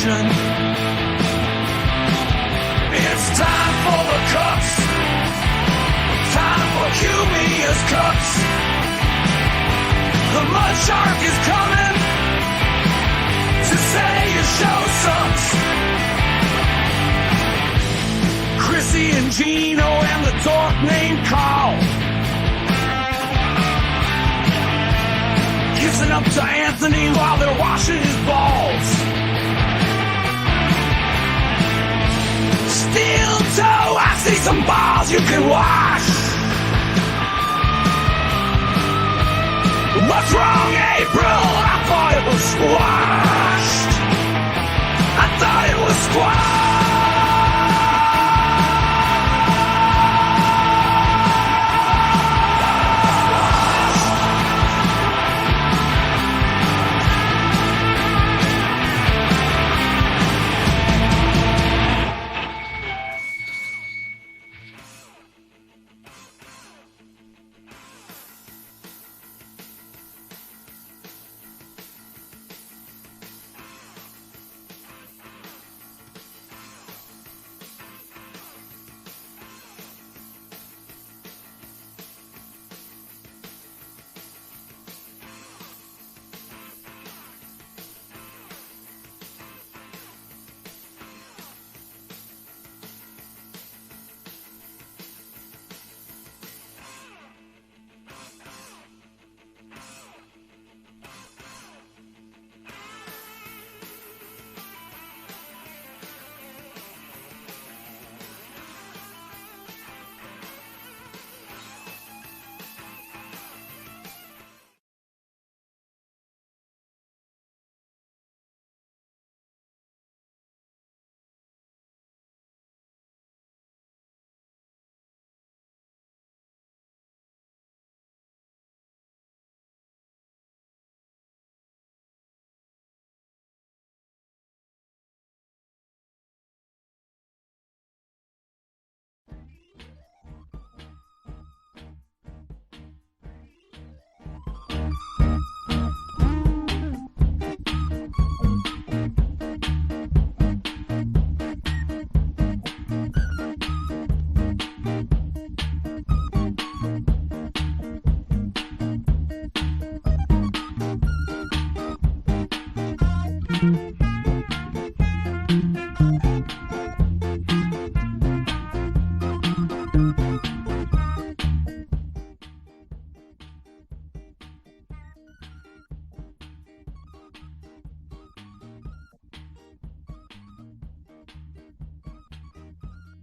attention. It's time for the Cucks. Time for Cumia'S Cucks. The mud shark is coming to say your show sucks. Chrissy and Gino and the dork named Carl, kissing up to Anthony while they're washing his balls. Steel toe, I see some balls you can wash. What's wrong, April? I thought it was squashed. I thought it was squashed.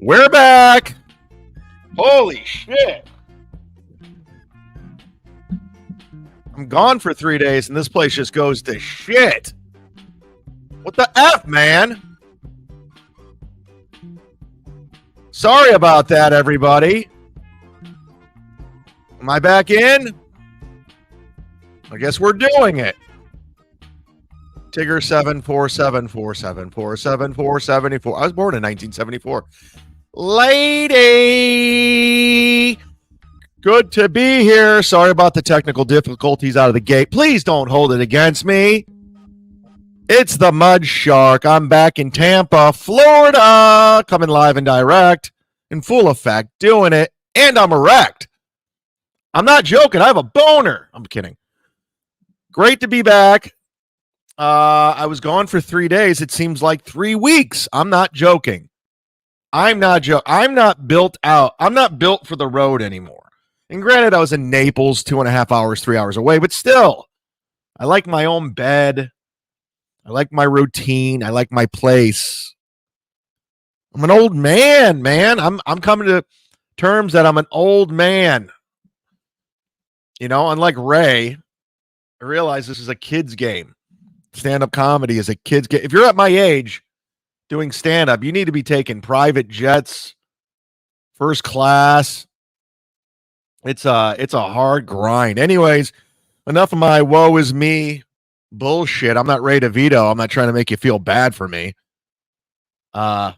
We're back. Holy shit. I'm gone for 3 days and this place just goes to shit. What the F, man? Sorry about that, everybody. Am I back in? I guess we're doing it. Tigger 74747474774. I was born in 1974. Lady, good to be here. Sorry about the technical difficulties out of the gate. Please don't hold it against me. It's the Mud Shark. I'm back in Tampa, Florida, coming live and direct in full effect, doing it, and I'm erect. I'm not joking. I have a boner. I'm kidding. Great to be back. I was gone for 3 days. It seems like 3 weeks. I'm not joking. I'm not built out. I'm not built for the road anymore. And granted, I was in Naples 2.5 hours, 3 hours away, but still, I like my own bed. I like my routine. I like my place. I'm an old man, man. I'm coming to terms that I'm an old man. You know, unlike Ray, I realize this is a kid's game. Stand-up comedy is a kid's game. If you're at my age doing stand-up, you need to be taking private jets, first class. It's a hard grind. Anyways, enough of my woe is me bullshit. I'm not Ray DeVito. I'm not trying to make you feel bad for me. I'm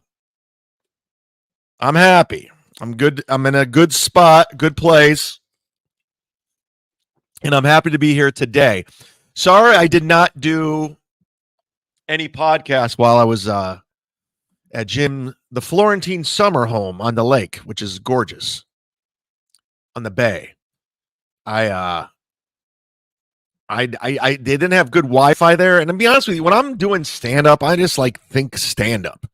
happy. I'm good. I'm in a good spot, good place. And I'm happy to be here today. Sorry, I did not do any podcast while I was at the Florentine summer home on the lake, which is gorgeous on the bay. I they didn't have good Wi-Fi there, and to be honest with you, when I'm doing stand up, I just like think stand up.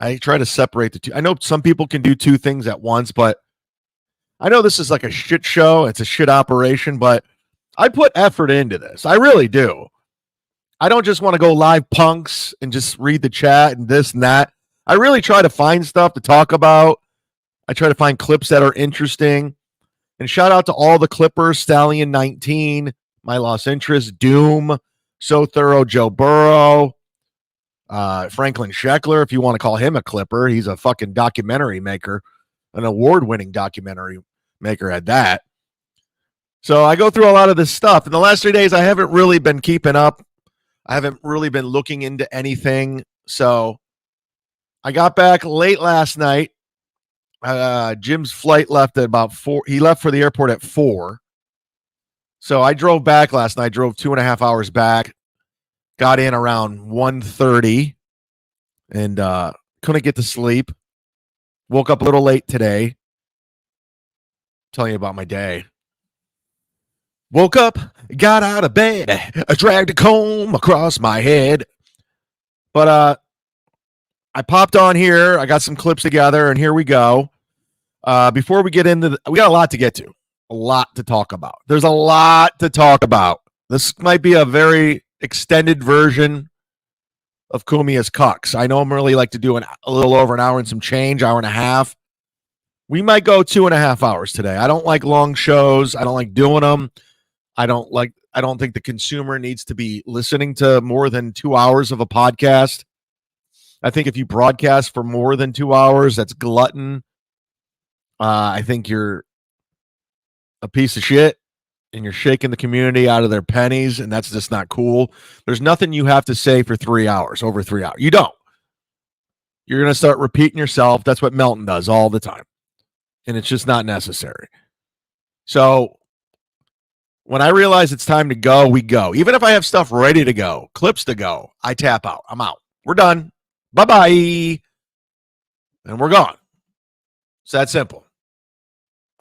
I try to separate the two. I know some people can do two things at once, but I know this is like a shit show. It's a shit operation, but I put effort into this. I really do. I don't just want to go live punks and just read the chat and this and that. I really try to find stuff to talk about. I try to find clips that are interesting. And shout out to all the Clippers, Stallion 19, My Lost Interest, Doom, So Thorough, Joe Burrow, Franklin Scheckler, if you want to call him a Clipper. He's a fucking documentary maker, an award-winning documentary maker at that. So I go through a lot of this stuff. In the last 3 days, I haven't really been keeping up. I haven't really been looking into anything. So I got back late last night. Jim's flight left at about 4. He left for the airport at 4. So I drove back last night, drove 2.5 hours back, got in around 1:30 and couldn't get to sleep. Woke up a little late today. Telling you about my day. Woke up, got out of bed, I dragged a comb across my head. But I popped on here. I got some clips together, and here we go. Before we get into we got a lot to get to, a lot to talk about. There's a lot to talk about. This might be a very extended version of Cumia'S Cucks. I know I'm really like to do a little over an hour and some change, hour and a half. We might go 2.5 hours today. I don't like long shows. I don't like doing them. I don't think the consumer needs to be listening to more than 2 hours of a podcast. I think if you broadcast for more than 2 hours, that's glutton. I think you're a piece of shit and you're shaking the community out of their pennies, and that's just not cool. There's nothing you have to say for 3 hours, over 3 hours. You don't. You're going to start repeating yourself. That's what Melton does all the time, and it's just not necessary. So when I realize it's time to go, we go. Even if I have stuff ready to go, clips to go, I tap out. I'm out. We're done. Bye-bye. And we're gone. It's that simple.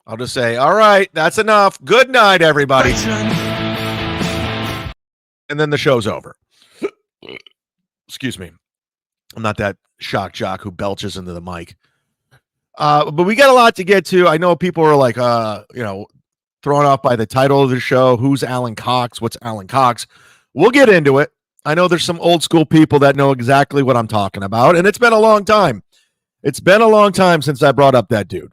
I'll just say, all right, that's enough. Good night, everybody. And then the show's over. Excuse me. I'm not that shock jock who belches into the mic. But we got a lot to get to. I know people are like, thrown off by the title of the show. Who's Alan Cox? What's Alan Cox? We'll get into it. I know there's some old school people that know exactly what I'm talking about, and it's been a long time. It's been a long time since I brought up that dude.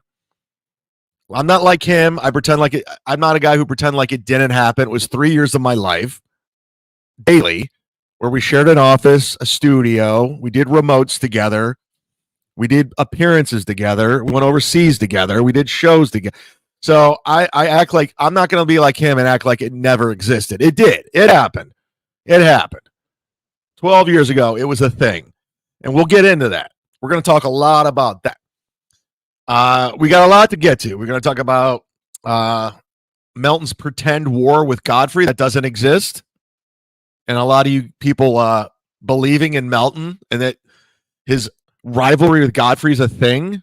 I'm not like him. I'm not a guy who pretend like it didn't happen. It was 3 years of my life, daily, where we shared an office, a studio. We did remotes together. We did appearances together. We went overseas together. We did shows together. So I act like I'm not going to be like him and act like it never existed. It did. It happened. It happened. 12 years ago, it was a thing. And we'll get into that. We're going to talk a lot about that. We got a lot to get to. We're going to talk about Melton's pretend war with Godfrey that doesn't exist. And a lot of you people believing in Melton and that his rivalry with Godfrey is a thing.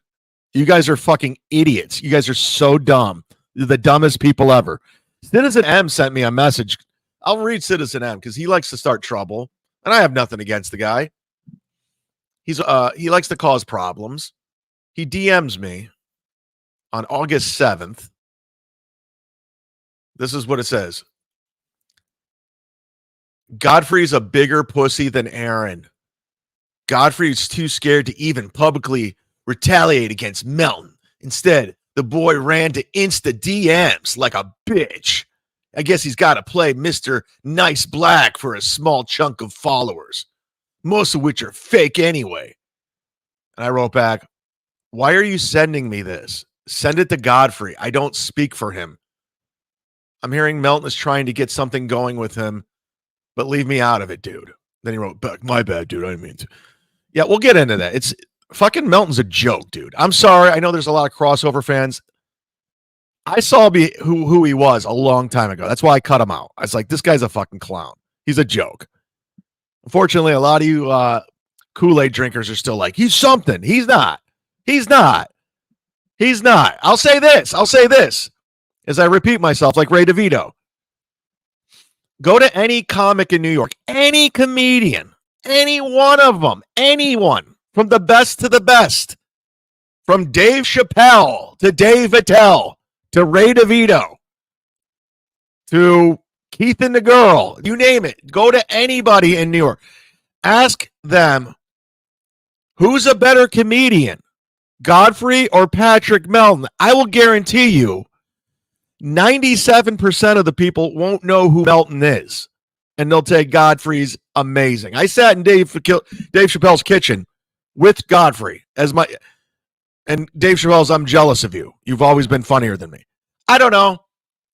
You guys are fucking idiots. You guys are so dumb. You're the dumbest people ever. Citizen M sent me a message. I'll read Citizen M because he likes to start trouble. And I have nothing against the guy. He likes to cause problems. He DMs me on August 7th. This is what it says. Godfrey's a bigger pussy than Aaron. Godfrey's too scared to even publicly retaliate against Melton. Instead, the boy ran to Insta DMs like a bitch. I guess he's got to play Mr. Nice Black for a small chunk of followers, most of which are fake anyway. And I wrote back, why are you sending me this? Send it to Godfrey. I don't speak for him. I'm hearing Melton is trying to get something going with him, but leave me out of it, dude. Then he wrote back, my bad, dude. I didn't mean to. Yeah, we'll get into that. It's fucking Melton's a joke, dude. I'm sorry. I know there's a lot of crossover fans. I saw who he was a long time ago. That's why I cut him out. I was like, this guy's a fucking clown. He's a joke. Unfortunately, a lot of you Kool-Aid drinkers are still like, he's something. He's not. He's not. He's not. I'll say this as I repeat myself like Ray DeVito. Go to any comic in New York, any comedian, any one of them, anyone, from the best to the best, from Dave Chappelle to Dave Attell to Ray DeVito to Keith and the Girl, you name it. Go to anybody in New York. Ask them Who's a better comedian, Godfrey or Patrick Melton? I will guarantee you 97% of the people won't know who Melton is, and they'll take Godfrey's amazing. I sat in Dave Chappelle's kitchen with Godfrey and Dave Chappelle's, I'm jealous of you. You've always been funnier than me. I don't know.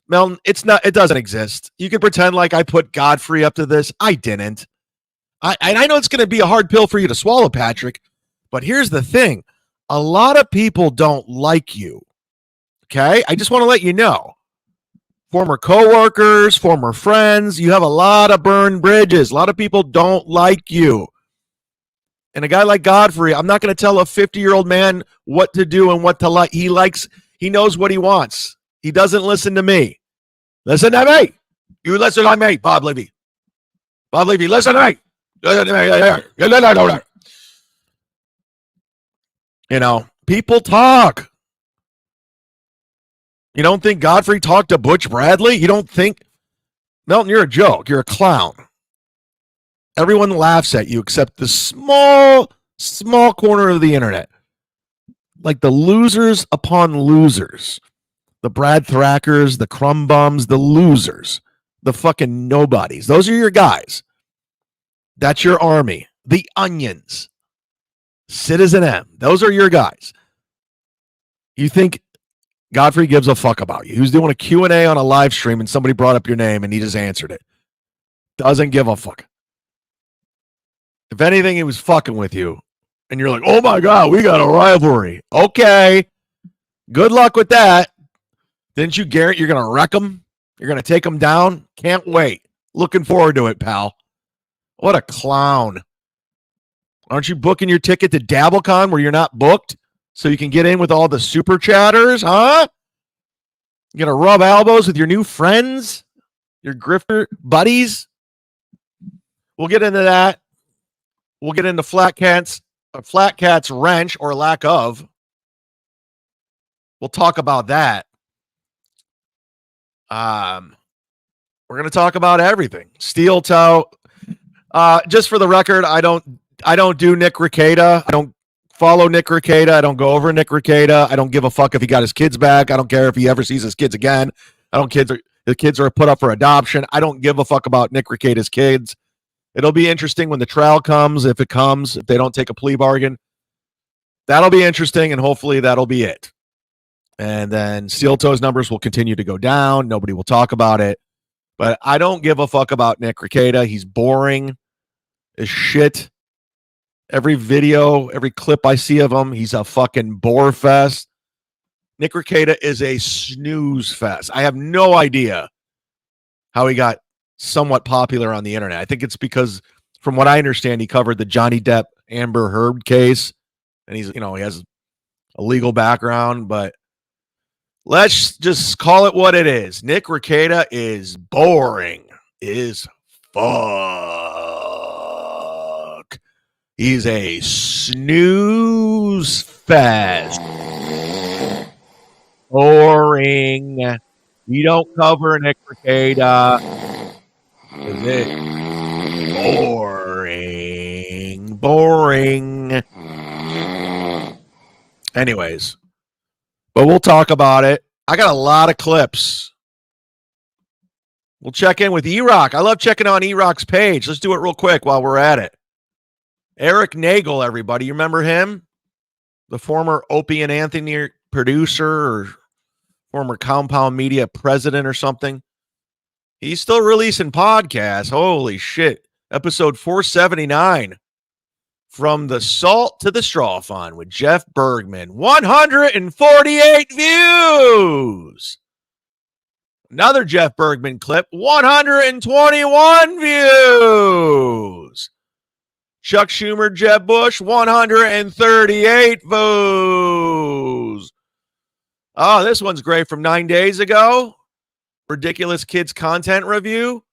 Melton, it doesn't exist. You can pretend like I put Godfrey up to this. I didn't. I know it's going to be a hard pill for you to swallow, Patrick, but here's the thing. A lot of people don't like you. Okay? I just want to let you know. Former coworkers, former friends, you have a lot of burned bridges. A lot of people don't like you. And a guy like Godfrey, I'm not going to tell a 50-year-old man what to do and what to like. He knows what he wants. He doesn't listen to me. Listen to me. You listen to me, Bob Levy. Bob Levy, listen to me. You know, people talk. You don't think Godfrey talked to Butch Bradley? You don't think, Melton, you're a joke. You're a clown. Everyone laughs at you except the small corner of the internet. Like the losers upon losers. The Brad Thrackers, the Crumb Bums, the losers. The fucking nobodies. Those are your guys. That's your army. The Onions. Citizen M. Those are your guys. You think Godfrey gives a fuck about you. He was doing a Q&A on a live stream and somebody brought up your name and he just answered it. Doesn't give a fuck. If anything, he was fucking with you. And you're like, oh my God, we got a rivalry. Okay. Good luck with that. Didn't you, Garrett? You're going to wreck them? You're going to take them down? Can't wait. Looking forward to it, pal. What a clown. Aren't you booking your ticket to DabbleCon where you're not booked so you can get in with all the super chatters, huh? You're going to rub elbows with your new friends, your grifter buddies? We'll get into that. We'll get into Flat Cat's wrench or lack of. We'll talk about that. We're going to talk about everything. Steel toe. Just for the record, I don't do Nick Rekieta. I don't follow Nick Rekieta. I don't go over Nick Rekieta. I don't give a fuck if he got his kids back. I don't care if he ever sees his kids again. The kids are put up for adoption. I don't give a fuck about Nick Rekieta's kids. It'll be interesting when the trial comes, if they don't take a plea bargain. That'll be interesting, and hopefully that'll be it. And then Steel Toe's numbers will continue to go down. Nobody will talk about it. But I don't give a fuck about Nick Rekieta. He's boring as shit. Every video, every clip I see of him, he's a fucking bore fest. Nick Rekieta is a snooze fest. I have no idea how he got somewhat popular on the internet. I think it's because, from what I understand, he covered the Johnny Depp Amber Heard case, and he has a legal background, but let's just call it what it is. Nick Rekieta is boring as fuck. He's a snooze fest. Boring. We don't cover Nick Rekieta. Is it boring? Anyways, but we'll talk about it. I got a lot of clips. We'll check in with E-Rock. I love checking on E-Rock's page. Let's do it real quick while we're at it. Eric Nagel, everybody. You remember him? The former Opie and Anthony producer or former Compound Media president or something. He's still releasing podcasts. Holy shit. Episode 479. From the Salt to the Straw Fund with Jeff Bergman. 148 views. Another Jeff Bergman clip. 121 views. Chuck Schumer, Jeb Bush. 138 views. Oh, this one's great from 9 days ago. Ridiculous Kids content review.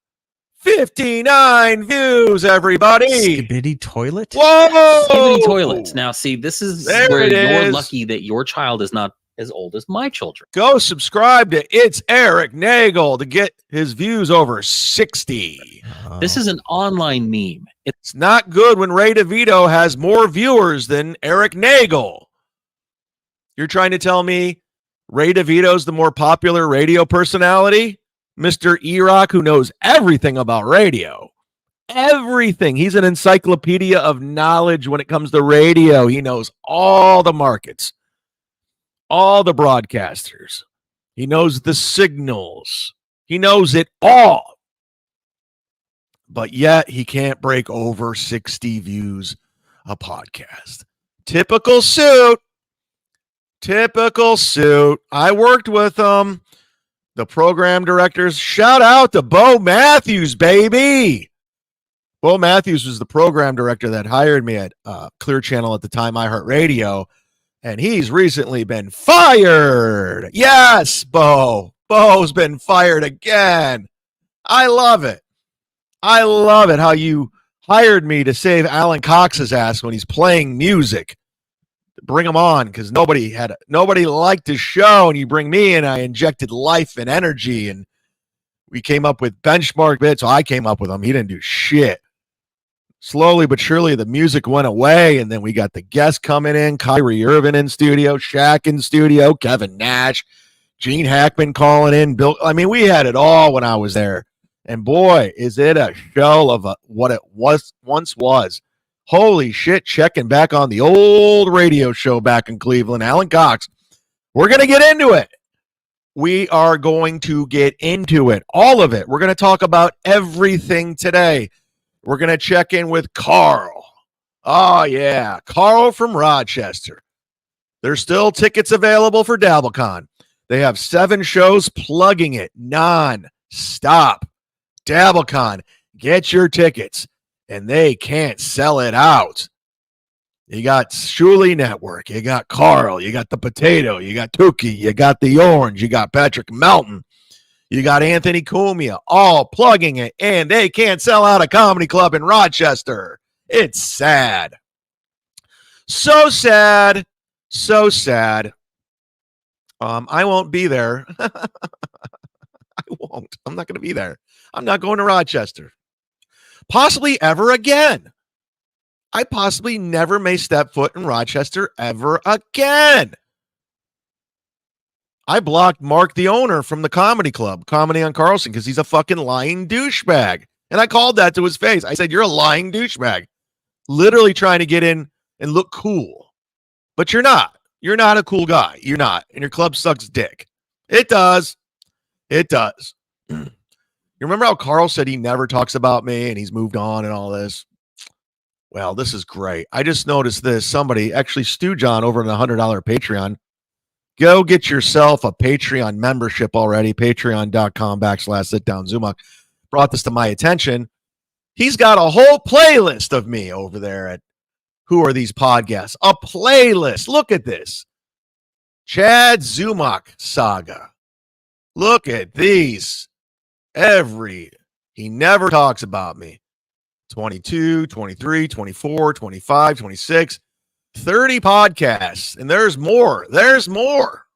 59 views, everybody. Skibidi toilet? Whoa! Skibidi toilets. Now, see, this is where you're lucky that your child is not as old as my children. Go subscribe to It's Eric Nagel to get his views over 60. This is an online meme. It's not good when Ray DeVito has more viewers than Eric Nagel. You're trying to tell me Ray DeVito's the more popular radio personality? Mr. E-Rock, who knows everything about radio. Everything. He's an encyclopedia of knowledge when it comes to radio. He knows all the markets, all the broadcasters. He knows the signals. He knows it all. But yet he can't break over 60 views a podcast. Typical suit. Typical suit. I worked with them. The program directors. Shout out to Bo Matthews, baby. Bo Matthews was the program director that hired me at Clear Channel at the time, iHeartRadio. And he's recently been fired. Yes, Bo. Bo's been fired again. I love it. I love it how you hired me to save Alan Cox's ass when he's playing music. Bring him on because nobody liked his show, and you bring me in. I injected life and energy, and we came up with benchmark bits. So I came up with them. He didn't do shit. Slowly but surely, the music went away, and then we got the guests coming in, Kyrie Irving in studio, Shaq in studio, Kevin Nash, Gene Hackman calling in. Bill, I mean, we had it all when I was there. And boy, is it a shell of what it once was. Holy shit, checking back on the old radio show back in Cleveland, Alan Cox. We're going to get into it. We are going to get into it, all of it. We're going to talk about everything today. We're going to check in with Carl. Oh, yeah, Carl from Rochester. There's still tickets available for DabbleCon. They have 7 shows plugging it non-stop. DabbleCon, get your tickets, and they can't sell it out. You got Shuley Network, you got Carl, you got the Potato, you got Tuki, you got the Orange, you got Patrick Melton, you got Anthony Cumia, all plugging it, and they can't sell out a comedy club in Rochester. It's sad. So sad. So sad. I won't be there. I won't. I'm not going to be there. I'm not going to Rochester. Possibly ever again. I possibly never may step foot in Rochester ever again. I blocked Mark, the owner, from the comedy club, Comedy on Carlson, because he's a fucking lying douchebag. And I called that to his face. I said, you're a lying douchebag. Literally trying to get in and look cool. But you're not. You're not a cool guy. You're not. And your club sucks dick. It does. It does. You remember how Carl said he never talks about me and he's moved on and all this? Well, this is great. I just noticed this. Somebody, actually Stu John over on the $100 Patreon. Go get yourself a Patreon membership already. Patreon.com/sitdown Zumock brought this to my attention. He's got a whole playlist of me over there at Who Are These Podcasts? A playlist. Look at this. Chad Zumock saga. Look at these. He never talks about me. 22, 23, 24, 25, 26, 30 podcasts. And there's more. There's more.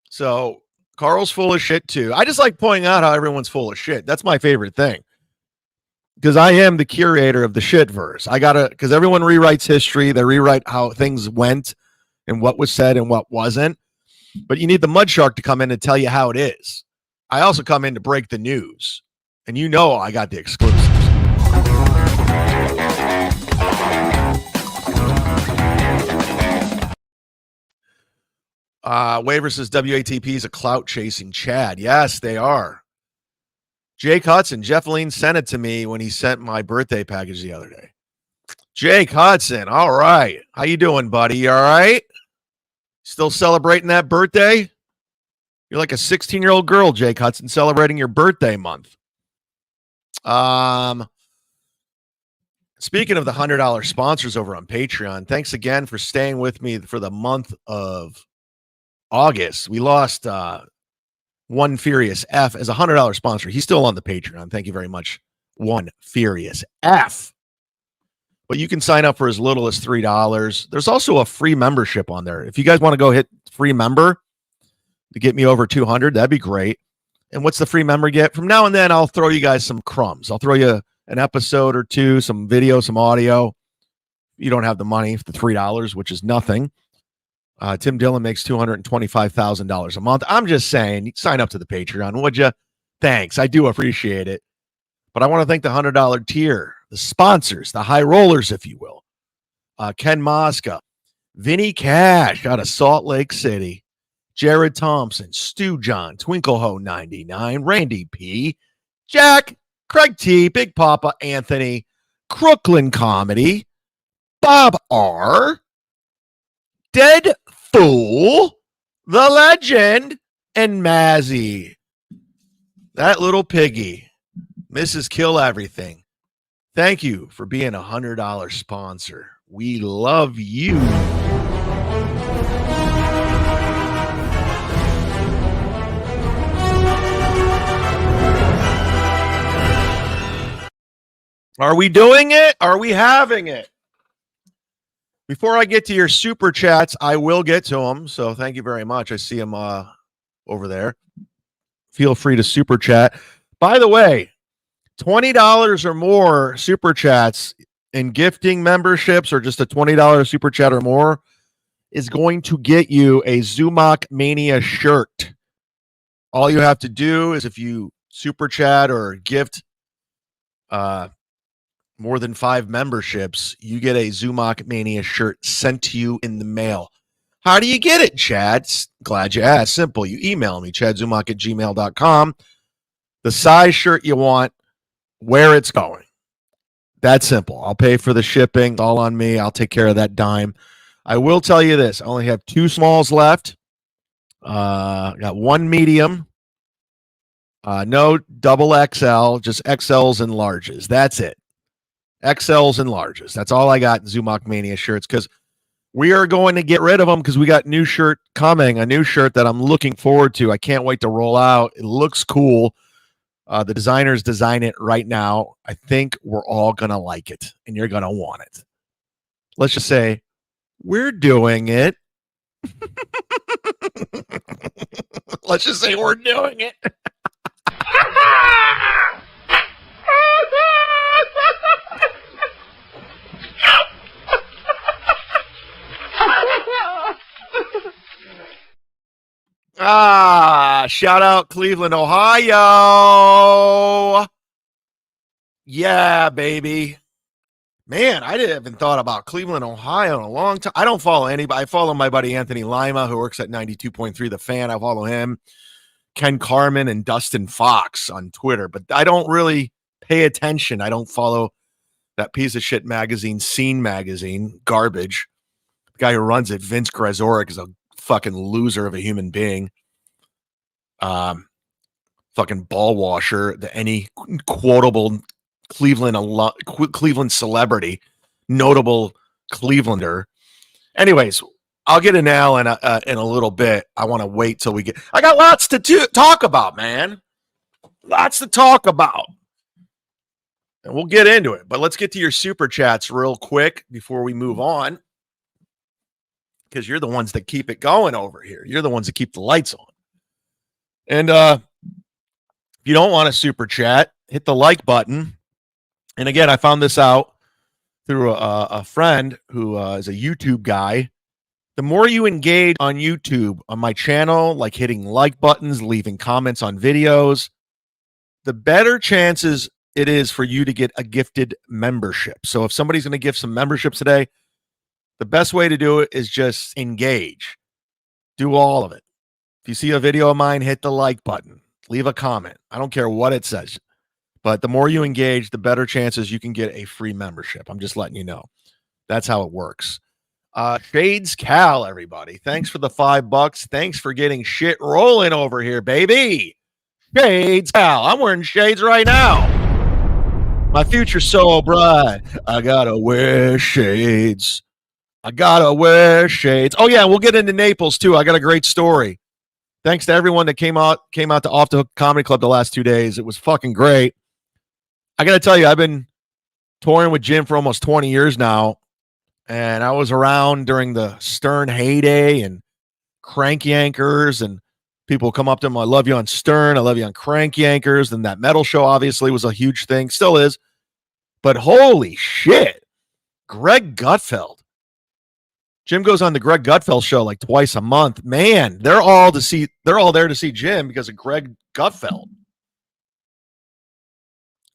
So Carl's full of shit too. I just like pointing out how everyone's full of shit. That's my favorite thing. Because I am the curator of the shitverse. Because everyone rewrites history. They rewrite how things went and what was said and what wasn't. But you need the mud shark to come in and tell you how it is. I also come in to break the news. And you know I got the exclusives. Waver says WATP is a clout-chasing Chad. Yes, they are. Jake Hudson, Jeff Lean sent it to me when he sent my birthday package the other day. Jake Hudson, all right. How you doing, buddy? You all right? Still celebrating that birthday? You're like a 16-year-old girl, Jake Hudson, celebrating your birthday month. Speaking of the $100 sponsors over on Patreon, thanks again for staying with me for the month of August. We lost One Furious F as a $100 sponsor. He's still on the Patreon. Thank you very much, One Furious F. but you can sign up for as little as $3. There's also a free membership on there. If you guys want to go hit free member to get me over 200, that'd be great. And what's the free member get? From now and then, I'll throw you guys some crumbs. I'll throw you an episode or two, some video, some audio. You don't have the money for the $3, which is nothing. Tim Dillon makes $225,000 a month. I'm just saying, sign up to the Patreon, would you? Thanks. I do appreciate it. But I want to thank the $100 tier, the sponsors, the high rollers, if you will. Ken Mosca, Vinny Cash out of Salt Lake City, Jared Thompson, Stu John, Twinkleho 99, Randy P, Jack, Craig T, Big Papa Anthony, Crooklyn Comedy, Bob R, Dead Fool, The Legend, and Mazzy. That little piggy. Mrs. Kill Everything. Thank you for being a $100 sponsor. We love you. Are we doing it? Are we having it? Before I get to your super chats, I will get to them. So thank you very much. I see them over there. Feel free to super chat. By the way, $20 or more super chats and gifting memberships, or just a $20 super chat or more, is going to get you a Zumock Mania shirt. All you have to do is, if you super chat or gift more than 5 memberships, you get a Zumock Mania shirt sent to you in the mail. How do you get it, Chad? Glad you asked. Simple. You email me, chadzumock@gmail.com. The size shirt you want, where it's going. That's simple. I'll pay for the shipping. It's all on me. I'll take care of that dime. I will tell you this. I only have 2 smalls left. Got 1 medium. No double XL, just XLs and larges. That's it. XLs and larges. That's all I got in Zumock Mania shirts, because we are going to get rid of them because we got new shirt coming, a new shirt that I'm looking forward to. I can't wait to roll out. It looks cool. The designers design it right now. I think we're all going to like it, and you're going to want it. Let's just say we're doing it. Let's just say we're doing it. Shout out Cleveland, Ohio. Yeah, baby. Man, I haven't thought about Cleveland, Ohio in a long time. I don't follow anybody. I follow my buddy Anthony Lima, who works at 92.3 The Fan. I follow him. Ken Carmen and Dustin Fox on Twitter, but I don't really pay attention. I don't follow that piece of shit magazine, Scene Magazine, garbage. The guy who runs it, Vince Grazoric, is a fucking loser of a human being. Fucking ball washer. Any quotable Cleveland celebrity, notable Clevelander. Anyways, I'll get an L in a little bit. I want to wait till we get. I got lots to talk about, man. Lots to talk about, and we'll get into it. But let's get to your super chats real quick before we move on, because you're the ones that keep it going over here. You're the ones that keep the lights on. And if you don't want a super chat, hit the like button. And again, I found this out through a friend who is a YouTube guy. The more you engage on YouTube, on my channel, like hitting like buttons, leaving comments on videos, the better chances it is for you to get a gifted membership. So if somebody's going to gift some memberships today, the best way to do it is just engage. Do all of it. If you see a video of mine, hit the like button. Leave a comment. I don't care what it says. But the more you engage, the better chances you can get a free membership. I'm just letting you know. That's how it works. Shades Cal, everybody. Thanks for the $5. Thanks for getting shit rolling over here, baby. Shades Cal. I'm wearing shades right now. My future's so bright. I gotta wear shades. I gotta wear shades. Oh, yeah, we'll get into Naples, too. I got a great story. Thanks to everyone that came out to Off the Hook Comedy Club the last 2 days. It was fucking great. I got to tell you, I've been touring with Jim for almost 20 years now. And I was around during the Stern heyday and Crank Yankers, and people come up to him. I love you on Stern. I love you on Crank Yankers. And that metal show obviously was a huge thing. Still is. But holy shit. Greg Gutfeld. Jim goes on the Greg Gutfeld show like twice a month. Man, they're all there to see Jim because of Greg Gutfeld.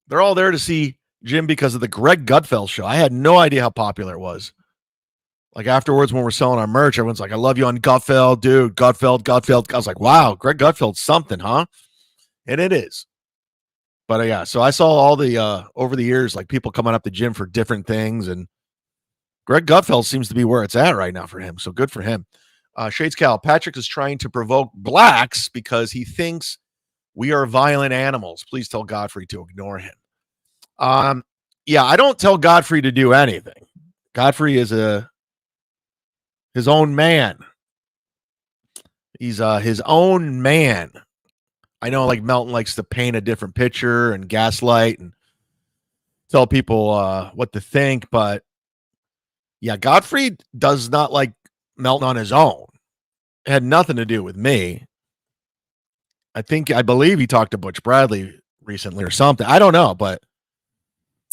They're all there to see Jim because of the Greg Gutfeld show. I had no idea how popular it was. Like afterwards when we're selling our merch, everyone's like, I love you on Gutfeld, dude. Gutfeld. I was like, wow, Greg Gutfeld's something, huh? And it is. But yeah, so I saw all the, over the years, like people coming up to Jim for different things. And Greg Gutfeld seems to be where it's at right now for him. So good for him. Shades Cal, Patrick is trying to provoke blacks because he thinks we are violent animals. Please tell Godfrey to ignore him. Yeah, I don't tell Godfrey to do anything. Godfrey is his own man. He's his own man. I know like Melton likes to paint a different picture and gaslight and tell people what to think, but yeah, Godfrey does not like Melton on his own. It had nothing to do with me. I believe he talked to Butch Bradley recently or something. I don't know, but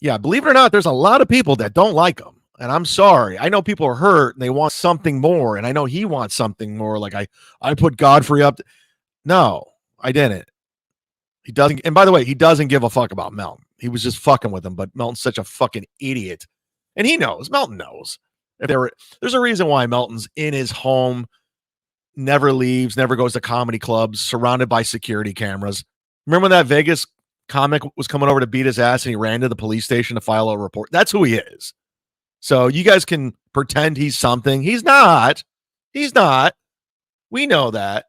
yeah, believe it or not, there's a lot of people that don't like him. And I'm sorry. I know people are hurt and they want something more. And I know he wants something more. Like I put Godfrey up. No, I didn't. He doesn't. And by the way, he doesn't give a fuck about Melton. He was just fucking with him. But Melton's such a fucking idiot. And he knows. Melton knows. There's a reason why Melton's in his home, never leaves, never goes to comedy clubs, surrounded by security cameras. Remember when that Vegas comic was coming over to beat his ass and he ran to the police station to file a report? That's who he is. So you guys can pretend he's something. He's not. He's not. We know that.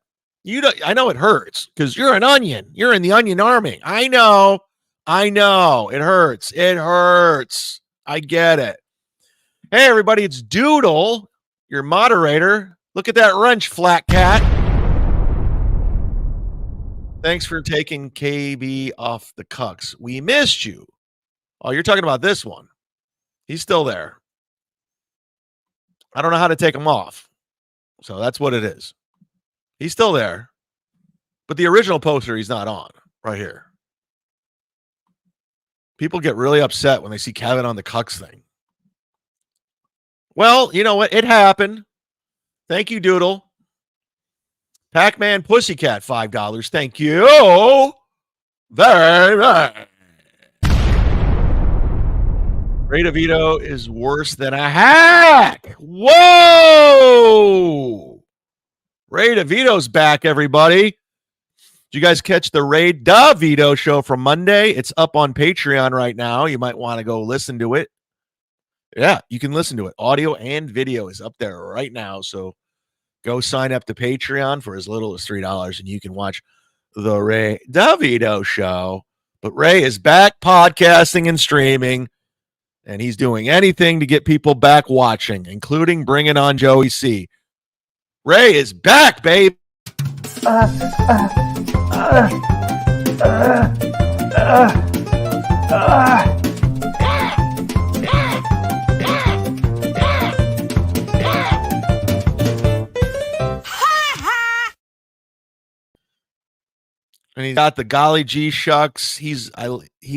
I know it hurts because you're an onion. You're in the onion army. I know. It hurts. It hurts. I get it. Hey, everybody, it's Doodle, your moderator. Look at that wrench, flat cat. Thanks for taking KB off the Cucks. We missed you. Oh, you're talking about this one. He's still there. I don't know how to take him off. So that's what it is. He's still there. But the original poster, he's not on. Right here. People get really upset when they see Kevin on the Cucks thing. Well, you know what? It happened. Thank you, Doodle. Pac-Man Pussycat, $5. Thank you very much. Ray DeVito is worse than a hack. Whoa! Ray DeVito's back, everybody. Did you guys catch the Ray DeVito show from Monday? It's up on Patreon right now. You might want to go listen to it. Yeah, you can listen to it. Audio and video is up there right now. So go sign up to Patreon for as little as $3 and you can watch the Ray DeVito show. But Ray is back podcasting and streaming, and he's doing anything to get people back watching, including bringing on Joey C. Ray is back, babe. And he's got the golly gee shucks. He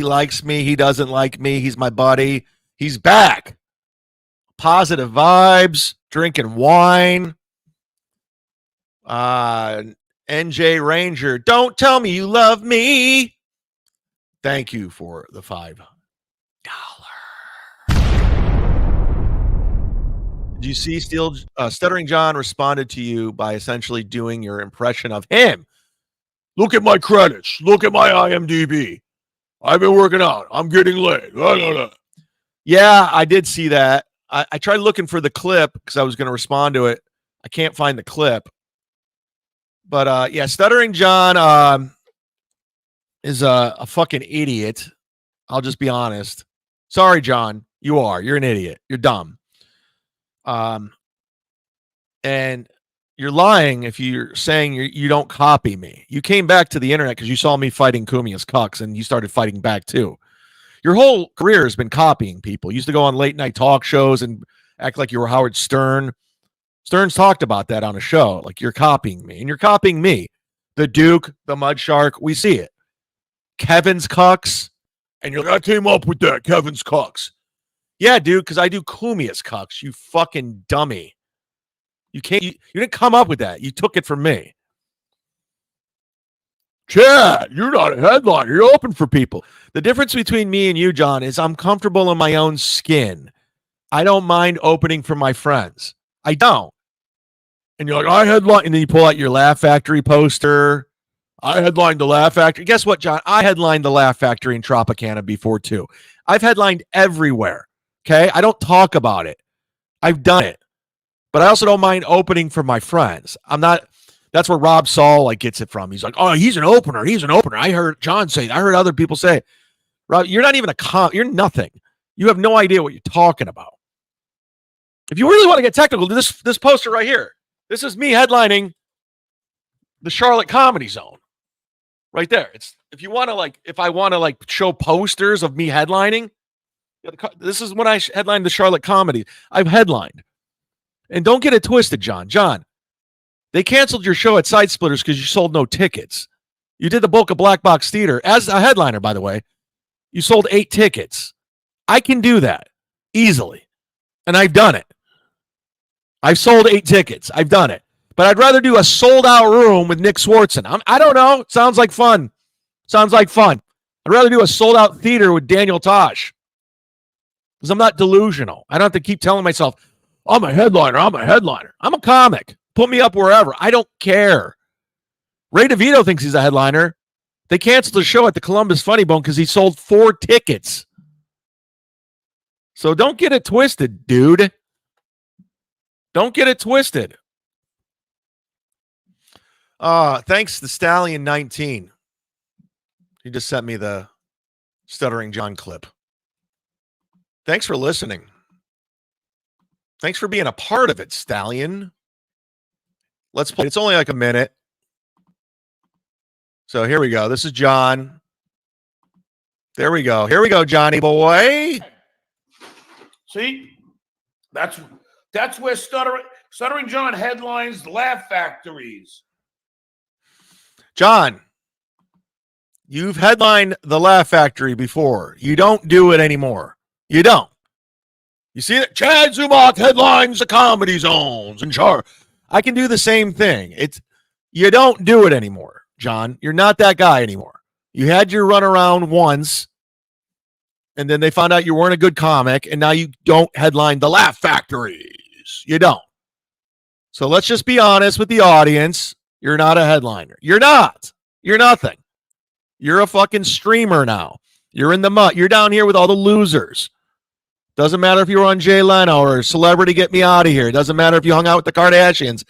likes me. He doesn't like me. He's my buddy. He's back. Positive vibes, drinking wine. NJ Ranger, don't tell me you love me. Thank you for the $5. Did you see Stuttering John responded to you by essentially doing your impression of him? Look at my credits. Look at my IMDb. I've been working out. I'm getting laid. Yeah, I did see that. I tried looking for the clip because I was going to respond to it. I can't find the clip. But, yeah, Stuttering John is a fucking idiot. I'll just be honest. Sorry, John. You are. You're an idiot. You're dumb. And you're lying if you're saying you don't copy me. You came back to the internet because you saw me fighting Cumia'S Cucks, and you started fighting back too. Your whole career has been copying people. You used to go on late night talk shows and act like you were Howard Stern. Stern's talked about that on a show. Like, you're copying me, and you're copying me. The Duke, the Mud Shark, we see it. Kevin's Cucks, and you're like, I came up with that, Kevin's Cucks. Yeah, dude, because I do Cumia'S Cucks, you fucking dummy. You didn't come up with that. You took it from me. Chad, you're not a headliner. You're open for people. The difference between me and you, John, is I'm comfortable in my own skin. I don't mind opening for my friends. I don't. And you're like, I headline, and then you pull out your Laugh Factory poster. I headlined the Laugh Factory. Guess what, John? I headlined the Laugh Factory in Tropicana before, too. I've headlined everywhere, okay? I don't talk about it. I've done it. But I also don't mind opening for my friends. I'm not... That's where Rob Saul like gets it from. He's like, oh, he's an opener. He's an opener. I heard John say it. I heard other people say it. Rob, you're not even you're nothing. You have no idea what you're talking about. If you really want to get technical, this poster right here. This is me headlining the Charlotte Comedy Zone. Right there. It's if I want to show posters of me headlining, this is when I headlined the Charlotte Comedy. I've headlined. And don't get it twisted, John. John, they canceled your show at Side Splitters because you sold no tickets. You did the Boca Black Box Theater as a headliner, by the way. You sold 8 tickets. I can do that easily. And I've done it. I've sold 8 tickets. I've done it. But I'd rather do a sold-out room with Nick Swartzen. I don't know. It sounds like fun. I'd rather do a sold-out theater with Daniel Tosh. Because I'm not delusional. I don't have to keep telling myself, I'm a headliner. I'm a comic. Put me up wherever. I don't care. Ray DeVito thinks he's a headliner. They canceled the show at the Columbus Funny Bone because he sold 4 tickets. So don't get it twisted, dude. Don't get it twisted. Thanks to Stallion19. He just sent me the Stuttering John clip. Thanks for listening. Thanks for being a part of it, Stallion. Let's play. It's only like a minute. So here we go. This is John. There we go. Here we go, Johnny boy. See? That's where Stuttering John headlines Laugh Factories. John, you've headlined the Laugh Factory before. You don't do it anymore. You don't. You see it? Chad Zumock headlines the Comedy Zones and I can do the same thing. You don't do it anymore, John. You're not that guy anymore. You had your run around once, and then they found out you weren't a good comic, and now you don't headline the Laugh Factories. You don't. So let's just be honest with the audience. You're not a headliner. You're not. You're nothing. You're a fucking streamer now. You're in the mud. You're down here with all the losers. Doesn't matter if you were on Jay Leno or Celebrity Get Me Out of Here. Doesn't matter if you hung out with the Kardashians.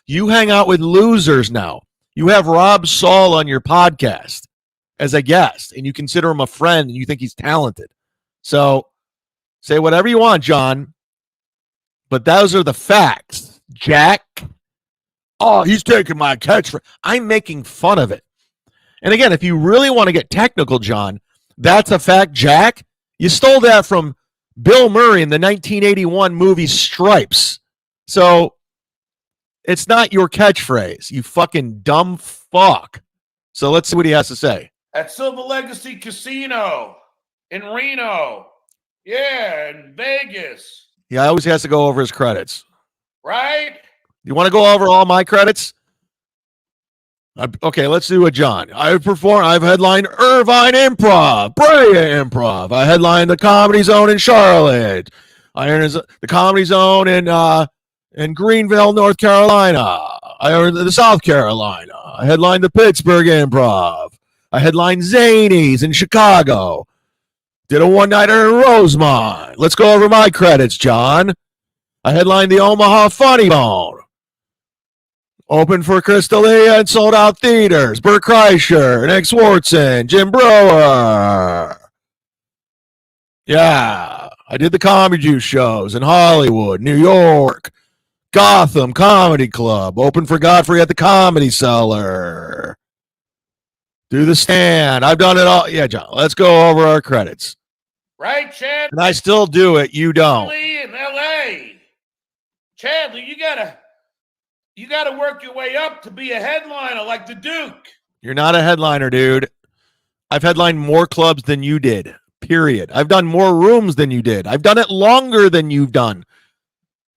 You hang out with losers now. You have Rob Saul on your podcast as a guest, and you consider him a friend, and you think he's talented. So say whatever you want, John, but those are the facts, Jack. Oh, he's taking my catchphrase. I'm making fun of it. And again, if you really want to get technical, John, that's a fact, Jack. You stole that from Bill Murray in the 1981 movie Stripes. So it's not your catchphrase, you fucking dumb fuck. So let's see what he has to say. At Silver Legacy Casino in Reno. Yeah, in Vegas. He always has to go over his credits. Right? You want to go over all my credits? Okay, let's do it, John. I've headlined Irvine Improv, Brea Improv. I headlined the Comedy Zone in Charlotte. I earned the Comedy Zone in Greenville, North Carolina. I earned the South Carolina. I headlined the Pittsburgh Improv. I headlined Zanies in Chicago. Did a one-nighter in Rosemont. Let's go over my credits, John. I headlined the Omaha Funny Bone. Open for Crystalia and sold out theaters. Bert Kreischer, Nick Swartzen, Jim Brewer. Yeah, I did the Comedy Juice shows in Hollywood, New York, Gotham Comedy Club. Open for Godfrey at the Comedy Cellar. Do the Stand. I've done it all. Yeah, John, let's go over our credits. Right, Chad? And I still do it. You don't. In L.A. Chadley, you gotta work your way up to be a headliner like the Duke. You're not a headliner, dude. I've headlined more clubs than you did. Period. I've done more rooms than you did. I've done it longer than you've done.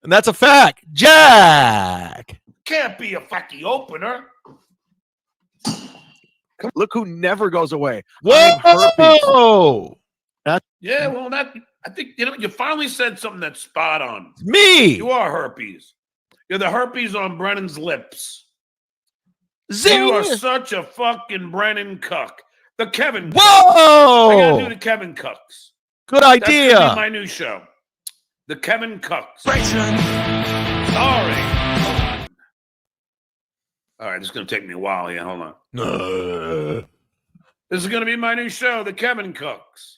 And that's a fact. Jack. Can't be a fucking opener. Look who never goes away. Whoa! Yeah, well, I think you finally said something that's spot on. Me. You are herpes. You're the herpes on Brennan's lips. Zing. You are such a fucking Brennan cuck. The Kevin. Whoa! I gotta do the Kevin Cucks. Good That's idea. gonna be my new show. The Kevin Cucks. Sorry. All right, this is gonna take me a while here. Hold on. This is gonna be my new show, The Kevin Cucks.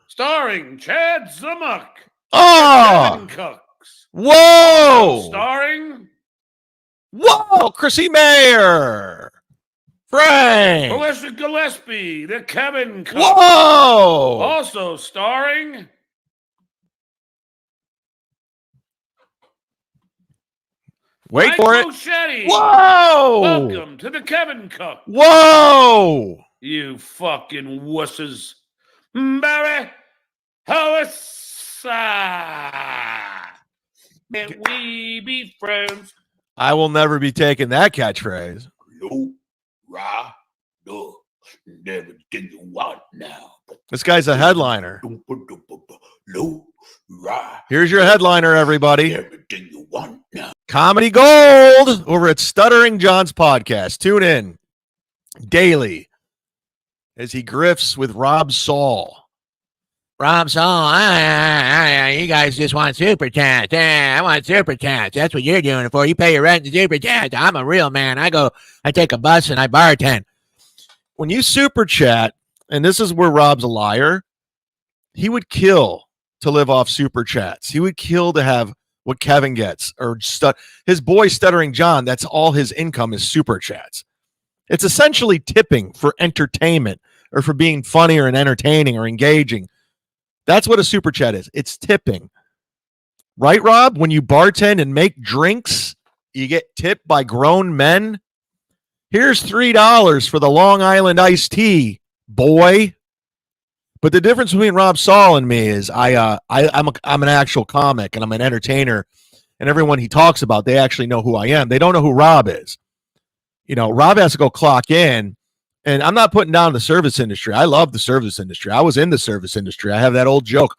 Starring Chad Zumock. Oh! Kevin Cucks. Whoa! Starring Whoa! Chrissy Mayer. Frank. Melissa Gillespie, The Kevin Cucks. Whoa! Also starring Wait Mike for it. Moschetti. Whoa! Welcome to The Kevin Cucks. Whoa! You fucking wusses. Barry Howissa. Can we be friends? I will never be taking that catchphrase. No, rah, no, everything you want now. This guy's a headliner. No, rah, Here's your headliner, everybody. everything you want now. Comedy Gold over at Stuttering John's podcast. Tune in daily as he grifts with Rob Saul. Rob Saul, you guys just want super chats. I want super chats. That's what you're doing it for. You pay your rent to super chats. I'm a real man. I take a bus and I bartend. When you super chat, and this is where Rob's a liar, he would kill to live off super chats. He would kill to have what Kevin gets or his boy Stuttering John. That's all his income is super chats. It's essentially tipping for entertainment or for being funny or entertaining or engaging. That's what a super chat is. It's tipping. Right, Rob? When you bartend and make drinks, you get tipped by grown men. Here's $3 for the Long Island iced tea, boy. But the difference between Rob Saul and me is I'm an actual comic and I'm an entertainer, and everyone he talks about, they actually know who I am. They don't know who Rob is. You know, Rob has to go clock in. And I'm not putting down the service industry. I love the service industry. I was in the service industry. I have that old joke.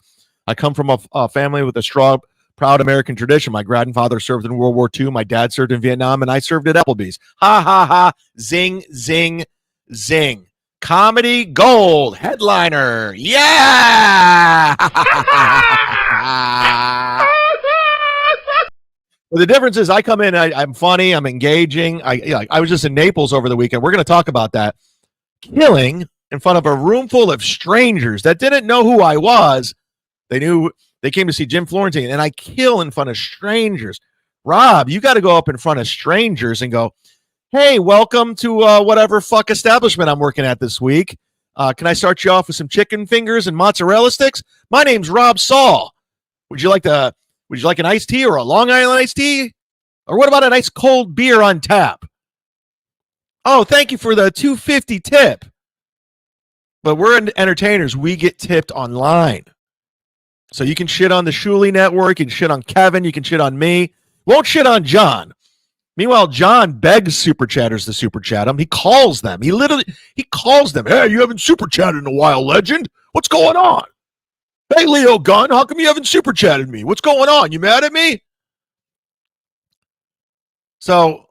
I come from a family with a strong, proud American tradition. My grandfather served in World War II. My dad served in Vietnam, and I served at Applebee's. Ha, ha, ha. Zing, zing, zing. Comedy Gold headliner. Yeah! Well, the difference is I come in, I'm funny, I'm engaging. I was just in Naples over the weekend. We're going to talk about that. Killing in front of a room full of strangers that didn't know who I was. They knew they came to see Jim Florentine, and I kill in front of strangers. Rob, you got to go up in front of strangers and go, hey, welcome to whatever fuck establishment I'm working at this week. Can I start you off with some chicken fingers and mozzarella sticks? My name's Rob Saul. Would you like an iced tea or a Long Island iced tea? Or what about a nice cold beer on tap? Oh, thank you for the $2.50 tip. But we're entertainers. We get tipped online. So you can shit on the Shuley Network. You can shit on Kevin. You can shit on me. Won't shit on John. Meanwhile, John begs super chatters to super chat him. He calls them. He calls them. Hey, you haven't super chatted in a while, legend. What's going on? Hey, Leo Gunn, how come you haven't super chatted me? What's going on? You mad at me? So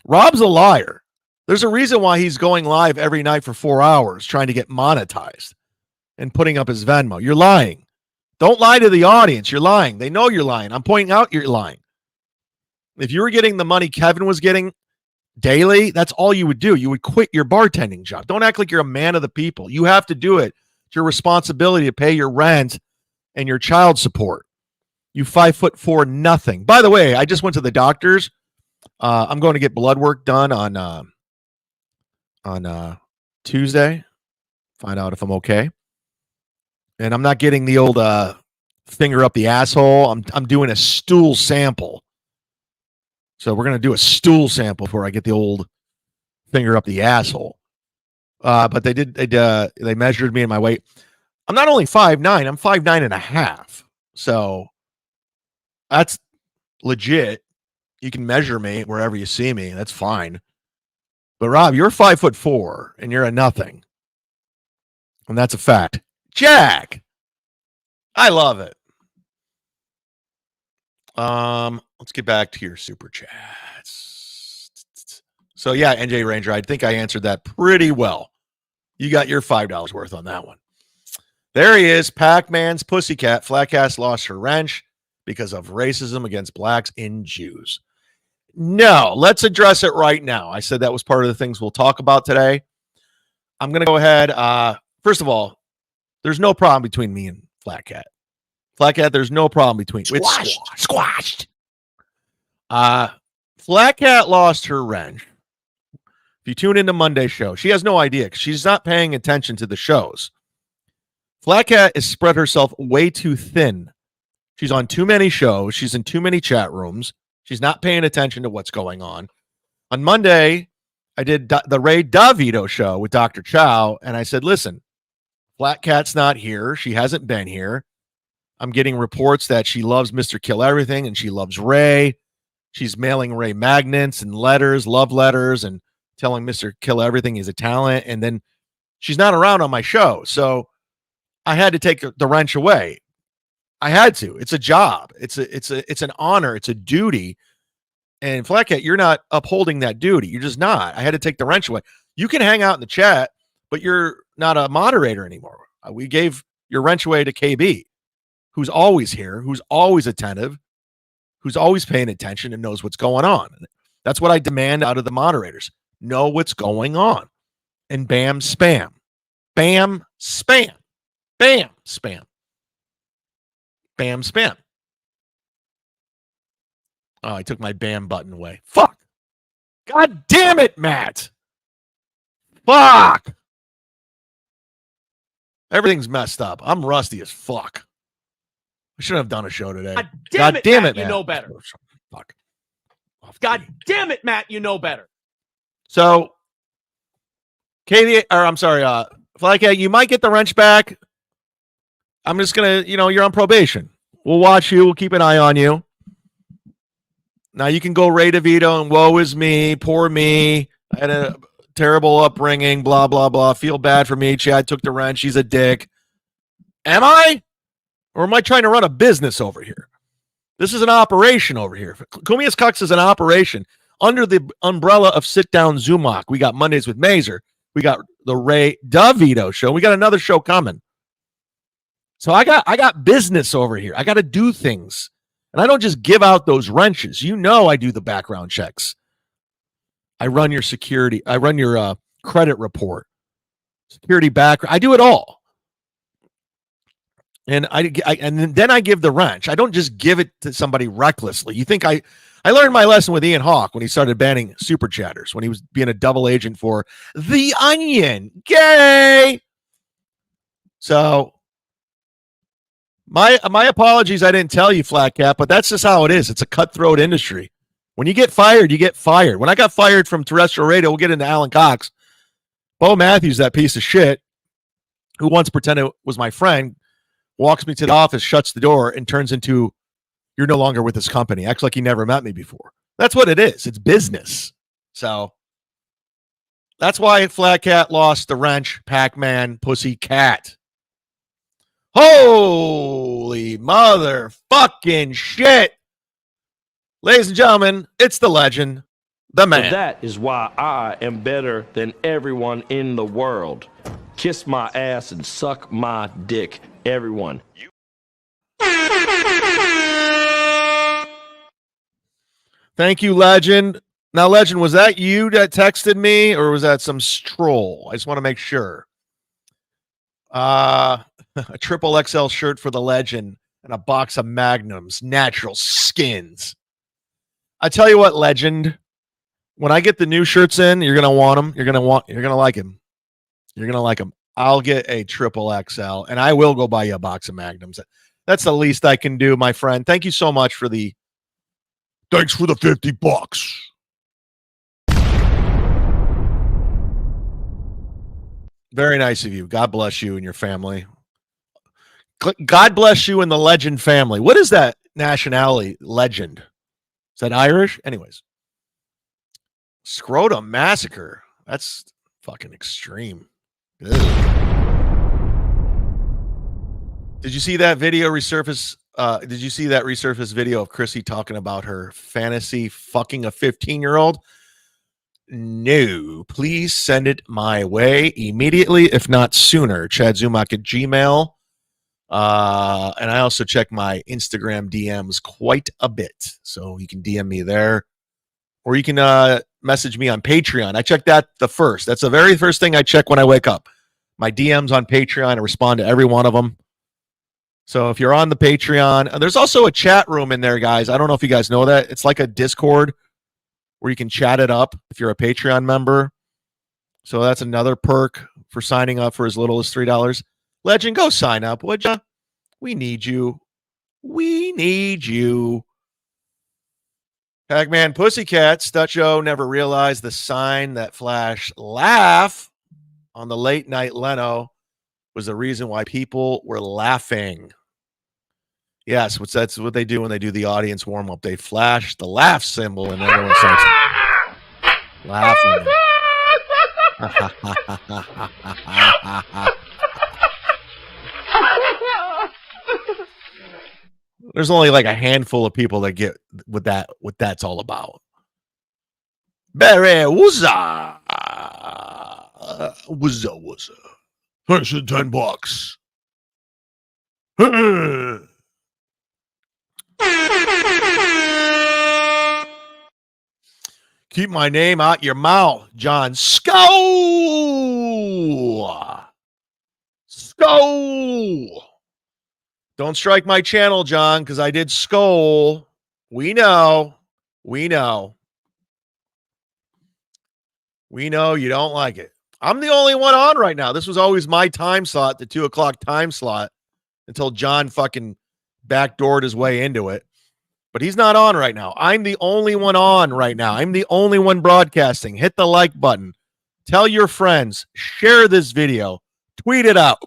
Rob's a liar. There's a reason why he's going live every night for 4 hours trying to get monetized and putting up his Venmo. You're lying. Don't lie to the audience. You're lying. They know you're lying. I'm pointing out you're lying. If you were getting the money Kevin was getting daily, that's all you would do. You would quit your bartending job. Don't act like you're a man of the people. You have to do it. It's your responsibility to pay your rent and your child support. You 5'4" nothing. By the way, I just went to the doctor's. I'm going to get blood work done on Tuesday. Find out if I'm okay. And I'm not getting the old finger up the asshole. I'm doing a stool sample. So we're going to do a stool sample before I get the old finger up the asshole. But they measured me and my weight. I'm not only 5'9", I'm 5'9.5". So that's legit. You can measure me wherever you see me. That's fine. But Rob, you're 5'4", and you're a nothing. And that's a fact. Jack, I love it. Let's get back to your super chats. So yeah, NJ Ranger, I think I answered that pretty well. You got your $5 worth on that one. There he is, Pac-Man's Pussycat. Flatcast lost her wrench because of racism against blacks and Jews. No, let's address it right now. I said that was part of the things we'll talk about today. I'm going to go ahead. First of all, there's no problem between me and Flatcat. Flatcat, there's no problem between. Squashed. Flatcat lost her wrench. If you tune into Monday's show, she has no idea because she's not paying attention to the shows. Flatcat has spread herself way too thin. She's on too many shows. She's in too many chat rooms. She's not paying attention to what's going on. On Monday, I did the Ray Davito show with Dr. Chow, and I said, listen, Flatcat's not here. She hasn't been here. I'm getting reports that she loves Mr. Kill Everything, and she loves Ray. She's mailing Ray magnets and letters, love letters, and telling Mr. Kill Everything he's a talent, and then she's not around on my show. So I had to take the wrench away. I had to. It's a job. It's an honor. It's a duty. And Flatcat, you're not upholding that duty. You're just not. I had to take the wrench away. You can hang out in the chat, but you're not a moderator anymore. We gave your wrench away to KB, who's always here, who's always attentive, who's always paying attention and knows what's going on. That's what I demand out of the moderators. Know what's going on. And bam, spam. Bam, spam. Bam, spam. Bam, spam. Oh, I took my bam button away. Fuck. God damn it, Matt. Fuck. Everything's messed up. I'm rusty as fuck. I shouldn't have done a show today. God damn it, Matt, you Matt. know better. Fuck. God damn it, Matt, you know better. So, Flycat, you might get the wrench back. I'm just going to, you're on probation. We'll watch you. We'll keep an eye on you. Now you can go Ray DeVito and woe is me, poor me. I had a terrible upbringing, blah, blah, blah. Feel bad for me. Chad took the wrench. He's a dick. Am I? Or am I trying to run a business over here? This is an operation over here. Cumia'S Cucks is an operation under the umbrella of Sit Down Zumock. We got Mondays with Mazer. We got the Ray DeVito show. We got another show coming. So I got business over here. I got to do things. And I don't just give out those wrenches. I do the background checks. I run your security. I run your credit report. Security background. I do it all. And then I give the wrench. I don't just give it to somebody recklessly. You think I learned my lesson with Ian Hawke when he started banning super chatters, when he was being a double agent for The Onion. Gay. So my apologies. I didn't tell you, Flat Cap, but that's just how it is. It's a cutthroat industry. When you get fired, you get fired. When I got fired from terrestrial radio, we'll get into Alan Cox. Bo Matthews, that piece of shit, who once pretended was my friend, walks me to the office, shuts the door, and turns into, you're no longer with this company. Acts like he never met me before. That's what it is. It's business. So that's why Flat Cat lost the wrench, Pac-Man, Pussy Cat. Holy motherfucking shit. Ladies and gentlemen, it's the legend, the man. That is why I am better than everyone in the world. Kiss my ass and suck my dick, everyone. Thank you, Legend. Now, Legend, was that you that texted me, or was that some stroll? I just want to make sure. A triple XL shirt for the Legend and a box of Magnums, natural skins. I tell you what, Legend, when I get the new shirts in, you're gonna want them. You're gonna like them. You're gonna like them. I'll get a triple XL, and I will go buy you a box of Magnums. That's the least I can do, my friend. Thank you so much for the. Thanks for the $50. Very nice of you. God bless you and your family. God bless you and the Legend family. What is that nationality? Legend. Is that Irish? Anyways. Scrotum massacre. That's fucking extreme. Ugh. Did you see that video resurface? Did you see that resurface video of Chrissy talking about her fantasy fucking a 15-year-old? No, please send it my way immediately, if not sooner. Chad Zumock at Gmail. And I also check my Instagram DMs quite a bit. So you can DM me there. Or you can message me on Patreon. I check that the first. That's the very first thing I check when I wake up. My DMs on Patreon. I respond to every one of them. So if you're on the Patreon, there's also a chat room in there, guys. I don't know if you guys know that. It's like a Discord where you can chat it up if you're a Patreon member. So that's another perk for signing up for as little as $3. Legend, go sign up, would ya? We need you. We need you. Pac-Man Pussycat, Stutcho never realized the sign that flashed laugh on the late night Leno was the reason why people were laughing. Yes, that's what they do when they do the audience warm-up. They flash the laugh symbol and everyone starts laughing. There's only like a handful of people that get what that's all about. Barry wuzza. Wuzza. $10. Keep my name out your mouth, John. Skull. Don't strike my channel, John, because I did Skull. We know. We know you don't like it. I'm the only one on right now. This was always my time slot, the 2 o'clock time slot, until John fucking backdoored his way into it. But he's not on right now. I'm the only one on right now. I'm the only one broadcasting. Hit the like button. Tell your friends. Share this video. Tweet it out.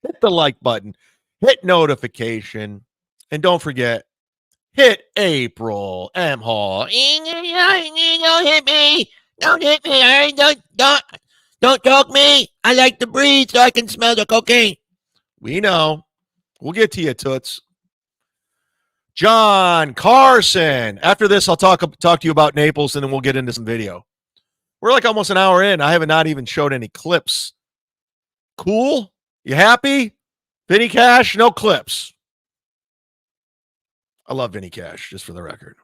Hit the like button. Hit notification. And don't forget, hit April M. Hall. Don't hit me. Don't hit me. Don't choke me. I like to breathe so I can smell the cocaine. We know. We'll get to you, Toots. John Carson. After this, I'll talk to you about Naples, and then we'll get into some video. We're like almost an hour in. I have not even showed any clips. Cool? You happy? Vinny Cash, no clips. I love Vinny Cash, just for the record.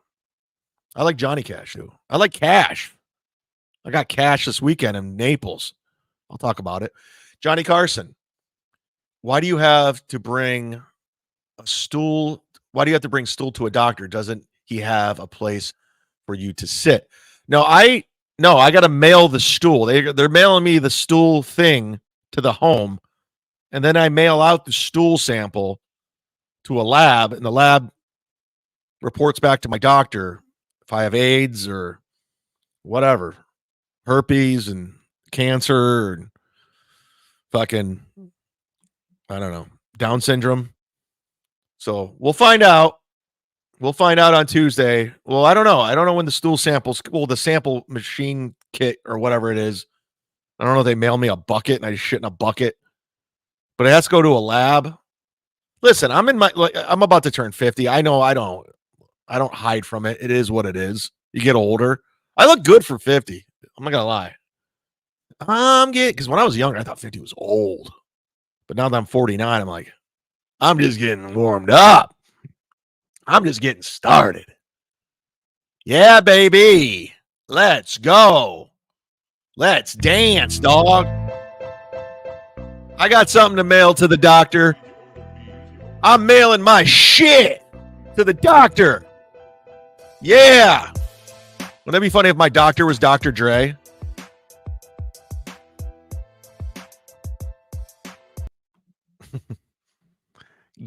I like Johnny Cash, too. I like Cash. I got Cash this weekend in Naples. I'll talk about it. Johnny Carson. Why do you have to bring a stool? Why do you have to bring stool to a doctor? Doesn't he have a place for you to sit? No, I got to mail the stool. They're mailing me the stool thing to the home, and then I mail out the stool sample to a lab, and the lab reports back to my doctor if I have AIDS or whatever, herpes and cancer and fucking, I don't know, Down syndrome. So we'll find out. We'll find out on Tuesday. Well, I don't know. I don't know when the stool samples, the sample machine kit or whatever it is. I don't know if they mail me a bucket and I just shit in a bucket. But it has to go to a lab. Listen, I'm about to turn 50. I know I don't hide from it. It is what it is. You get older. I look good for 50. I'm not gonna lie. Because when I was younger, I thought 50 was old. But now that I'm 49, I'm like, I'm just getting warmed up. I'm just getting started. Yeah, baby. Let's go. Let's dance, dog. I got something to mail to the doctor. I'm mailing my shit to the doctor. Yeah. Wouldn't that be funny if my doctor was Dr. Dre?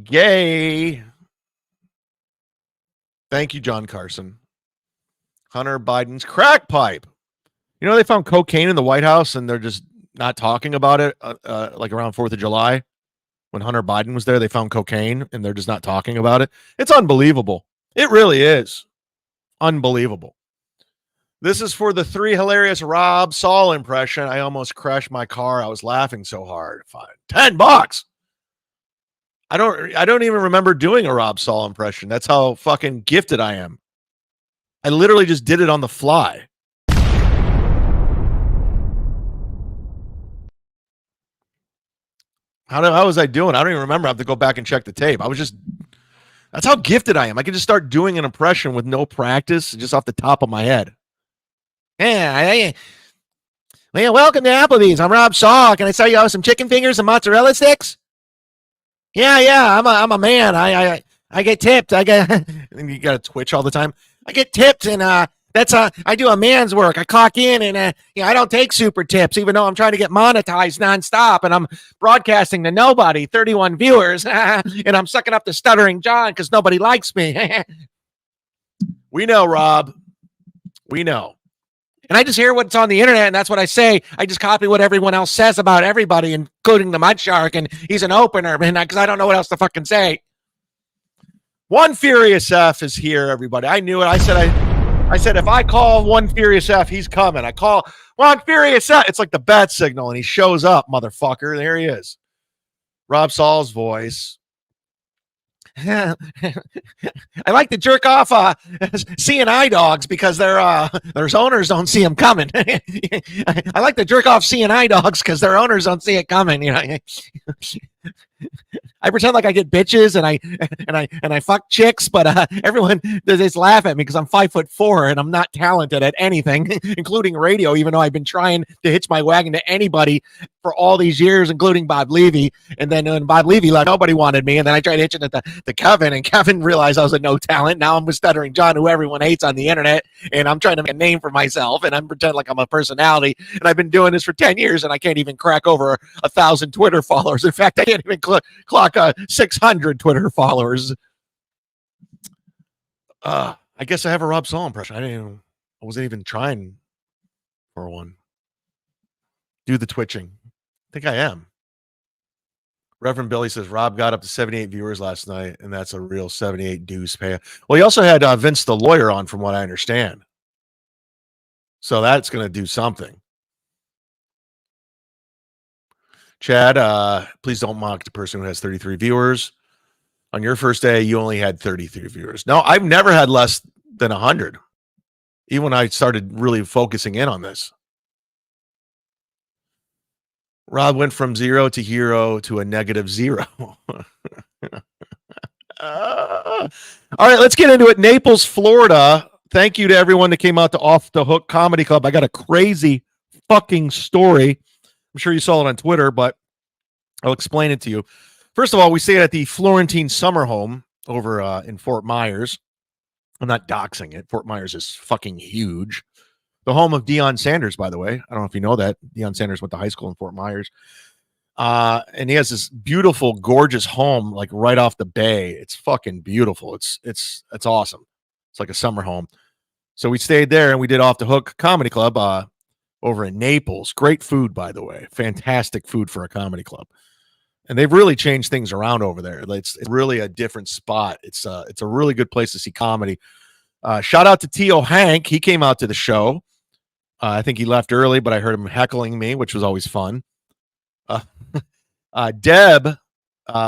Gay. Thank you, John Carson. Hunter Biden's crack pipe. You know, they found cocaine in the White House and they're just not talking about it. Like around 4th of July, when Hunter Biden was there, they found cocaine and they're just not talking about it. It's unbelievable. It really is. Unbelievable. This is for the 3 hilarious Rob Saul impression. I almost crashed my car. I was laughing so hard. Fine. $10. I don't even remember doing a Rob Saul impression. That's how fucking gifted I am. I literally just did it on the fly. How was I doing? I don't even remember. I have to go back and check the tape. That's how gifted I am. I can just start doing an impression with no practice, just off the top of my head. Yeah, welcome to Applebee's. I'm Rob Saul. Can I sell you some chicken fingers and mozzarella sticks? Yeah. I'm a man. I get tipped. You got to twitch all the time. I get tipped, and I do a man's work. I clock in, and I don't take super tips, even though I'm trying to get monetized nonstop, and I'm broadcasting to nobody, 31 viewers, and I'm sucking up to Stuttering John because nobody likes me. We know, Rob. We know. And I just hear what's on the internet, and that's what I say. I just copy what everyone else says about everybody, including the Mud Shark, and he's an opener, man, because I don't know what else to fucking say. One Furious F is here, everybody. I knew it. I said, if I call One Furious F, he's coming. I call One Furious F. It's like the bat signal, and he shows up, motherfucker. There he is. Rob Saul's voice. I like to jerk off CNI dogs because their owners don't see them coming. I like to jerk off CNI dogs because their owners don't see it coming. You know, I pretend like I get bitches and I fuck chicks, but everyone they just laugh at me because I'm 5'4" and I'm not talented at anything, including radio. Even though I've been trying to hitch my wagon to anybody for all these years, including Bob Levy. And then when Bob Levy left, nobody wanted me. And then I tried hitching it to Kevin, and Kevin realized I was a no talent. Now I'm with Stuttering John, who everyone hates on the internet, and I'm trying to make a name for myself, and I'm pretending like I'm a personality. And I've been doing this for 10 years, and I can't even crack over 1,000 Twitter followers. In fact, I can't even clock 600 Twitter followers. I guess I have a Rob Saul impression. I wasn't even trying for one. Do the twitching. I think I am. Reverend Billy says Rob got up to 78 viewers last night, and that's a real 78 dues pay. Well, he also had Vince the lawyer on, from what I understand. So that's going to do something. Chad, please don't mock the person who has 33 viewers. On your first day, you only had 33 viewers. No, I've never had less than 100, even when I started really focusing in on this. Rob went from 0 to hero to a -0. All right, let's get into it. Naples, Florida. Thank you to everyone that came out to Off the Hook Comedy Club. I got a crazy fucking story. I'm sure you saw it on Twitter, but I'll explain it to you. First of all, we stayed at the Florentine Summer Home over in Fort Myers. I'm not doxing it. Fort Myers is fucking huge. The home of Deion Sanders, by the way. I don't know if you know that. Deion Sanders went to high school in Fort Myers. And he has this beautiful, gorgeous home, like right off the bay. It's fucking beautiful. It's awesome. It's like a summer home. So we stayed there and we did Off the Hook Comedy Club over in Naples. Great food, by the way. Fantastic food for a comedy club. And they've really changed things around over there. It's really a different spot. It's a really good place to see comedy. Shout out to T.O. Hank. He came out to the show. I think he left early, but I heard him heckling me, which was always fun. Deb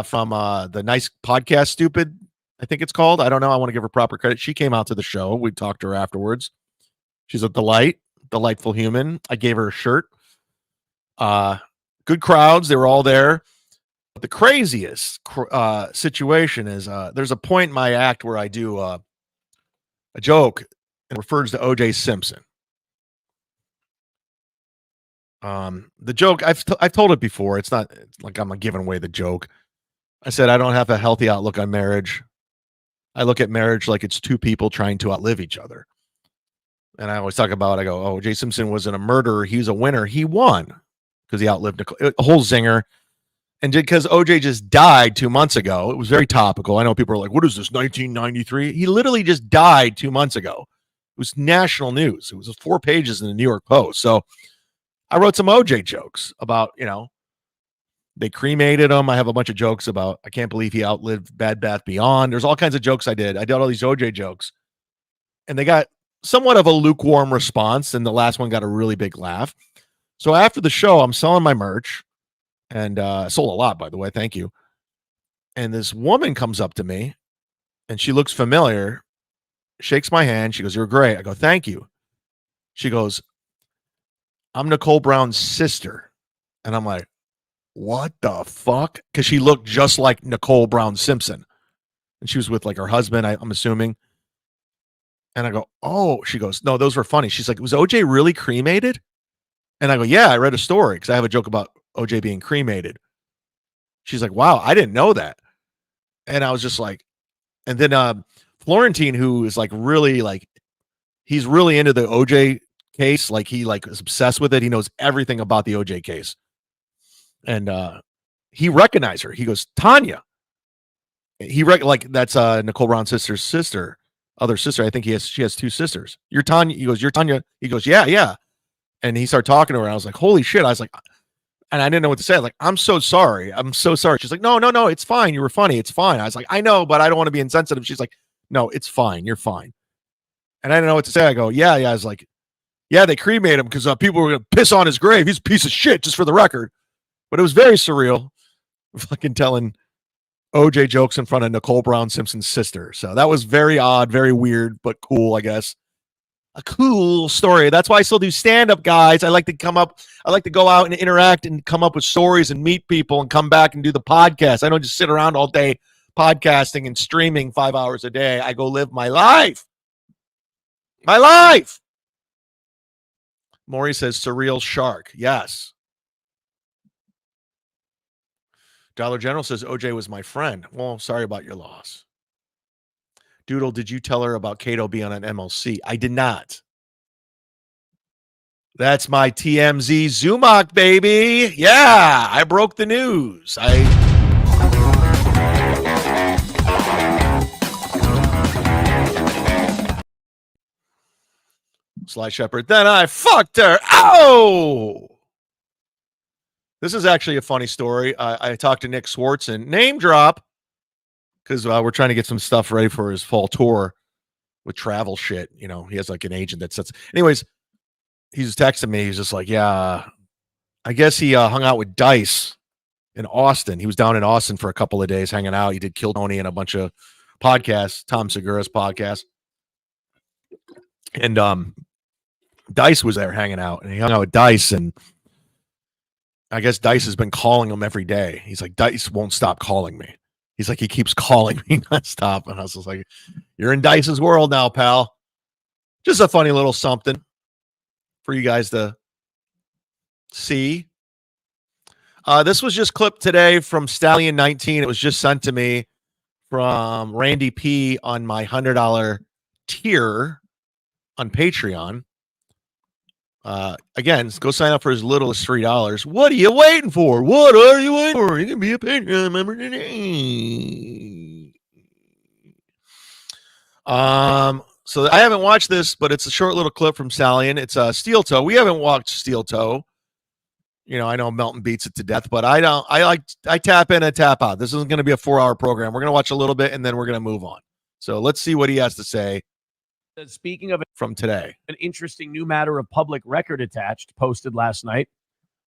from the Nice Podcast Stupid, I think it's called. I don't know. I want to give her proper credit. She came out to the show. We talked to her afterwards. She's a delightful human. I gave her a shirt. Good crowds. They were all there. But the craziest situation is there's a point in my act where I do a joke and refers to O.J. Simpson. The joke, I've told it before. It's like I'm giving away the joke. I said I don't have a healthy outlook on marriage. I look at marriage like it's two people trying to outlive each other. And I always talk about, I go, oh, O.J. Simpson wasn't a murderer. He's a winner. He won because he outlived a whole zinger. And because OJ just died 2 months ago, it was very topical. I know people are like, what is this, 1993? He literally just died 2 months ago. It was national news. It was 4 pages in the New York Post. So I wrote some OJ jokes about, they cremated him. I have a bunch of jokes about, I can't believe he outlived Bed Bath Beyond. There's all kinds of jokes I did. I did all these OJ jokes. And they got somewhat of a lukewarm response. And the last one got a really big laugh. So after the show, I'm selling my merch. And I sold a lot, by the way. Thank you. And this woman comes up to me and she looks familiar, shakes my hand. She goes, "You're great." I go, "Thank you." She goes, "I'm Nicole Brown's sister." And I'm like, what the fuck? Because she looked just like Nicole Brown Simpson. And she was with like her husband, I'm assuming. And I go, "Oh," she goes, "No, those were funny." She's like, "Was OJ really cremated?" And I go, "Yeah, I read a story because I have a joke about OJ being cremated." She's like, "Wow, I didn't know that." And I was just like, and then Florentine, who is like really like, he's really into the OJ case. Like he like is obsessed with it. He knows everything about the OJ case. And he recognized her. He goes, "Tanya." Like that's Nicole Brown's sister, other sister. I think she has 2 sisters. "You're Tanya." He goes, "You're Tanya." He goes, "Yeah, yeah." And he started talking to her. I was like, holy shit. I was like, and I didn't know what to say. I was like, "I'm so sorry. I'm so sorry." She's like, no, it's fine. You were funny. It's fine. I was like, "I know, but I don't want to be insensitive." She's like, "No, it's fine. You're fine." And I didn't know what to say. I go, yeah. I was like, "Yeah, they cremated him because people were going to piss on his grave. He's a piece of shit, just for the record." But it was very surreal. Fucking telling OJ jokes in front of Nicole Brown Simpson's sister. So that was very odd, very weird, but cool, I guess. A cool story. That's why I still do stand-up, guys. I like to go out and interact and come up with stories and meet people and come back and do the podcast. I don't just sit around all day podcasting and streaming 5 hours a day. I go live my life. My life. Maury says Surreal Shark. Yes. Dollar General says OJ was my friend. Well, sorry about your loss. Doodle, did you tell her about Kato being on MLC? I did not. That's my TMZ Zumock, baby. Yeah, I broke the news. Sly Shepherd. Then I fucked her. Oh! This is actually a funny story. I talked to Nick Swartz and name drop because we're trying to get some stuff ready for his fall tour with travel shit. He has like an agent that sets. Anyways, he's texting me. He's just like, yeah, I guess he hung out with Dice in Austin. He was down in Austin for a couple of days hanging out. He did Kill Tony and a bunch of podcasts, Tom Segura's podcast. And Dice was there hanging out, and he hung out with Dice, and I guess Dice has been calling him every day. He's like, "Dice won't stop calling me." He's like, he keeps calling me nonstop. And I was just like, you're in Dice's world now, pal. Just a funny little something for you guys to see. This was just clipped today from Stallion 19. It was just sent to me from Randy P on my $100 tier on Patreon. Again, go sign up for as little as $3. What are you waiting for? What are you waiting for? You can be a Patreon member today. So I haven't watched this, but it's a short little clip from Stallion. It's Steel Toe. We haven't watched Steel Toe. I know Melton beats it to death, but I don't. I tap in and tap out. This isn't going to be a 4-hour program. We're going to watch a little bit and then we're going to move on. So let's see what he has to say. Speaking of from today, an interesting new matter of public record attached posted last night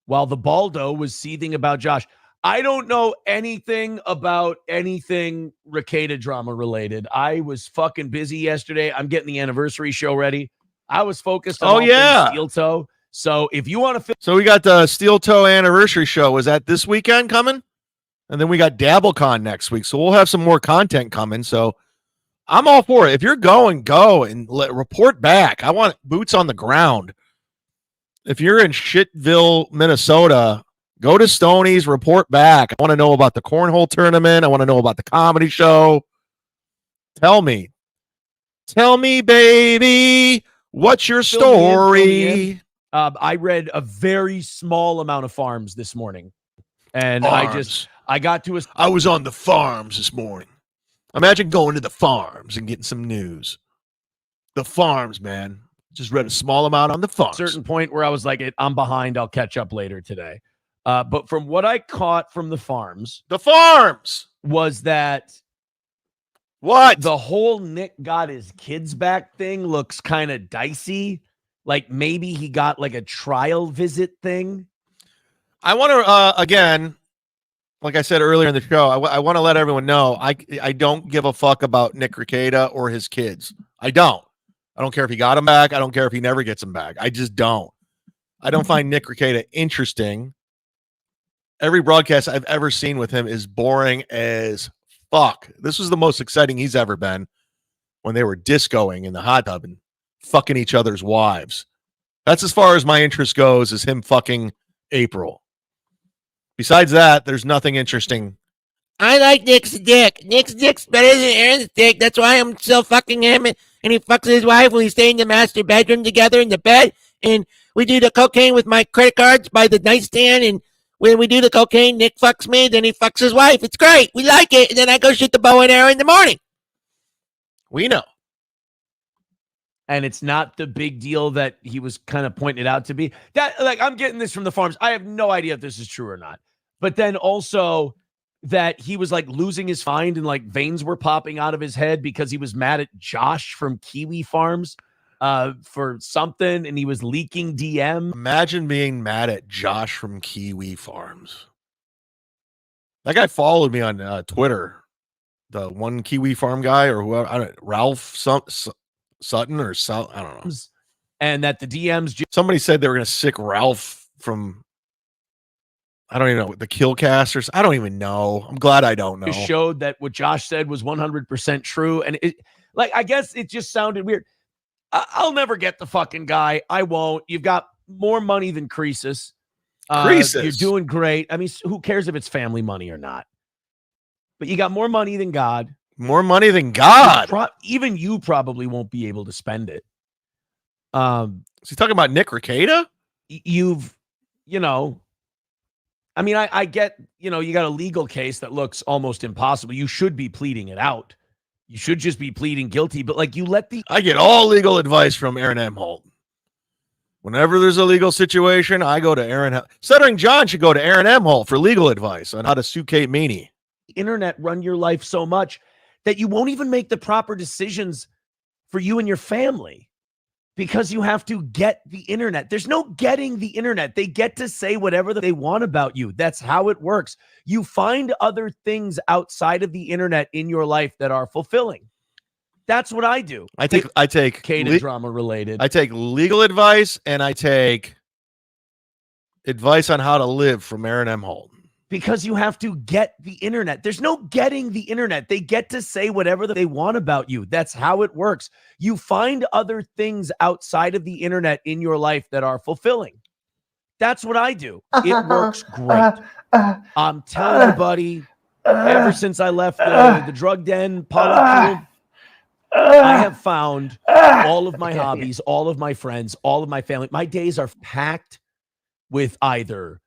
while the Baldo was seething about Josh. I don't know anything about anything Ricada drama related. I was fucking busy yesterday. I'm getting the anniversary show ready. I was focused on Steel Toe. So if you want to so we got the Steel Toe anniversary show. Was that this weekend coming? And then we got DabbleCon next week. So we'll have some more content coming. So I'm all for it. If you're going, go and report back. I want boots on the ground. If you're in Shitville, Minnesota, go to Stoney's, report back. I want to know about the cornhole tournament. I want to know about the comedy show. Tell me, baby, what's your story? I read a very small amount of farms this morning. And Farms. I got to a I was on the farms this morning. Imagine going to the farms and getting some news. The farms, man. Just read a small amount on the farms. certain point where I was like, I'm behind. I'll catch up later today. But from what I caught from the farms was that what? the whole Nick got his kids back thing looks kind of dicey. Like maybe he got like a trial visit thing. I want to, again, like I said earlier in the show, I want to let everyone know I don't give a fuck about Nick Rekieta or his kids. I don't care if he got them back. I don't care if he never gets them back. I just don't. I don't find Nick Rekieta interesting. Every broadcast I've ever seen with him is boring as fuck. This was the most exciting he's ever been when they were discoing in the hot tub and fucking each other's wives. That's as far as my interest goes, is him fucking April. Besides that, there's nothing interesting. I like Nick's dick. Nick's dick's better than Aaron's dick. That's why I'm still fucking him. And he fucks his wife when we stay in the master bedroom together in the bed. And we do the cocaine with my credit cards by the nightstand. And when we do the cocaine, Nick fucks me. Then he fucks his wife. It's great. We like it. And then I go shoot the bow and arrow in the morning. We know. And it's not the big deal that he was kind of pointing it out to be. That, like, I'm getting this from the farms. I have no idea if this is true or not. But then also that he was like losing his mind and like veins were popping out of his head because he was mad at Josh from Kiwi Farms for something, and he was leaking DM. Imagine being mad at Josh from Kiwi Farms. That guy followed me on Twitter. The one Kiwi Farm guy or whoever, I don't know, Ralph Sutton or I don't know. And that the DMs somebody said they were going to sick Ralph from, I don't even know, the Killcasters. I don't even know. I'm glad I don't know. showed that what Josh said was 100% true. And it, like, I guess it just sounded weird. I'll never get the fucking guy. I won't. You've got more money than Croesus. You're doing great. I mean, who cares if it's family money or not? But you got more money than God. More money than God. Even you probably won't be able to spend it. Is he talking about Nick Rekieta? I mean, I get, you got a legal case that looks almost impossible. You should be pleading it out. You should just be pleading guilty. But like, I get all legal advice from Aaron M. Holt. Whenever there's a legal situation, I go to Aaron. Stuttering John should go to Aaron M. Holt for legal advice on how to sue Kate Meany. Internet run your life so much that you won't even make the proper decisions for you and your family. Because you have to get the internet. There's no getting the internet. They get to say whatever they want about you. That's how it works. You find other things outside of the internet in your life that are fulfilling. That's what I do. I take drama related. I take legal advice and I take advice on how to live from Aaron M. Holt. Because you have to get the internet. There's no getting the internet. They get to say whatever they want about you. That's how it works. You find other things outside of the internet in your life that are fulfilling. That's what I do. It works great. I'm telling you, buddy, ever since I left the drug den, polycule, I have found all of my hobbies, all of my friends, all of my family. My days are packed with either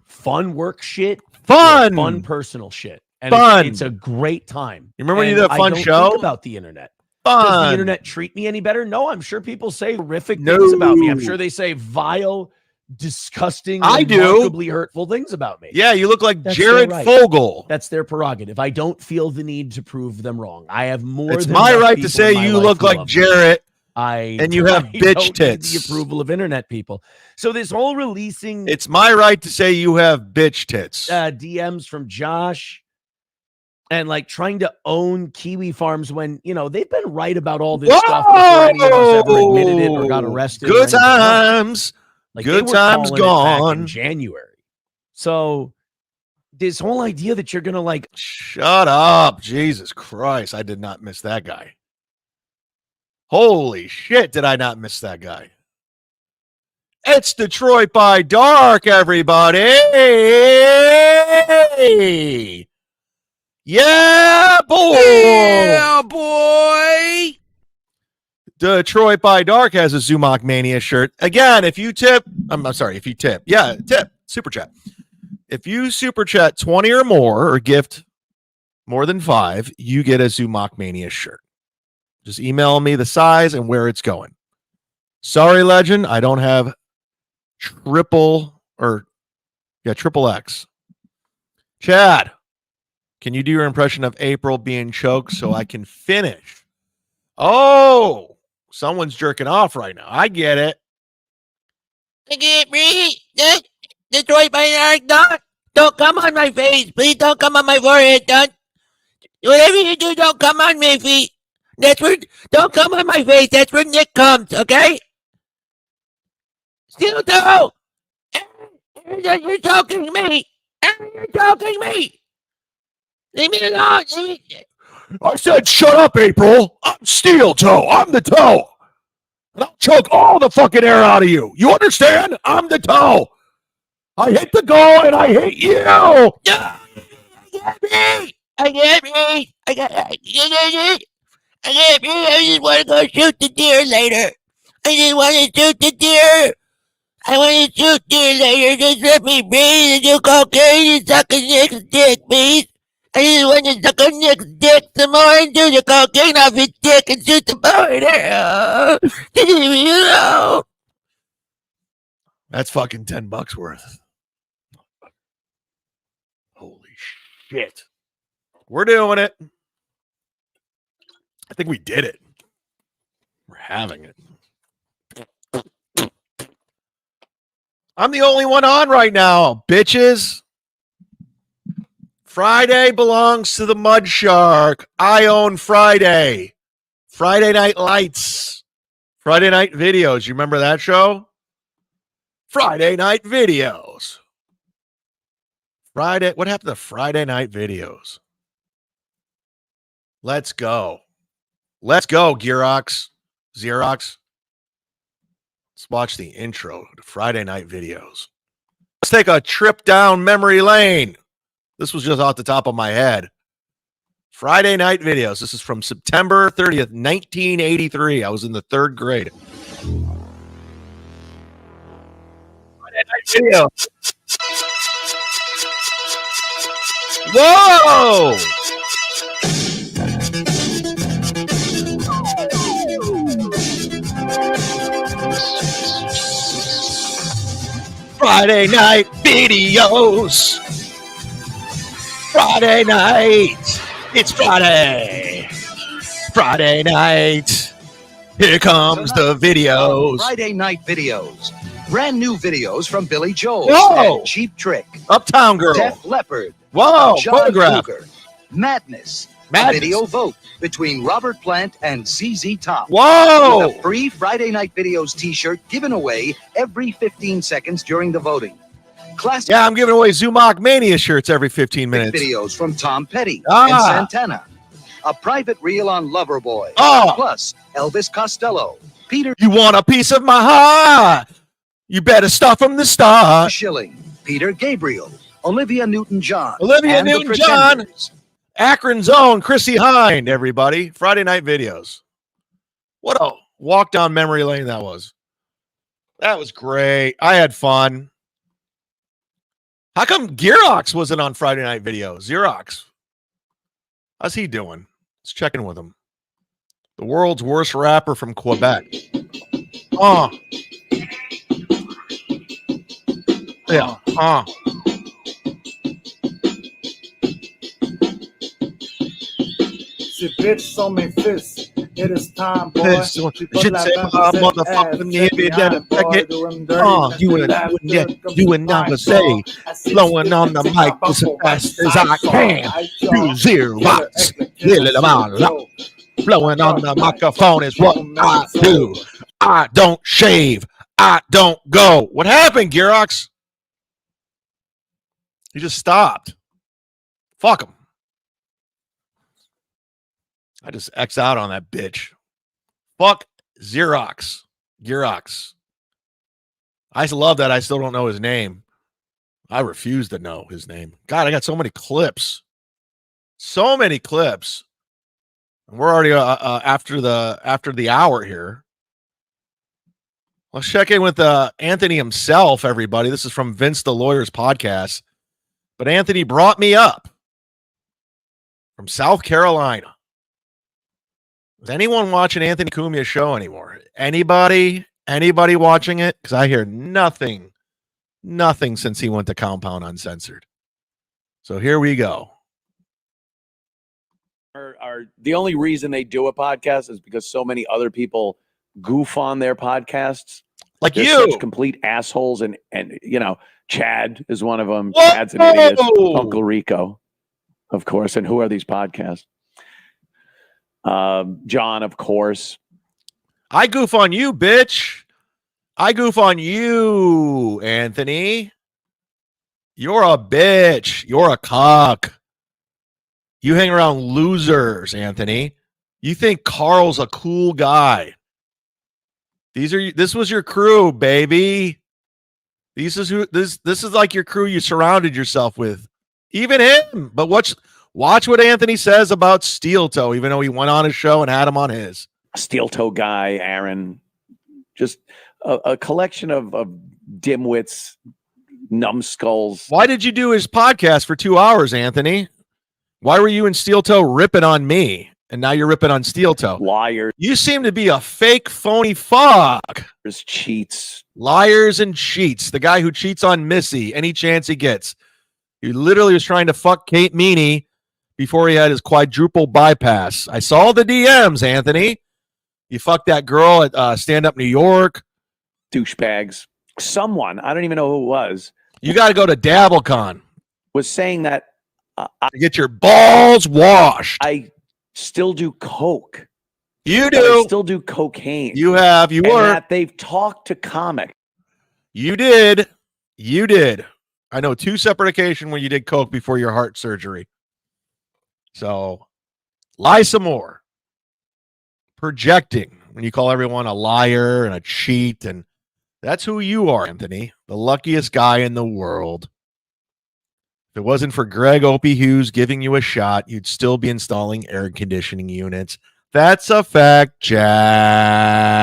fun work shit, fun personal shit. And it's a great time. You remember when you did a fun show? Think about the internet. Does the internet treat me any better? No, I'm sure people say horrific things about me. I'm sure they say vile, disgusting, remarkably hurtful things about me. Yeah, you look like Jared Fogle. That's their prerogative. I don't feel the need to prove them wrong. I have more. It's my right to say you look like Jarrett. And you have bitch tits. The approval of internet people. So this whole releasing. It's my right to say you have bitch tits. DMs from Josh. And like trying to own Kiwi Farms when, they've been right about all this stuff before any of us ever admitted it or got arrested. Good times. Like good times gone. In January. So this whole idea that you're going to shut up. Jesus Christ. I did not miss that guy. Holy shit, did I not miss that guy? It's Detroit by Dark, everybody. Yeah, boy. Yeah, boy. Detroit by Dark has a Zumock Mania shirt. Again, if you tip, if you tip. Yeah, tip. Super chat. If you super chat 20 or more or gift more than 5, you get a Zumock Mania shirt. Just email me the size and where it's going. Sorry, Legend, I don't have triple X. Chad, can you do your impression of April being choked so I can finish? Oh, someone's jerking off right now. I get it. I can't breathe. Detroit by Yard, don't come on my face. Please don't come on my forehead, don't. Whatever you do, don't come on my feet. Don't come on my face. That's where Nick comes, okay? Still do. You're choking me. You're choking me. Leave me alone. I said, shut up, April. I'm steel toe. I'm the toe. And I'll choke all the fucking air out of you. You understand? I'm the toe. I hit the goal and I hit you. No. I can't breathe. I can't breathe. I just want to go shoot the deer later. I just want to shoot the deer. I want to shoot deer later. Just let me breathe and do cocaine and suck a Nick's dick, please. I just want to suck a Nick's dick some more and do the cocaine off his dick and shoot the boy there. That's fucking $10 worth. Holy shit. We're doing it. I think we did it. We're having it. I'm the only one on right now, bitches. Friday belongs to the Mud Shark. I own Friday. Friday Night Lights. Friday Night Videos. You remember that show? Friday Night Videos. What happened to Friday Night Videos? Let's go. Let's go, Xerox. Let's watch the intro to Friday Night Videos. Let's take a trip down memory lane. This was just off the top of my head. Friday Night Videos. This is from September 30th, 1983. I was in the 3rd grade. Friday Night Videos. Whoa! Friday Night Videos. Friday night. It's Friday. Friday night. Here comes the videos. Friday Night Videos. Brand new videos from Billy Joel. Whoa. And Cheap Trick. Uptown Girl. Def Leppard. Whoa. John Photograph. Cougar. Madness. Madness. A video vote between Robert Plant and ZZ Top. Whoa. With a free Friday Night Videos t-shirt given away every 15 seconds during the voting. Classic Yeah, I'm giving away Zumock Mania shirts every 15 minutes. videos from Tom Petty Ah. and Santana. A private reel on Loverboy. Oh. Plus Elvis Costello. Peter You want a piece of my heart? You better start from the start. Schilling. Peter Gabriel. Olivia Newton-John. Olivia and the Newton-John. Pretenders. Akron's own Chrissy Hind, everybody. Friday Night Videos. What a walk down memory lane that was. That was great. I had fun. How come Xerox wasn't on Friday Night Videos? Xerox. How's he doing? Let's check in with him. The world's worst rapper from Quebec. Oh. Yeah. She bitch on me fist. It is time, boy. Piss on- Should say my motherfucking name, you better check it. You and never say, flowing on the mic as fast as I can. You Xerox, flowing on the microphone is what I do. I don't shave. I don't go. What happened, Xerox? He just stopped. Fuck him. I just X out on that bitch. Fuck Xerox. Xerox. I love that I still don't know his name. I refuse to know his name. God, I got so many clips. So many clips. And we're already after the hour here. Let's check in with Anthony himself, everybody. This is from Vince the Lawyer's podcast. But Anthony brought me up from South Carolina. Is anyone watching Anthony Cumia'S show anymore? Anybody watching it? Because I hear nothing since he went to Compound Uncensored. So here we go. Are the only reason they do a podcast is because so many other people goof on their podcasts. Like They're you. such complete assholes, and Chad is one of them. Whoa! Chad's an idiot. Uncle Rico, of course. And who are these podcasts? John, of course. I goof on you, bitch. I goof on you, Anthony. You're a bitch. You're a cock. You hang around losers, Anthony. You think Carl's a cool guy. This was your crew, baby. This is like your crew you surrounded yourself with. Even him. But watch what Anthony says about Steel Toe, even though he went on his show and had him on his. Steel Toe guy, Aaron. Just a collection of dimwits, numbskulls. Why did you do his podcast for 2 hours, Anthony? Why were you and Steel Toe ripping on me? And now you're ripping on Steel Toe. Liars. You seem to be a fake, phony fuck. Cheats. Liars and cheats. The guy who cheats on Missy any chance he gets. He literally was trying to fuck Kate Meany before he had his quadruple bypass. I saw the DMs, Anthony. You fucked that girl at Stand Up New York. Douchebags. Someone, I don't even know who it was. You got to go to DabbleCon. Was saying that to get your balls washed. I still do coke. You do. I still do cocaine. You have. You were. That they've talked to comics. You did. You did. I know 2 separate occasions when you did coke before your heart surgery. So, lie some more. Projecting when you call everyone a liar and a cheat, and that's who you are, Anthony. The luckiest guy in the world. If it wasn't for Greg Opie Hughes giving you a shot, you'd still be installing air conditioning units. That's a fact, Jack.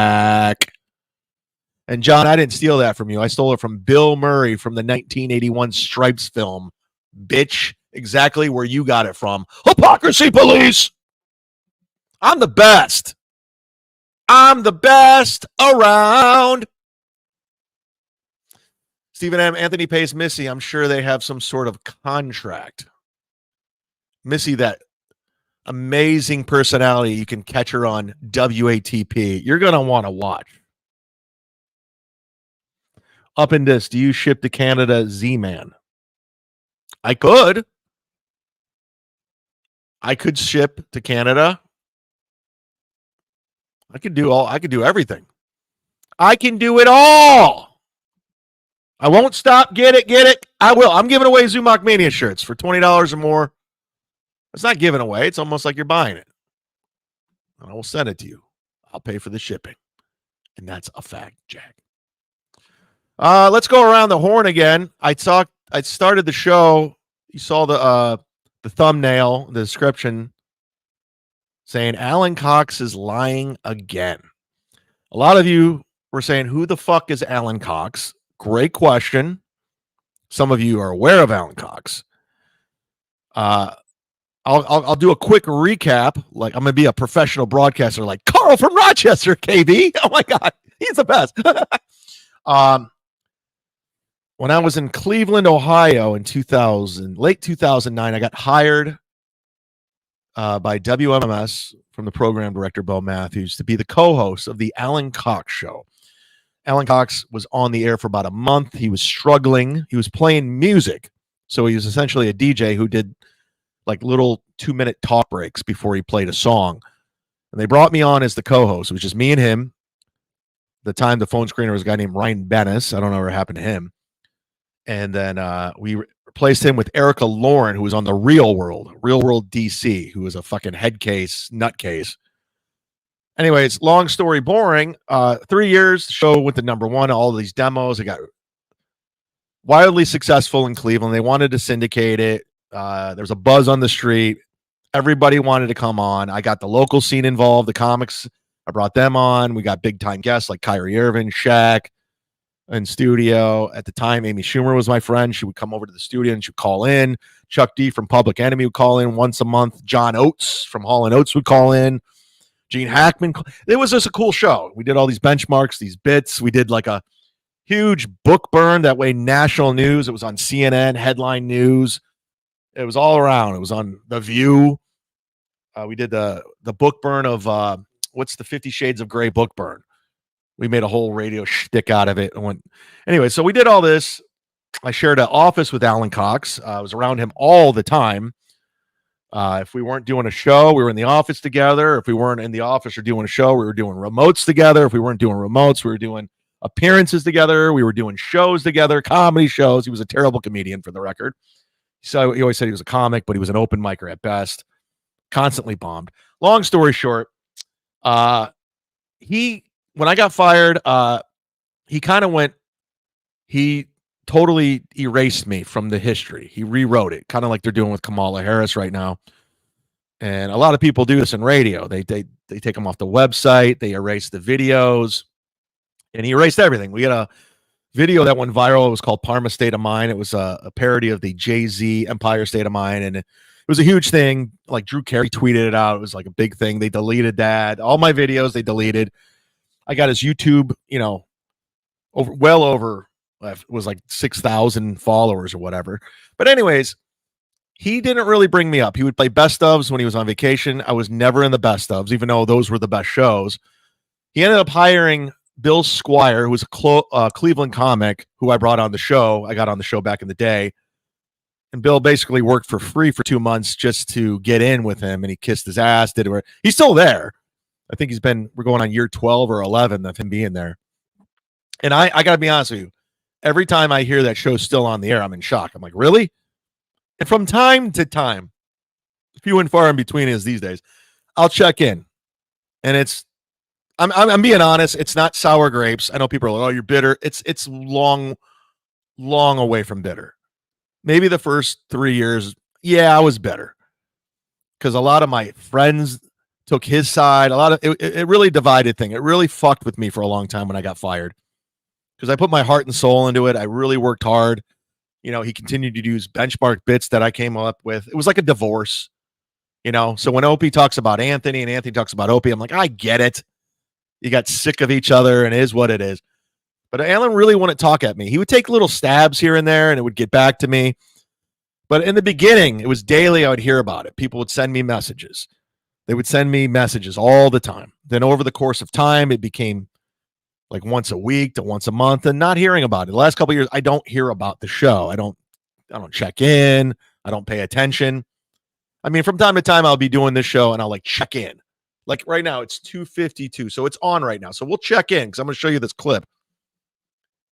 And John, I didn't steal that from you. I stole it from Bill Murray from the 1981 Stripes film. Bitch, exactly where you got it from. Hypocrisy police! I'm the best. I'm the best around. Stephen M. Anthony pays Missy. I'm sure they have some sort of contract. Missy, that amazing personality. You can catch her on WATP. You're going to want to watch. Up in this, do you ship to Canada, Z-Man? I could. I could ship to Canada. I could do everything. I can do it all. I won't stop. Get it. I will. I'm giving away Zumock Mania shirts for $20 or more. It's not giving away. It's almost like you're buying it. And I will send it to you. I'll pay for the shipping. And that's a fact, Jack. Let's go around the horn again. I started the show. You saw the thumbnail, the description saying Alan Cox is lying again. A lot of you were saying, who the fuck is Alan Cox? Great question. Some of you are aware of Alan Cox. I'll do a quick recap. Like I'm gonna be a professional broadcaster, like Carl from Rochester, KB. Oh my God, he's the best. When I was in Cleveland, Ohio in late 2009, I got hired by WMMS from the program director, Bo Matthews, to be the co-host of the Alan Cox Show. Alan Cox was on the air for about a month. He was struggling. He was playing music. So he was essentially a DJ who did like little 2-minute talk breaks before he played a song. And they brought me on as the co-host. It was just me and him. At the time, the phone screener was a guy named Ryan Bennis. I don't know what happened to him. And then we replaced him with Erica Lauren, who was on the Real World DC, who was a fucking head case, nutcase. Anyways, long story boring. 3 years, the show went to #1. All of these demos, it got wildly successful in Cleveland. They wanted to syndicate it. There was a buzz on the street. Everybody wanted to come on. I got the local scene involved, the comics. I brought them on. We got big time guests like Kyrie Irving, Shaq, in studio. At the time, Amy Schumer was my friend. She would come over to the studio and she'd call in. Chuck D from Public Enemy would call in once a month. John Oates from Hall & Oates would call in. Gene Hackman. It was just a cool show. We did all these benchmarks, these bits. We did like a huge book burn. That way, national news. It was on CNN, headline news. It was all around. It was on The View. We did the book burn of what's the 50 Shades of Grey book burn. We made a whole radio shtick out of it. Anyway, so we did all this. I shared an office with Alan Cox. I was around him all the time. If we weren't doing a show, we were in the office together. If we weren't in the office or doing a show, we were doing remotes together. If we weren't doing remotes, we were doing appearances together. We were doing shows together, comedy shows. He was a terrible comedian, for the record. So he always said he was a comic, but he was an open micer at best. Constantly bombed. Long story short, when I got fired, he totally erased me from the history. He rewrote it, kind of like they're doing with Kamala Harris right now. And a lot of people do this in radio. They take them off the website. They erase the videos, and he erased everything. We had a video that went viral. It was called Parma State of Mind. It was a parody of the Jay-Z Empire State of Mind, and it was a huge thing. Like Drew Carey tweeted it out. It was like a big thing. They deleted that. All my videos they deleted. I got his YouTube, over. It was like 6,000 followers or whatever. But anyways, he didn't really bring me up. He would play best ofs when he was on vacation. I was never in the best ofs, even though those were the best shows. He ended up hiring Bill Squire, who was a Cleveland comic who I brought on the show. I got on the show back in the day. And Bill basically worked for free for 2 months just to get in with him. And he kissed his ass. He's still there. I think we're going on year 12 or 11 of him being there. And I got to be honest with you. Every time I hear that show's still on the air, I'm in shock. I'm like, really? And from time to time, few and far in between is these days, I'll check in. And I'm being honest, it's not sour grapes. I know people are like, oh, you're bitter. It's long away from bitter. Maybe the first 3 years, yeah, I was bitter. Because a lot of my friends took his side. It really divided thing. It really fucked with me for a long time when I got fired. Because I put my heart and soul into it. I really worked hard. He continued to use benchmark bits that I came up with. It was like a divorce, So when Opie talks about Anthony and Anthony talks about Opie, I'm like, I get it. You got sick of each other and it is what it is. But Alan really wouldn't talk at me. He would take little stabs here and there and it would get back to me. But in the beginning, it was daily I would hear about it. People would send me messages. They would send me messages all the time. Then over the course of time, it became like once a week to once a month, and not hearing about it. The last couple of years, I don't hear about the show. I don't check in. I don't pay attention. I mean, from time to time, I'll be doing this show and I'll like check in. Like right now, it's 2:52, so it's on right now. So we'll check in because I'm going to show you this clip,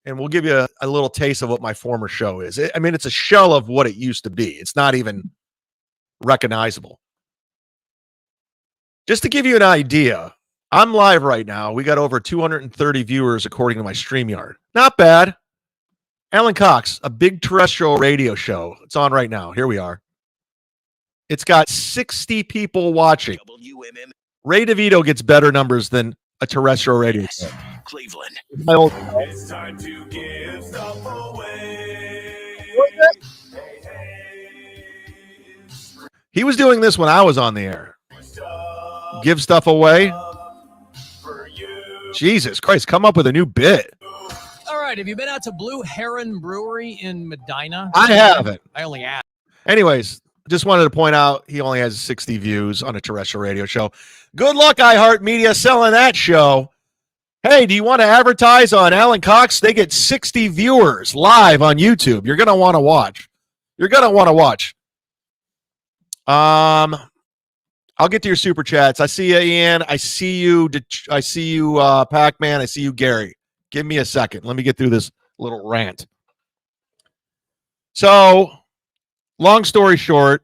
and we'll give you a little taste of what my former show is. It's a shell of what it used to be. It's not even recognizable. Just to give you an idea, I'm live right now. We got over 230 viewers according to my StreamYard. Not bad. Alan Cox, a big terrestrial radio show. It's on right now. Here we are. It's got 60 people watching. Ray DeVito gets better numbers than a terrestrial radio show. Cleveland. It's time to give stuff away. He was doing this when I was on the air. Give stuff away. Jesus Christ, come up with a new bit. All right, have you been out to Blue Heron Brewery in Medina? I haven't. I only asked. Anyways, just wanted to point out he only has 60 views on a terrestrial radio show. Good luck, iHeartMedia, selling that show. Hey, do you want to advertise on Alan Cox? They get 60 viewers live on YouTube. You're going to want to watch. I'll get to your super chats. I see you, Ian. I see you, Pac-Man. I see you, Gary. Give me a second. Let me get through this little rant. So, long story short,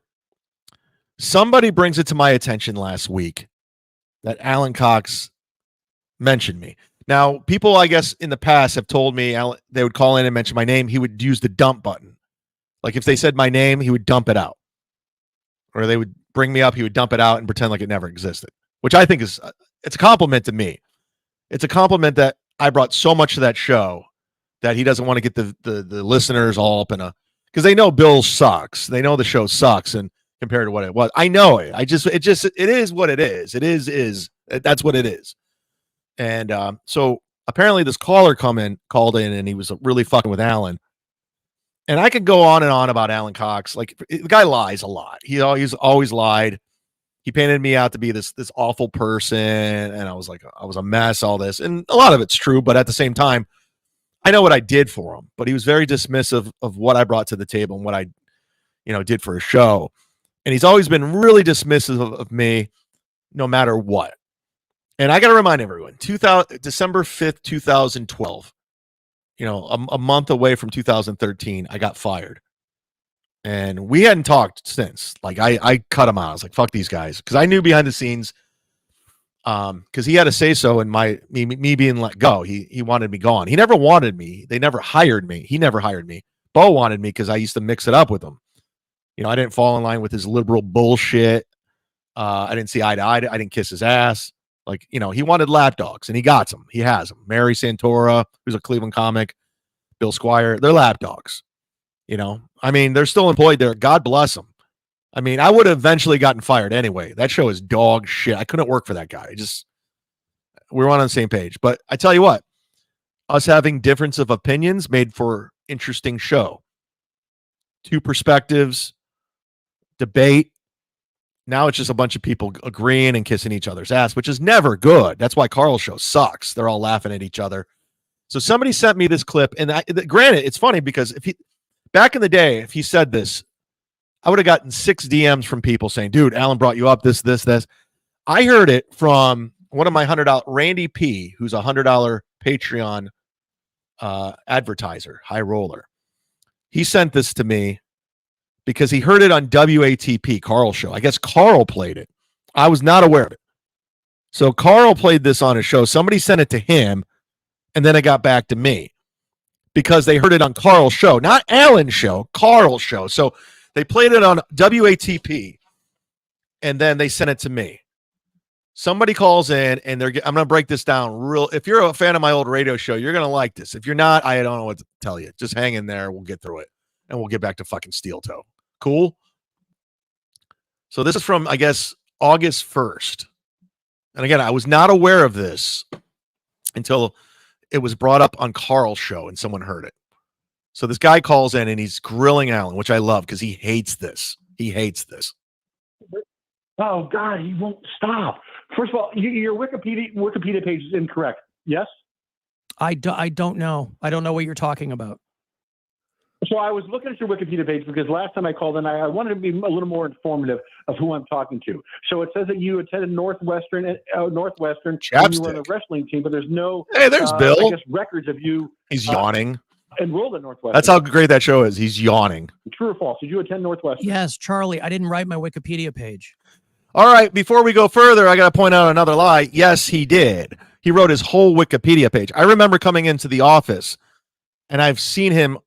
somebody brings it to my attention last week that Alan Cox mentioned me. Now, people, I guess, in the past have told me they would call in and mention my name. He would use the dump button. Like if they said my name, he would dump it out. Or they would bring me up, he would dump it out and pretend like it never existed, which I think it's a compliment to me. It's a compliment that I brought so much to that show that he doesn't want to get the listeners all up in a, because they know Bill sucks. They know the show sucks, and compared to what it was, I know it. It is what it is. That's what it is. And so apparently this caller called in, and he was really fucking with Alan. And I could go on and on about Alan Cox. Like, the guy lies a lot. He's always lied. He painted me out to be this awful person, and I was like, I was a mess, all this. And a lot of it's true, but at the same time, I know what I did for him. But he was very dismissive of what I brought to the table and what I, did for a show. And he's always been really dismissive of me, no matter what. And I got to remind everyone, December 5th, 2012, a month away from 2013, I got fired. And we hadn't talked since. Like, I cut him out. I was like, fuck these guys. Because I knew behind the scenes, because he had to say so in me being let go. He wanted me gone. He never wanted me. They never hired me. He never hired me. Bo wanted me because I used to mix it up with him. I didn't fall in line with his liberal bullshit. I didn't see eye to eye. I didn't kiss his ass. Like, he wanted lapdogs, and he got them. He has them. Mary Santora, who's a Cleveland comic, Bill Squire, they're lapdogs. They're still employed there. God bless them. I would have eventually gotten fired anyway. That show is dog shit. I couldn't work for that guy. We were on the same page. But I tell you what, us having difference of opinions made for interesting show. Two perspectives, debate. Now it's just a bunch of people agreeing and kissing each other's ass, which is never good. That's why Carl's show sucks. They're all laughing at each other. So somebody sent me this clip, and granted, it's funny because back in the day, if he said this, I would have gotten 6 DMs from people saying, dude, Alan brought you up, this. I heard it from one of my $100, Randy P., who's a $100 Patreon advertiser, high roller. He sent this to me because he heard it on WATP, Carl's show. I guess Carl played it. I was not aware of it. So Carl played this on his show. Somebody sent it to him, and then it got back to me because they heard it on Carl's show, not Alan's show, Carl's show. So they played it on WATP, and then they sent it to me. Somebody calls in, and I'm going to break this down real. If you're a fan of my old radio show, you're going to like this. If you're not, I don't know what to tell you. Just hang in there. We'll get through it, and we'll get back to fucking Steel Toe. Cool? So this is from, I guess, August 1st. And again, I was not aware of this until it was brought up on Carl's show, and someone heard it. So this guy calls in, and he's grilling Alan, which I love because he hates this. He hates this. Oh, God, he won't stop. First of all, your Wikipedia page is incorrect. Yes? I don't know. I don't know what you're talking about. So I was looking at your Wikipedia page because last time I called in, I wanted to be a little more informative of who I'm talking to. So it says that you attended Northwestern, and you were on the wrestling team, but there's no Hey, there's Bill. I guess records of you. He's yawning. Enrolled at Northwestern. That's how great that show is. He's yawning. True or false? Did you attend Northwestern? Yes, Charlie. I didn't write my Wikipedia page. All right, before we go further, I got to point out another lie. Yes, he did. He wrote his whole Wikipedia page. I remember coming into the office, and I've seen him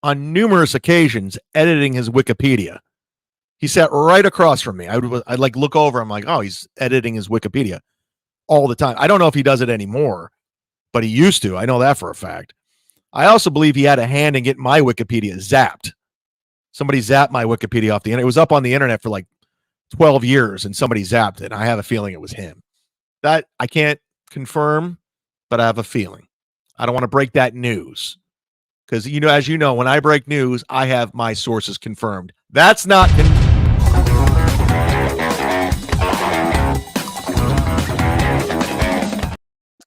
on numerous occasions editing his Wikipedia. He sat right across from me. I'd like look over. I'm like, oh, he's editing his Wikipedia all the time. I don't know if he does it anymore, but he used to. I know that for a fact. I also believe he had a hand in getting my Wikipedia zapped. Somebody zapped my Wikipedia off the internet. It was up on the internet for like 12 years, and somebody zapped it. I have a feeling it was him. That I can't confirm, but I have a feeling. I don't want to break that news because, as you know, when I break news, I have my sources confirmed. That's not.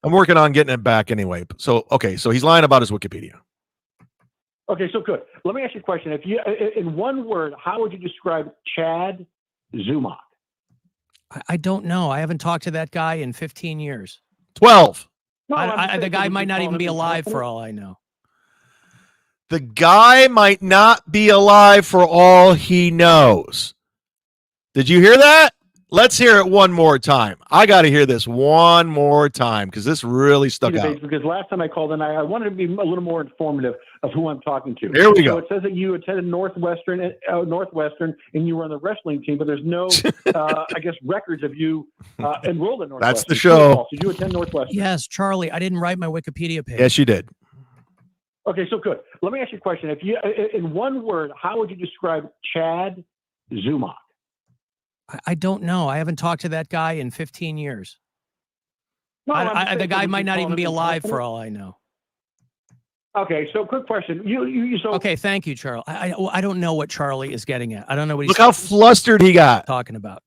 I'm working on getting it back anyway. So, okay, so he's lying about his Wikipedia. Okay, so good. Let me ask you a question. If you, in one word, how would you describe Chad Zumock? I don't know. I haven't talked to that guy in 15 years. 12. No, the guy might not even be alive for all I know. The guy might not be alive for all he knows. Did you hear that? Let's hear it one more time. I got to hear this one more time because this really stuck out. Because last time I called in, I wanted to be a little more informative of who I'm talking to. Here we go. So it says that you attended Northwestern, and you were on the wrestling team, but there's no, I guess, records of you enrolled at Northwestern. That's the show. Did you attend Northwestern? Yes, Charlie. I didn't write my Wikipedia page. Yes, you did. Okay, so good. Let me ask you a question. If you, in one word, how would you describe Chad Zumock? I don't know. I haven't talked to that guy in 15 years. No, The guy might not even be alive for all I know. Okay, so quick question. Okay, thank you, Charlie. I don't know what Charlie is getting at. I don't know what he's Look how flustered he got. talking about.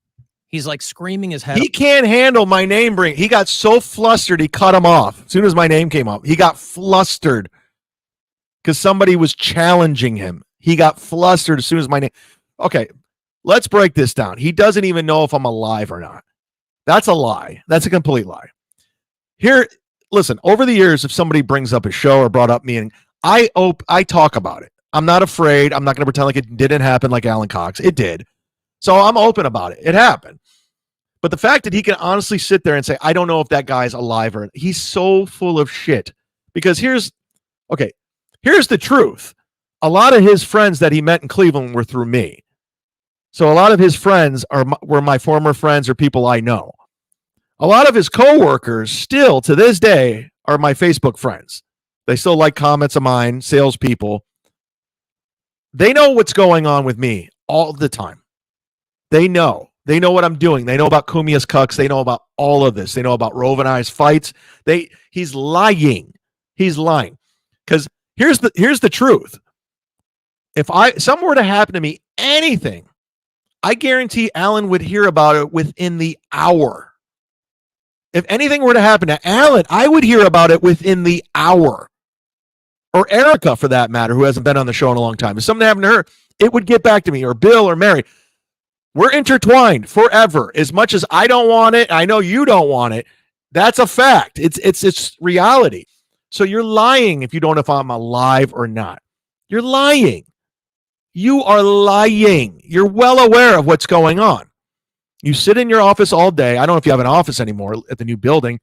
He's like screaming his head. He can't handle my name ring. He got so flustered, he cut him off. As soon as my name came up, he got flustered because somebody was challenging him. He got flustered as soon as my name. Okay, let's break this down. He doesn't even know if I'm alive or not. That's a lie. That's a complete lie. Here, listen, over the years, if somebody brings up a show or brought up me, and I talk about it. I'm not afraid. I'm not going to pretend like it didn't happen like Alan Cox. It did. So I'm open about it. It happened. But the fact that he can honestly sit there and say, I don't know if that guy's alive or not, he's so full of shit. Because here's the truth. A lot of his friends that he met in Cleveland were through me. So a lot of his friends were my former friends or people I know. A lot of his coworkers still to this day are my Facebook friends. They still like comments of mine, salespeople. They know what's going on with me all the time. They know. They know what I'm doing. They know about Cumia'S Cucks. They know about all of this. They know about Rove and I's fights. He's lying. He's lying. Because here's the truth. If something were to happen to me, anything, I guarantee Alan would hear about it within the hour. If anything were to happen to Alan, I would hear about it within the hour. Or Erica, for that matter, who hasn't been on the show in a long time. If something happened to her, it would get back to me, or Bill or Mary. We're intertwined forever. As much as I don't want it, I know you don't want it. That's a fact. It's reality. So you're lying if you don't know if I'm alive or not. You're lying. You are lying. You're well aware of what's going on. You sit in your office all day. I don't know if you have an office anymore at the new building,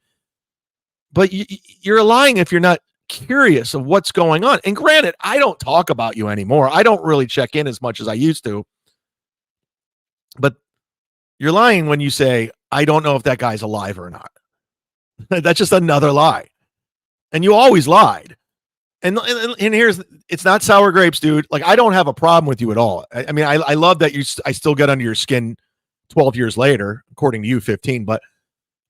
but you're lying if you're not curious of what's going on. And granted, I don't talk about you anymore. I don't really check in as much as I used to. But you're lying when you say, I don't know if that guy's alive or not. That's just another lie. And you always lied. And it's not sour grapes, dude. Like, I don't have a problem with you at all. I mean, I love that I still get under your skin 12 years later, according to you, 15. But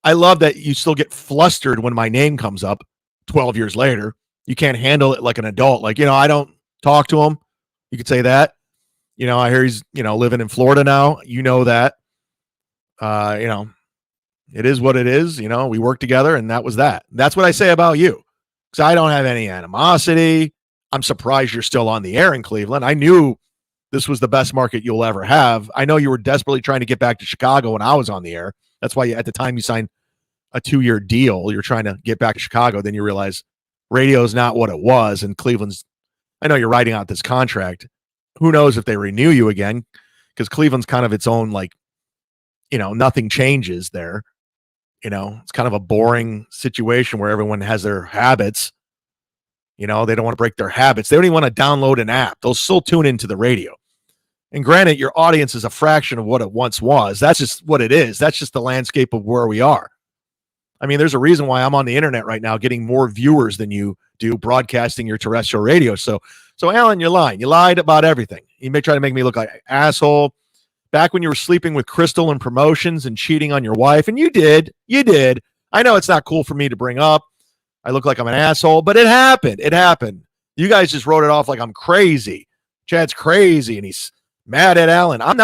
I love that you still get flustered when my name comes up 12 years later. You can't handle it like an adult. Like, I don't talk to him. You could say that. I hear he's, living in Florida now. You know that. It is what it is. We work together, and that was that. That's what I say about you. Because I don't have any animosity. I'm surprised you're still on the air in Cleveland. I knew this was the best market you'll ever have. I know you were desperately trying to get back to Chicago when I was on the air. That's why at the time you signed a 2-year deal. You're trying to get back to Chicago. Then you realize radio is not what it was. And Cleveland's, I know you're writing out this contract. Who knows if they renew you again? Because Cleveland's kind of its own, like, nothing changes there. It's kind of a boring situation where everyone has their habits. They don't want to break their habits. They don't even want to download an app. They'll still tune into the radio. And granted, your audience is a fraction of what it once was. That's just what it is. That's just the landscape of where we are. I mean, there's a reason why I'm on the internet right now getting more viewers than you do broadcasting your terrestrial radio. So Alan, you're lying. You lied about everything. You may try to make me look like an asshole. Back when you were sleeping with Crystal in promotions and cheating on your wife, and you did. I know it's not cool for me to bring up. I look like I'm an asshole, but it happened. It happened. You guys just wrote it off like I'm crazy. Chad's crazy, and he's mad at Alan. I'm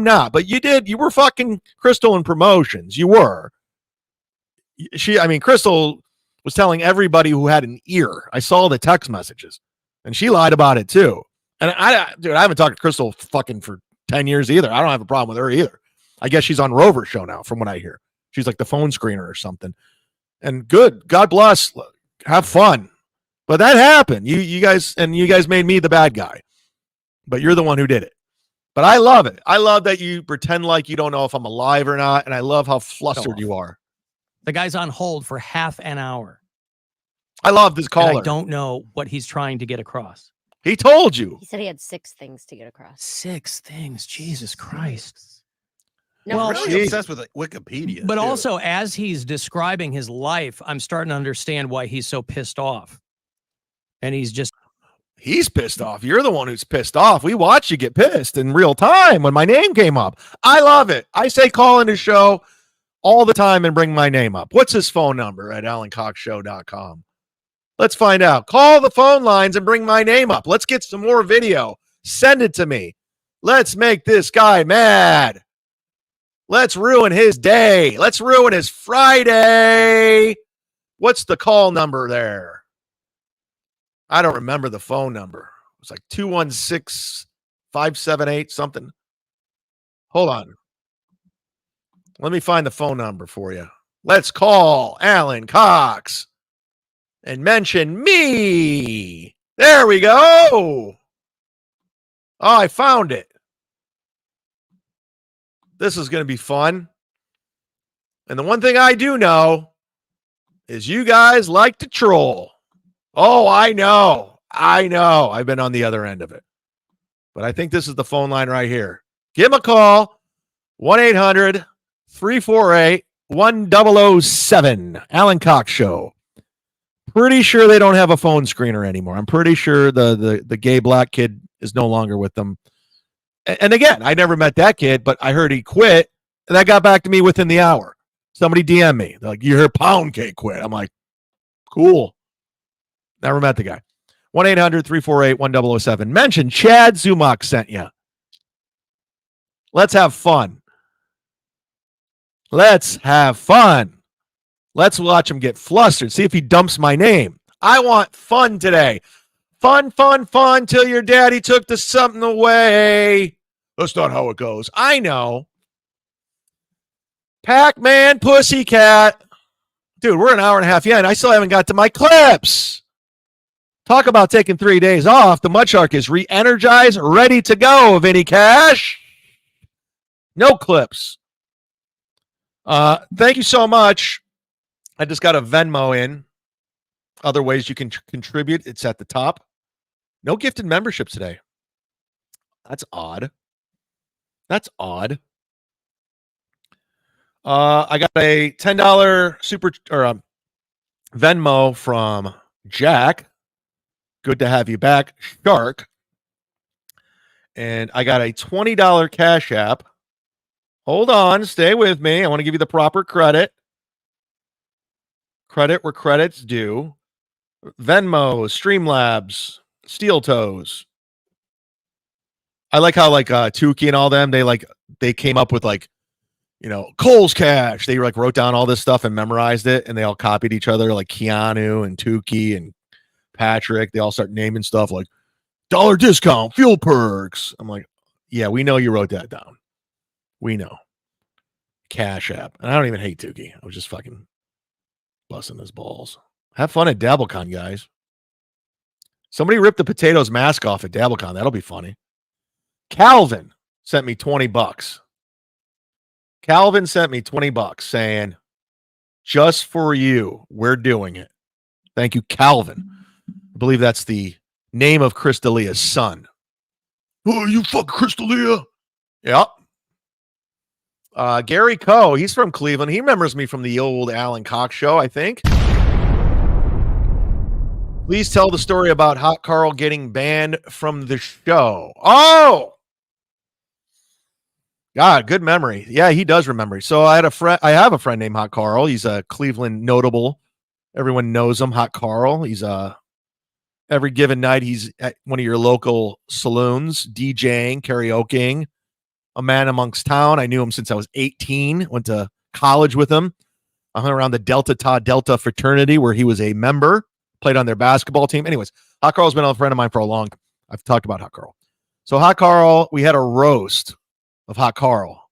not. But you did. You were fucking Crystal in promotions. You were. Crystal was telling everybody who had an ear. I saw the text messages, and she lied about it too. And I haven't talked to Crystal fucking for 10 years either. I don't have a problem with her either. I guess she's on Rover's show now, from what I hear. She's like the phone screener or something. And good. God bless. Have fun. But that happened. You guys made me the bad guy. But you're the one who did it. But I love it. I love that you pretend like you don't know if I'm alive or not. And I love how flustered you are. The guy's on hold for half an hour. I love this caller. And I don't know what he's trying to get across. He told you. He said he had 6 things to get across. 6 things. Jesus Christ. No, I'm really obsessed with Wikipedia. But also, as he's describing his life, I'm starting to understand why he's so pissed off. And he's just He's pissed off. You're the one who's pissed off. We watched you get pissed in real time when my name came up. I love it. I say call into show all the time and bring my name up. What's his phone number at AlanCoxShow.com? Let's find out. Call the phone lines and bring my name up. Let's get some more video. Send it to me. Let's make this guy mad. Let's ruin his day. Let's ruin his Friday. What's the call number there? I don't remember the phone number. It's like 216-578 something. Hold on. Let me find the phone number for you. Let's call Alan Cox and mention me. There we go. Oh, I found it. This is going to be fun. And the one thing I do know is you guys like to troll. Oh, I know. I've been on the other end of it. But I think this is the phone line right here. Give him a call. 1-800-348-1007. Alan Cox Show. Pretty sure they don't have a phone screener anymore. I'm pretty sure the gay black kid is no longer with them. And again, I never met that kid, but I heard he quit, and that got back to me within the hour. Somebody DM me. They're like, you heard Pound Cake quit. I'm like, cool. Never met the guy. 1-800-348-1007. Mention Chad Zumock sent you. Let's have fun. Let's have fun. Let's watch him get flustered. See if he dumps my name. I want fun today. Fun till your daddy took the something away. That's not how it goes. I know. Pac-Man Pussycat. Dude, we're an hour and a half in. I still haven't got to my clips. Talk about taking 3 days off. The Mud Shark is re-energized, ready to go. Vinny Cash. No clips. Thank you so much. I just got a Venmo in. Other ways you can contribute. It's at the top. No gifted memberships today. That's odd. I got a $10 super or Venmo from Jack. Good to have you back, Shark. And I got a $20 Cash App. Hold on, stay with me. I want to give you the proper credit. Credit where credit's due. Venmo, Streamlabs, Steel Toes. I like how Tukey and all them, they came up with Cole's Cash. They wrote down all this stuff and memorized it, and they all copied each other, like Keanu and Tukey and Patrick. They all start naming stuff like $1 discount, fuel perks. I'm like, yeah, we know you wrote that down. We know. Cash App. And I don't even hate Tukey. I was just fucking busting his balls. Have fun at DabbleCon, guys. Somebody ripped the potatoes mask off at DabbleCon. That'll be funny. Calvin sent me $20. Calvin sent me $20 saying, just for you, we're doing it. Thank you, Calvin. I believe that's the name of Chris D'Elia's son. Oh, you fuck Chris D'Elia? Yep. Gary Coe, he's from Cleveland. He remembers me from the old Alan Cox show, I think. Please tell the story about Hot Carl getting banned from the show. Oh! God, good memory. Yeah, he does remember. So I have a friend named Hot Carl. He's a Cleveland notable. Everyone knows him, Hot Carl. He's every given night he's at one of your local saloons, DJing, karaokeing. A man amongst town. I knew him since I was 18. Went to college with him. I hung around the Delta Tau Delta fraternity where he was a member. Played on their basketball team. Anyways, Hot Carl's been a friend of mine for a long time. I've talked about Hot Carl. So Hot Carl, we had a roast of Hot Carl.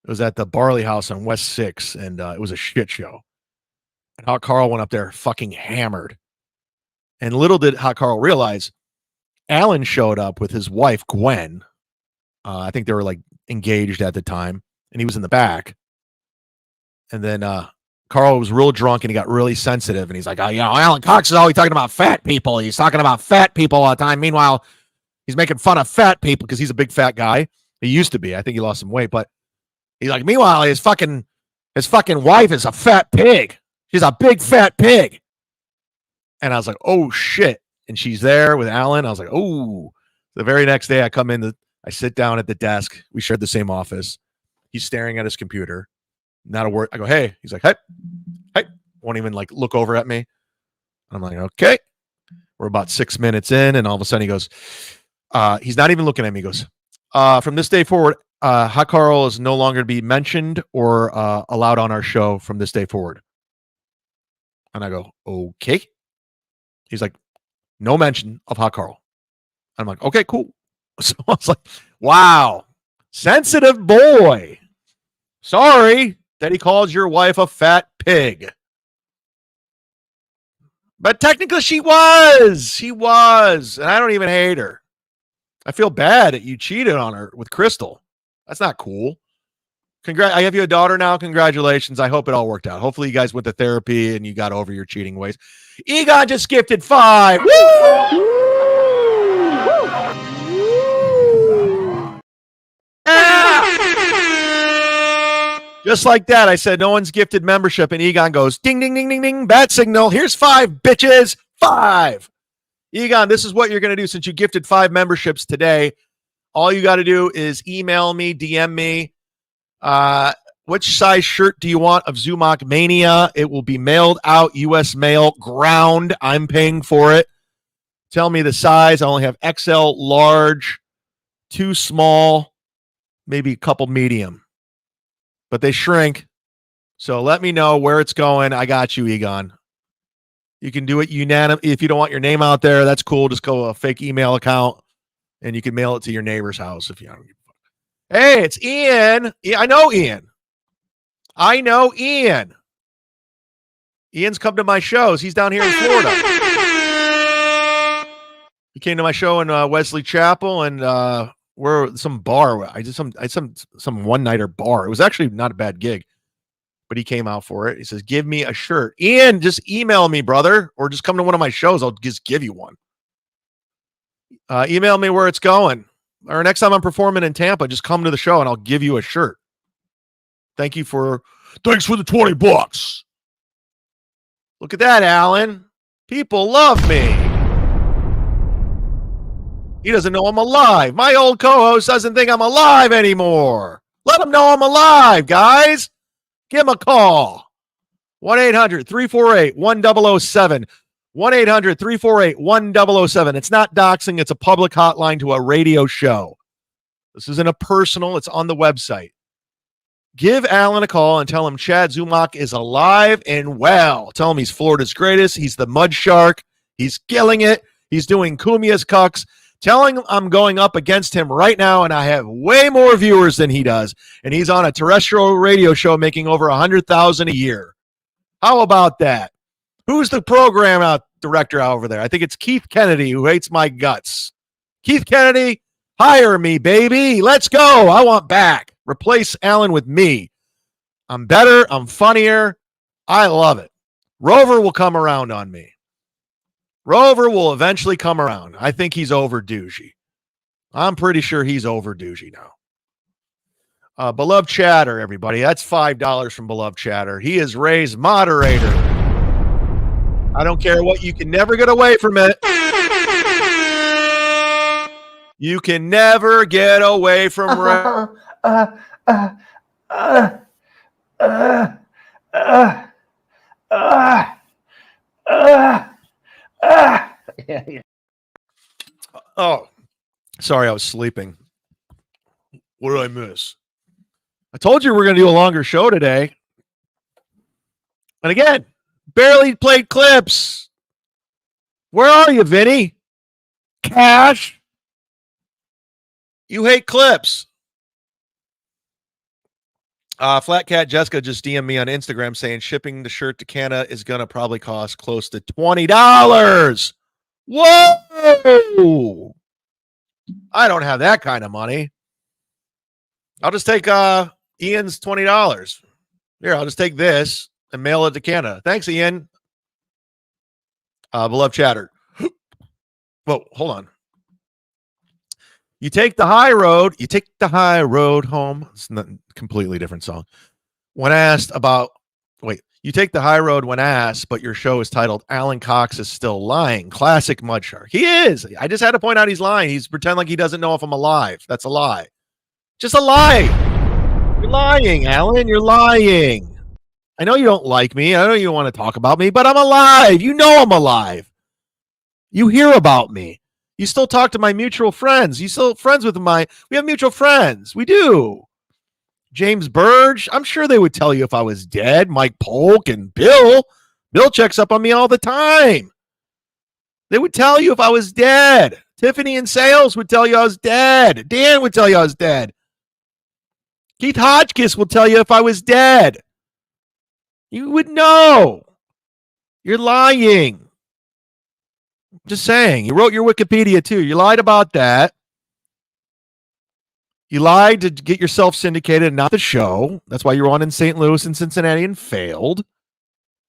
It was at the Barley House on West 6, and it was a shit show. And Hot Carl went up there fucking hammered. And little did Hot Carl realize, Alan showed up with his wife, Gwen. I think they were engaged at the time, and he was in the back. And then Carl was real drunk, and he got really sensitive, and he's like, Alan Cox is always talking about fat people. He's talking about fat people all the time. Meanwhile, he's making fun of fat people because he's a big fat guy. He used to be. I think he lost some weight, but he's like, meanwhile, his fucking wife is a fat pig. She's a big fat pig. And I was like, oh shit. and she's there with Alan. I was like, oh. The very next day, I come in, I sit down at the desk. We shared the same office. He's staring at his computer. Not a word. I go, hey. He's like, hey. Won't even like look over at me. I'm like, okay. We're about 6 minutes in, and all of a sudden he goes, he's not even looking at me. He goes, from this day forward, Hot Carl is no longer to be mentioned or allowed on our show from this day forward. And I go, okay. He's like, no mention of Hot Carl. I'm like, okay, cool. So I was like, wow, sensitive boy. Sorry that he calls your wife a fat pig. But technically she was. She was. And I don't even hate her. I feel bad that you cheated on her with Crystal. That's not cool. I have you a daughter now. Congratulations. I hope it all worked out. Hopefully you guys went to therapy and you got over your cheating ways. Egon just gifted 5. Woo! Just like that, I said, no one's gifted membership, and Egon goes, ding, ding, ding, ding, ding, bat signal. Here's 5, bitches. 5. Egon, this is what you're going to do since you gifted 5 memberships today. All you got to do is email me, DM me. Which size shirt do you want of Zumock Mania? It will be mailed out, U.S. mail, ground. I'm paying for it. Tell me the size. I only have XL, large, 2 small, maybe a couple medium. But they shrink. So let me know where it's going. I got you, Egon. You can do it unanimous. If you don't want your name out there, that's cool. Just go a fake email account, and you can mail it to your neighbor's house if you don't give a fuck. Hey, it's Ian. I know Ian. Ian's come to my shows. He's down here in Florida. He came to my show in Wesley Chapel, and we're some bar. I did some one-nighter bar. It was actually not a bad gig, but he came out for it. He says, give me a shirt. Ian, just email me, brother, or just come to one of my shows. I'll just give you one. Email me where it's going. Or next time I'm performing in Tampa, just come to the show and I'll give you a shirt. Thanks for the $20. Look at that, Alan. People love me. He doesn't know I'm alive. My old co-host doesn't think I'm alive anymore. Let him know I'm alive, guys. Give him a call. 1-800-348-1007. 1-800-348-1007. It's not doxing. It's a public hotline to a radio show. This isn't a personal. It's on the website. Give Alan a call and tell him Chad Zumock is alive and well. Tell him he's Florida's greatest. He's the mud shark. He's killing it. He's doing Cumia'S Cucks. Telling him I'm going up against him right now, and I have way more viewers than he does, and he's on a terrestrial radio show making over $100,000 a year. How about that? Who's the program director over there? I think it's Keith Kennedy, who hates my guts. Keith Kennedy, hire me, baby. Let's go. I want back. Replace Alan with me. I'm better. I'm funnier. I love it. Rover will come around on me. Rover will eventually come around. I think he's over douchey. I'm pretty sure he's over douchey now. Beloved Chatter, everybody. That's $5 from Beloved Chatter. He is Ray's moderator. I don't care what. You can never get away from it. You can never get away from Ray. Oh, sorry, I was sleeping. What did I miss? I told you we're going to do a longer show today. And again, barely played clips. Where are you, Vinny? Cash? You hate clips. Flat Cat Jessica just DM'd me on Instagram saying shipping the shirt to Canada is going to probably cost close to $20. Whoa! I don't have that kind of money. I'll just take Ian's $20. Here, I'll just take this and mail it to Canada. Thanks, Ian. Beloved Chatter. Whoa, hold on. You take the high road. You take the high road home. It's a completely different song. When asked about, You take the high road when asked, but your show is titled Alan Cox is Still Lying. Classic Mud Shark. He is. I just had to point out he's lying. He's pretending like he doesn't know if I'm alive. That's a lie. Just a lie. You're lying, Alan. You're lying. I know you don't like me. I know you don't want to talk about me, but I'm alive. You know I'm alive. You hear about me. You still talk to my mutual friends. You still friends with we have mutual friends. We do. James Burge, I'm sure they would tell you if I was dead. Mike Polk and Bill. Bill checks up on me all the time. They would tell you if I was dead. Tiffany in sales would tell you I was dead. Dan would tell you I was dead. Keith Hodgkiss will tell you if I was dead. You would know. You're lying. Just saying. You wrote your Wikipedia too. You lied about that. You lied to get yourself syndicated, not the show. That's why you were on in St. Louis and Cincinnati and failed.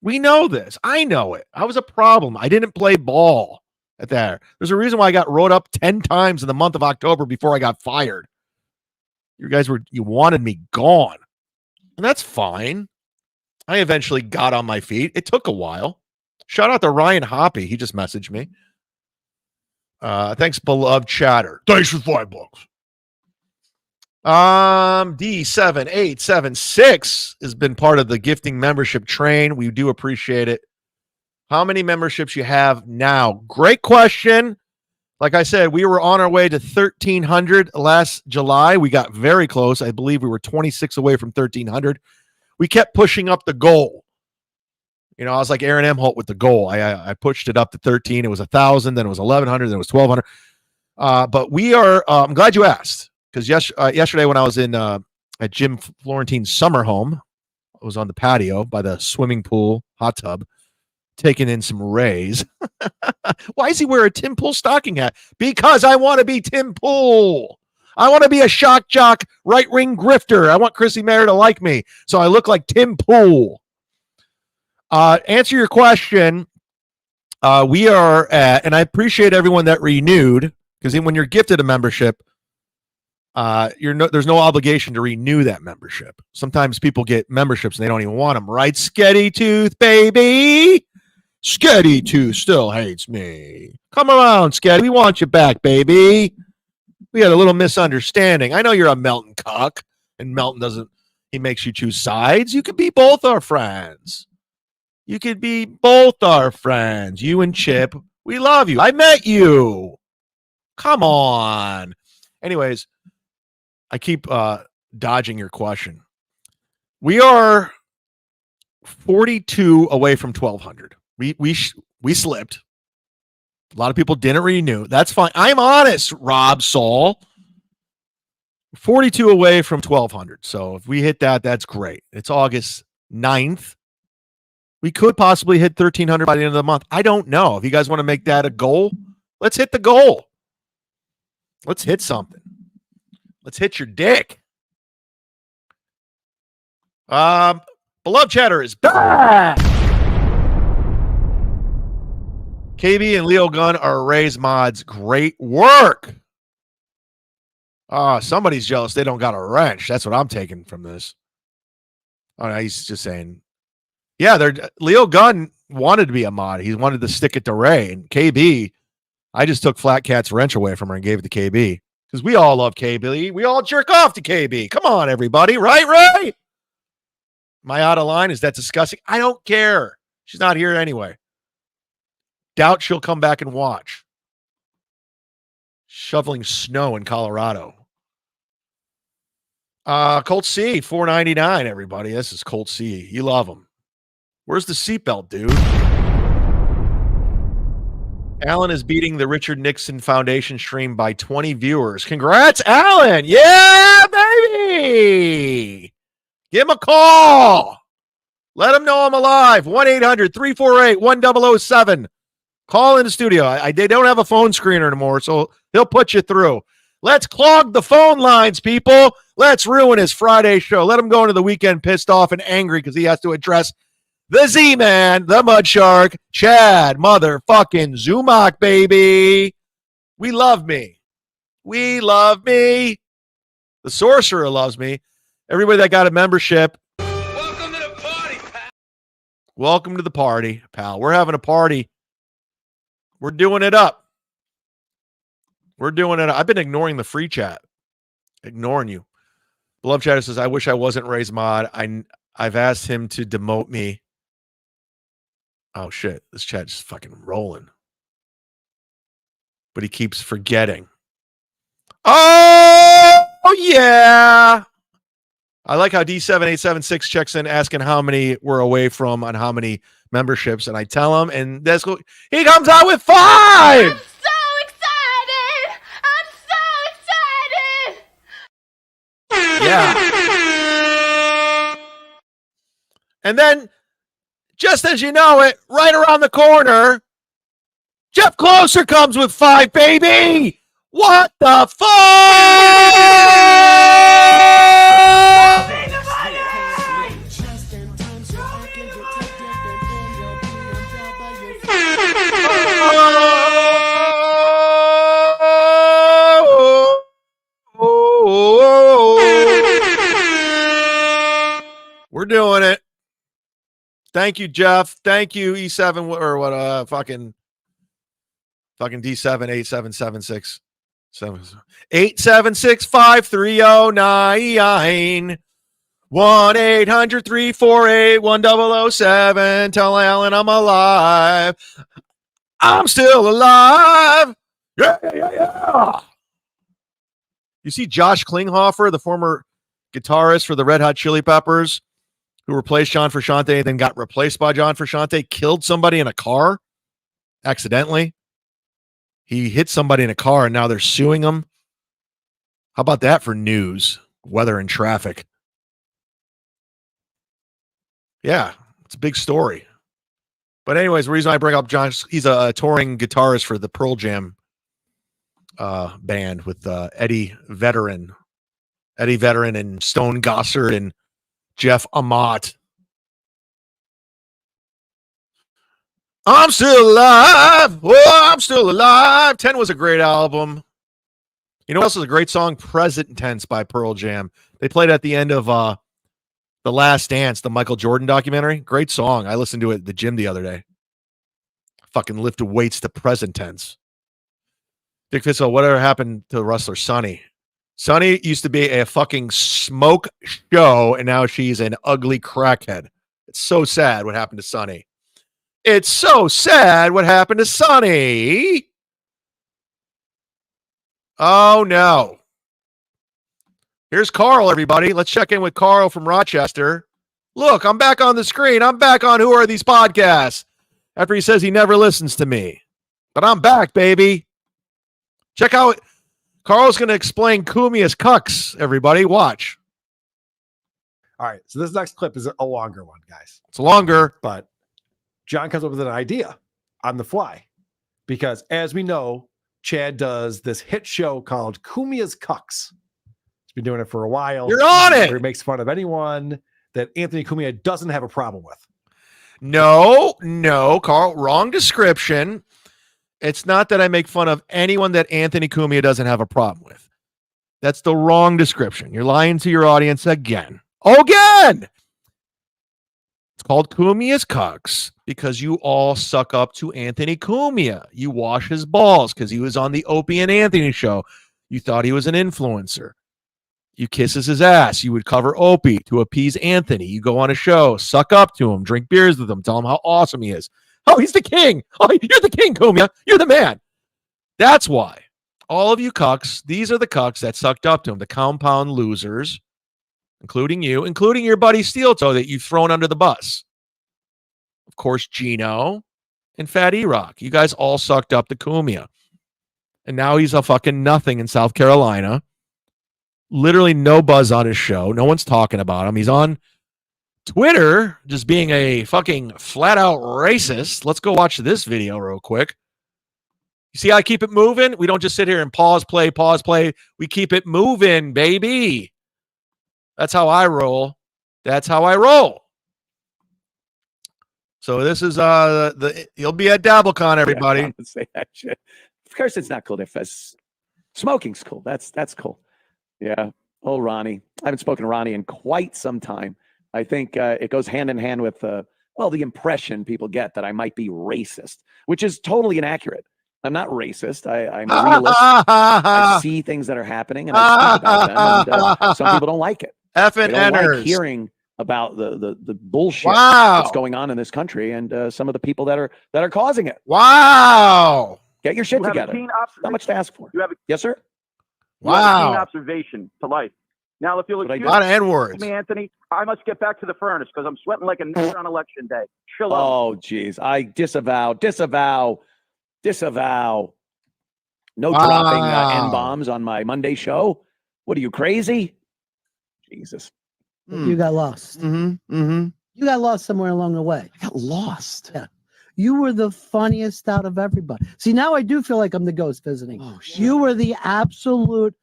We know this. I know it. I was a problem. I didn't play ball at that. There's a reason why I got wrote up 10 times in the month of October before I got fired. You wanted me gone. And that's fine. I eventually got on my feet. It took a while. Shout out to Ryan Hoppy. He just messaged me. Thanks, beloved chatter. Thanks for $5. D7876 has been part of the gifting membership train. We do appreciate it. How many memberships you have now? Great question. Like I said, we were on our way to 1,300 last July. We got very close. I believe we were 26 away from 1,300. We kept pushing up the goal. You know, I was like Aaron Emholt with the goal. I pushed it up to 13. It was 1,000. Then it was 1,100. Then it was 1,200. But we are. I'm glad you asked. Because yesterday when I was in at Jim Florentine's summer home, I was on the patio by the swimming pool, hot tub, taking in some rays. Why does he wear a Tim Pool stocking hat? Because I want to be Tim Pool. I want to be a shock jock, right-wing grifter. I want Chrissy Mayer to like me, so I look like Tim Pool. Answer your question. We are at, and I appreciate everyone that renewed, because when you're gifted a membership, there's no obligation to renew that membership. Sometimes people get memberships and they don't even want them, right? Sketty Tooth, baby. Sketty Tooth still hates me. Come around, Sketty. We want you back, baby. We had a little misunderstanding. I know you're a Melton cuck, and Melton he makes you choose sides. You could be both our friends. You could be both our friends. You and Chip, we love you. I met you. Come on. Anyways, I keep dodging your question. We are 42 away from 1,200. We slipped. A lot of people didn't renew. That's fine. I'm honest, Rob Saul. 42 away from 1,200. So if we hit that, that's great. It's August 9th. We could possibly hit 1,300 by the end of the month. I don't know. If you guys want to make that a goal, let's hit the goal. Let's hit something. Let's hit your dick. Beloved Chatter is back. KB and Leo Gunn are Ray's mods. Great work. Somebody's jealous they don't got a wrench. That's what I'm taking from this. Oh, no, he's just saying. Yeah, Leo Gunn wanted to be a mod. He wanted to stick it to Ray. And KB, I just took Flat Cat's wrench away from her and gave it to KB. Because we all love KB. We all jerk off to KB. Come on, everybody. Right, Ray? Am I out of line? Is that disgusting? I don't care. She's not here anyway. Doubt she'll come back and watch. Shoveling snow in Colorado. Colt C, $4.99, everybody. This is Colt C. You love him. Where's the seatbelt, dude? Alan is beating the Richard Nixon Foundation stream by 20 viewers. Congrats, Alan. Yeah, baby. Give him a call. Let him know I'm alive. 1-800-348-1007. Call in the studio. They don't have a phone screener anymore, so he'll put you through. Let's clog the phone lines, people. Let's ruin his Friday show. Let him go into the weekend pissed off and angry because he has to address the Z-Man, the Mud Shark, Chad, motherfucking Zumock, baby. We love me. We love me. The Sorcerer loves me. Everybody that got a membership, Welcome to the party, pal. We're having a party. We're doing it up. We're doing it. I've been ignoring the free chat. Ignoring you. Beloved Chatter says, I wish I wasn't Ray's mod. I've asked him to demote me. Oh, shit. This chat's just fucking rolling. But he keeps forgetting. Oh, yeah. I like how D7876 checks in asking how many we're away from on how many memberships. And I tell him, and that's cool. He comes out with 5. I'm so excited! Yeah. And then, just as you know it, right around the corner, Jeff Closer comes with 5, baby! What the fuck? We're doing it. Thank you, Jeff. Thank you, E7 or what? Fucking D78776. 876-5309 1-800-348-1007. Tell Alan I'm alive. I'm still alive. Yeah. You see Josh Klinghoffer, the former guitarist for the Red Hot Chili Peppers, who replaced John Frusciante and then got replaced by John Frusciante, killed somebody in a car accidentally. He hit somebody in a car and now they're suing him. How about that for news, weather, and traffic? Yeah, it's a big story. But anyways, the reason I bring up John, he's a touring guitarist for the Pearl Jam band with Eddie Vedder and Stone Gossard and Jeff Amott. I'm still alive. Oh, I'm still alive. 10 was a great album. You know what else is a great song? Present Tense by Pearl Jam. They played at the end of The Last Dance, the Michael Jordan documentary. Great song. I listened to it at the gym the other day. Fucking lift weights to Present Tense. Dick Fitzel, whatever happened to the wrestler Sunny? Sunny used to be a fucking smoke show, and now she's an ugly crackhead. It's so sad what happened to Sunny. It's so sad what happened to Sunny. Oh, no. Here's Carl, everybody. Let's check in with Carl from Rochester. Look, I'm back on the screen. I'm back on Who Are These Podcasts after he says he never listens to me. But I'm back, baby. Check out. Carl's going to explain Cumia'S Cucks, everybody. Watch. All right. So this next clip is a longer one, guys. It's longer. But John comes up with an idea on the fly. Because as we know, Chad does this hit show called Cumia'S Cucks. He's been doing it for a while. You're on it. Where he makes fun of anyone that Anthony Cumia doesn't have a problem with. No, Carl. Wrong description. It's not that I make fun of anyone that Anthony Cumia doesn't have a problem with. That's the wrong description. You're lying to your audience again. Again! It's called Cumia'S Cucks because you all suck up to Anthony Cumia. You wash his balls because he was on the Opie and Anthony show. You thought he was an influencer. You kisses his ass. You would cover Opie to appease Anthony. You go on a show, suck up to him, drink beers with him, tell him how awesome he is. Oh, he's the king. Oh, you're the king, Cumia. You're the man. That's why. All of you cucks, these are the cucks that sucked up to him, the compound losers, including you, including your buddy Steel Toe that you've thrown under the bus. Of course, Gino and Fat E-Rock. You guys all sucked up to Cumia. And now he's a fucking nothing in South Carolina. Literally no buzz on his show. No one's talking about him. He's on Twitter just being a fucking flat out racist. Let's go watch this video real quick. You see how I keep it moving? We don't just sit here and pause, play. We keep it moving, baby. That's how I roll. So this is you'll be at DabbleCon, everybody. Yeah, say that shit. Of course it's not cool. Smoking's cool. That's cool. Yeah. Oh, Ronnie. I haven't spoken to Ronnie in quite some time. I think it goes hand in hand with well, the impression people get that I might be racist, which is totally inaccurate. I'm not racist. I'm a realist. I see things that are happening and I speak about them. And some people don't like it. Effing They don't like Enners. hearing about the bullshit Wow. that's going on in this country and some of the people that are causing it. Wow. Get your shit You have a together. keen Not much to ask for. You have a, Yes, sir. you have a keen Wow. observation to life. Now, if you'll But I excuse A lot of N-words. me, Anthony, I must get back to the furnace because I'm sweating like a nigger on election day. Shalom. Oh, geez. I disavow. No dropping N-bombs on my Monday show. What are you, crazy? Jesus. You got lost. Mm-hmm. You got lost somewhere along the way. I got lost. Yeah. You were the funniest out of everybody. See, now I do feel like I'm the ghost visiting. Oh, shit. You were the absolute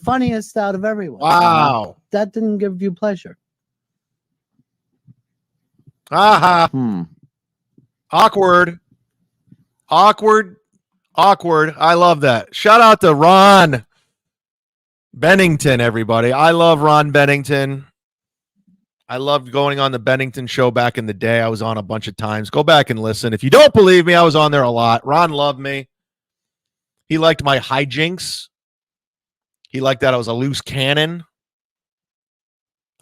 funniest out of everyone. Wow. That didn't give you pleasure. Awkward. I love that. Shout out to Ron Bennington, everybody. I love Ron Bennington. I loved going on the Bennington show back in the day. I was on a bunch of times. Go back and listen. If you don't believe me, I was on there a lot. Ron loved me. He liked my hijinks. He liked that I was a loose cannon.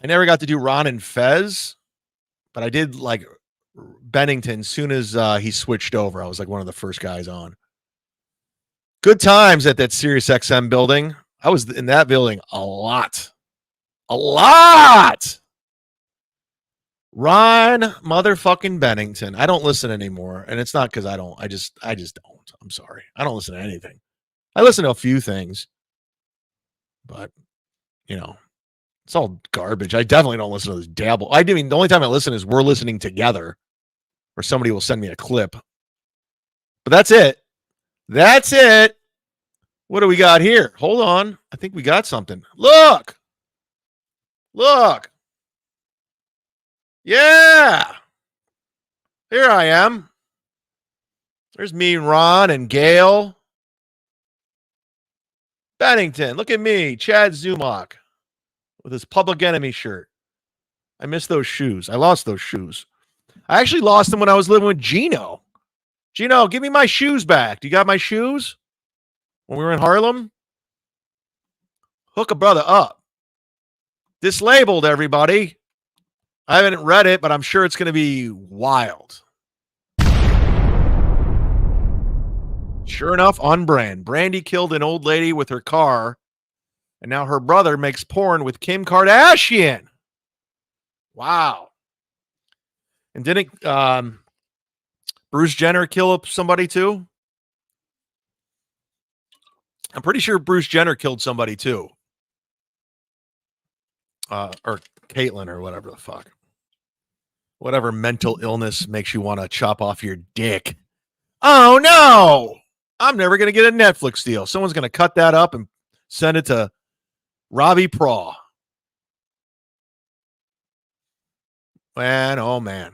I never got to do Ron and Fez, but I did like Bennington as soon as he switched over. I was like one of the first guys on. Good times at that Sirius XM building. I was in that building a lot. Ron motherfucking Bennington. I don't listen anymore, and it's not because I don't. I just don't. I'm sorry. I don't listen to anything. I listen to a few things, but it's all garbage. I definitely don't listen to this dabble. I mean, the only time I listen is we're listening together, or somebody will send me a clip. But that's it. That's it. What do we got here? Hold on. I think we got something. Look. Yeah. Here I am. There's me and Ron and Gail. Bennington. Look at me. Chad Zumock with his Public Enemy shirt. I miss those shoes. I lost those shoes. I actually lost them when I was living with Gino. Gino, give me my shoes back. Do you got my shoes? When we were in Harlem? Hook a brother up. Dislabeled, everybody. I haven't read it, but I'm sure it's going to be wild. Sure enough, on brand. Brandy killed an old lady with her car, and now her brother makes porn with Kim Kardashian. Wow. And didn't Bruce Jenner kill somebody too? I'm pretty sure Bruce Jenner killed somebody too. Or Caitlyn or whatever the fuck. Whatever mental illness makes you want to chop off your dick. Oh, no. I'm never going to get a Netflix deal. Someone's going to cut that up and send it to Robbie Praw. Man, oh, man.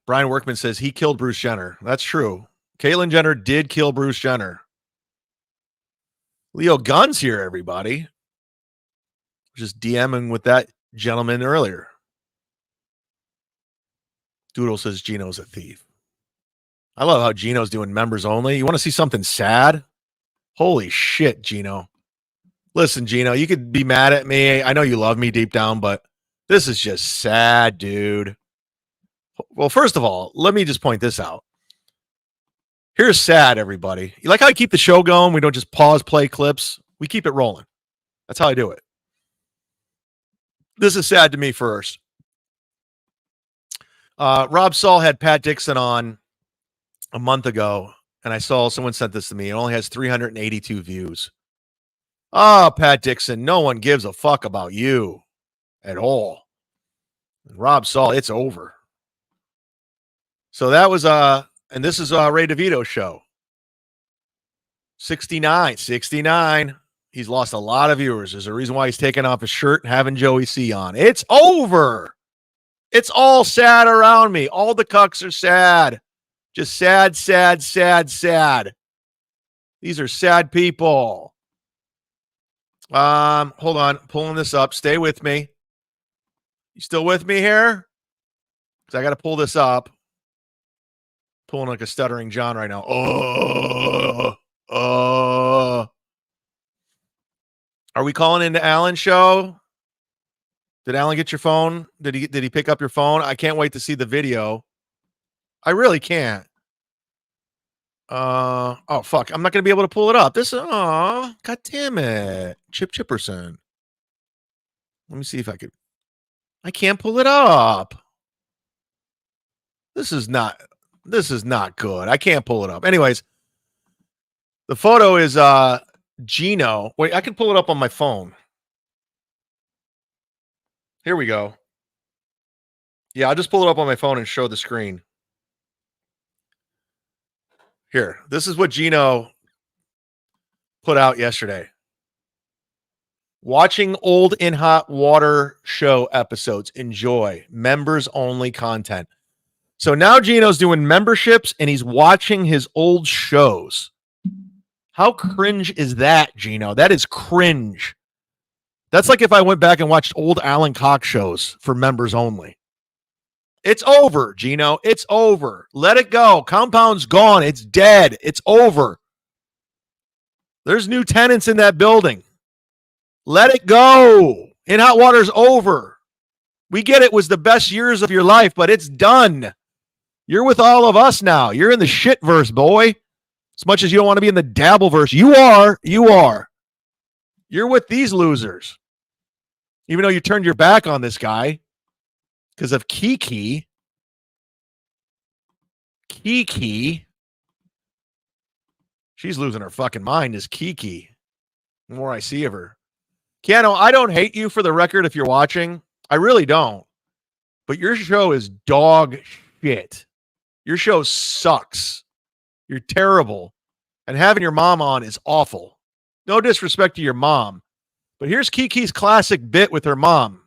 Brian Workman says he killed Bruce Jenner. That's true. Caitlyn Jenner did kill Bruce Jenner. Leo Gunn's here, everybody. Just DMing with that gentleman earlier. Doodle says Gino's a thief. I love how Gino's doing members only. You want to see something sad? Holy shit, Gino. Listen, Gino, you could be mad at me. I know you love me deep down, but this is just sad, dude. Well, first of all, let me just point this out. Here's sad, everybody. You like how I keep the show going? We don't just pause, play clips. We keep it rolling. That's how I do it. This is sad to me first. Rob Saul had Pat Dixon on a month ago, and I saw someone sent this to me. It only has 382 views. Oh, Pat Dixon, no one gives a fuck about you at all. And Rob Saul, it's over. So that was and this is Ray DeVito's show. 69. He's lost a lot of viewers. There's a reason why he's taking off his shirt and having Joey C on. It's over. It's all sad around me. All the cucks are sad. Just sad. These are sad people. Hold on. Pulling this up. Stay with me. You still with me here? because I got to pull this up. Pulling like a stuttering John right now. Are we calling into Alan's show? Did Alan get your phone? Did he pick up your phone? I can't wait to see the video. I really can't. Oh fuck! I'm not gonna be able to pull it up. God damn it, Chip Chipperson. Let me see if I could. I can't pull it up. This is not good. I can't pull it up. Anyways, the photo is Gino. Wait, I can pull it up on my phone. Here we go. Yeah, I'll just pull it up on my phone and show the screen. Here, this is what Gino put out yesterday. Watching old In Hot Water show episodes. Enjoy. Members only content. So now Gino's doing memberships and he's watching his old shows. How cringe is that, Gino? That is cringe. That's like if I went back and watched old Alan Cox shows for members only. It's over, Gino. It's over. Let it go. Compound's gone. It's dead. It's over. There's new tenants in that building. Let it go. In Hot Water's over. We get it was the best years of your life, but it's done. You're with all of us now. You're in the shitverse, boy. As much as you don't want to be in the dabbleverse, you are. You are. You're with these losers. Even though you turned your back on this guy because of Kiki. Kiki. She's losing her fucking mind, is Kiki. The more I see of her. Keanu, I don't hate you for the record if you're watching. I really don't. But your show is dog shit. Your show sucks. You're terrible. And having your mom on is awful. No disrespect to your mom. But here's Kiki's classic bit with her mom.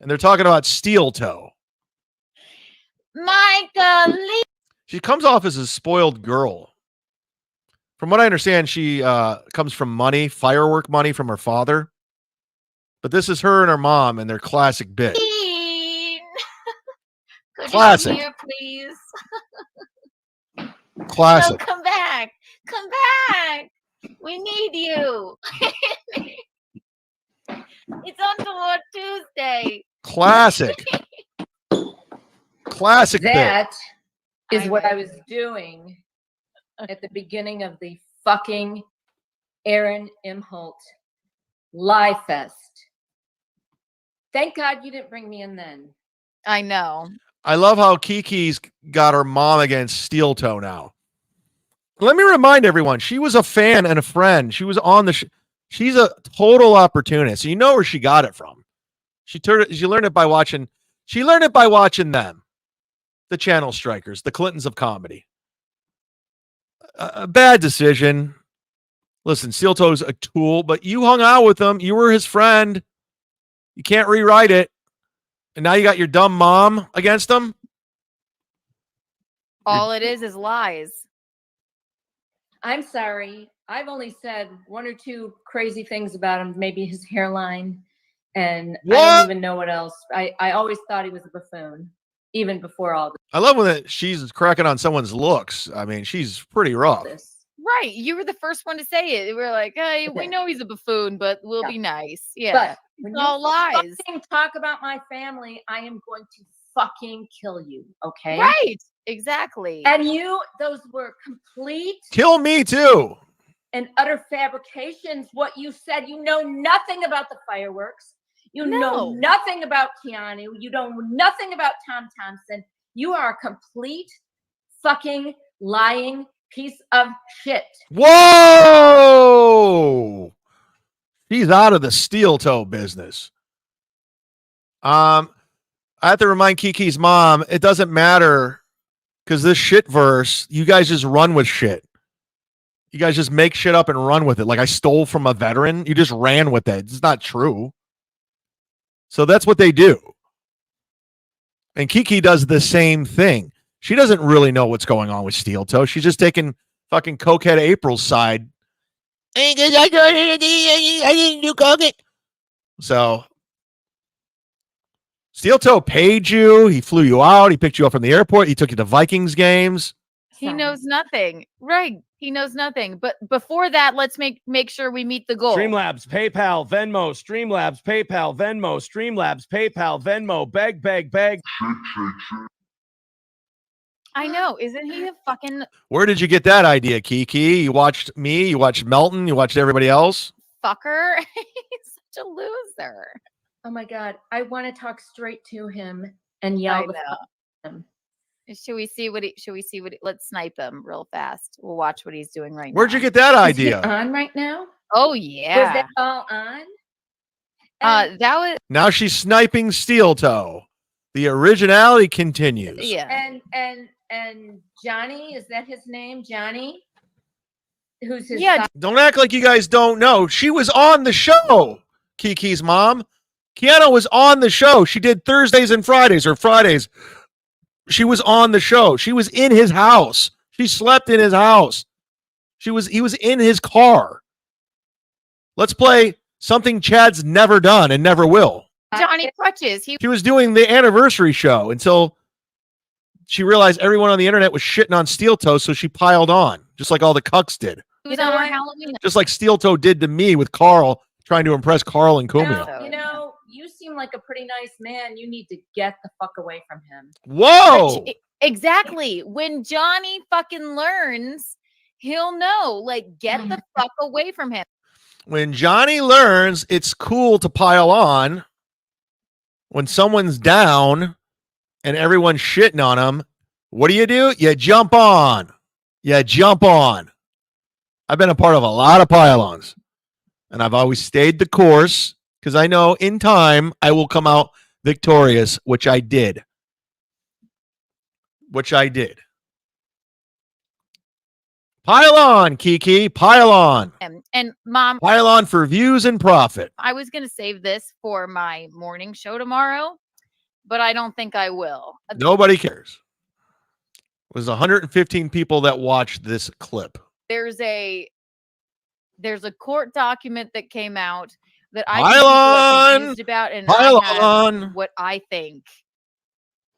And they're talking about steel toe. Michael, She comes off as a spoiled girl. From what I understand, she comes from money, firework money from her father. But this is her and her mom and their classic bit. could Classic. you come here, please? Classic. No, come back. Come back. We need you. It's Underwater Tuesday. Classic. Classic bit. That is what I was doing at the beginning of the fucking Aaron Imholt Lie Fest. Thank God you didn't bring me in then. I know. I love how Kiki's got her mom against Steel Toe now. Let me remind everyone, she was a fan and a friend. She was on the she's a total opportunist. You know where she got it from. She learned it by watching them. The Channel Strikers, the Clintons of comedy. A bad decision. Listen, Steel Toe's a tool, but you hung out with him. You were his friend. You can't rewrite it. And now you got your dumb mom against him. All it is lies. I'm sorry. I've only said one or two crazy things about him, maybe his hairline, and I don't even know what else. I always thought he was a buffoon, even before all this. I love when she's cracking on someone's looks. I mean, she's pretty rough. Right. You were the first one to say it. We're like, hey, we know he's a buffoon, but we'll be nice. Yeah. But when it's all lies. fucking talk about my family, I am going to fucking kill you, okay? Right. Exactly. And those were complete Kill me too. and utter fabrications. What you said, you know nothing about the fireworks. You know nothing about Keanu. You know nothing about Tom Thompson. You are a complete fucking lying piece of shit. Whoa! She's out of the Steel Toe business. I have to remind Kiki's mom, it doesn't matter because this shit verse, you guys just run with shit. You guys just make shit up and run with it. Like I stole from a veteran. You just ran with it. It's not true. So that's what they do. And Kiki does the same thing. She doesn't really know what's going on with Steel Toe. She's just taking fucking cokehead April's side. I didn't do coke. So Steel Toe paid you. He flew you out. He picked you up from the airport. He took you to Vikings games. He knows nothing. Right. He knows nothing. But before that, let's make sure we meet the goal. Streamlabs, PayPal, Venmo, Streamlabs, PayPal, Venmo, Streamlabs, PayPal, Venmo, beg. I know. Isn't he a fucking Where did you get that idea, Kiki? You watched me. You watched Melton. You watched everybody else. fucker? He's such a loser. Oh my God. I want to talk straight to him and yell the fuck at him. Should we see what let's snipe him real fast. We'll watch what he's doing right now. Where'd you get that Is he idea? on right now? Oh Was yeah. that all on? That was Now she's sniping Steel Toe. The originality continues. And Johnny, is that his name? Johnny? Who's his Don't act like you guys don't know. She was on the show, Kiki's mom. Keanu was on the show. She did Thursdays and Fridays or Fridays. She was on the show. She was in his house. She slept in his house. He was in his car. Let's play something Chad's never done and never will. Johnny Crutches. He She was doing the anniversary show until she realized everyone on the internet was shitting on Steel Toe, so she piled on, just like all the cucks did. was on our Halloween. Just like Steel Toe did to me with Carl, trying to impress Carl and Cumia. You know, you seem like a pretty nice man. You need to get the fuck away from him. Whoa! Exactly. When Johnny fucking learns, he'll know. Like, get the fuck away from him. When Johnny learns it's cool to pile on, when someone's down and everyone's shitting on him, what do? You jump on. You jump on. I've been a part of a lot of pile-ons, and I've always stayed the course because I know in time I will come out victorious, which I did. Pile on, Kiki. Pile on. And Mom, Pile on for views and profit. I was going to save this for my morning show tomorrow, but I don't think I will. Nobody cares. It was 115 people that watched this clip. There's a court document that came out that Pile I think people are on! confused about, and Pile I have on! what I think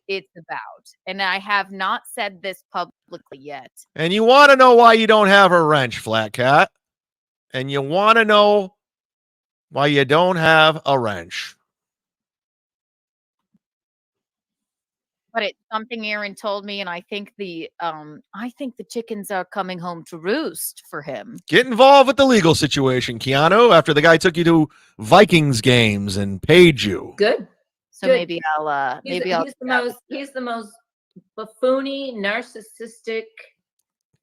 it's about. And I have not said this publicly yet. And you want to know why you don't have a wrench, Flat Cat. And you want to know why you don't have a wrench. But it's something Aaron told me, and I think the chickens are coming home to roost for him. Get involved with the legal situation, Keanu, after the guy took you to Vikings games and paid you. Good. So Good. maybe I'll He's the most buffoony, narcissistic.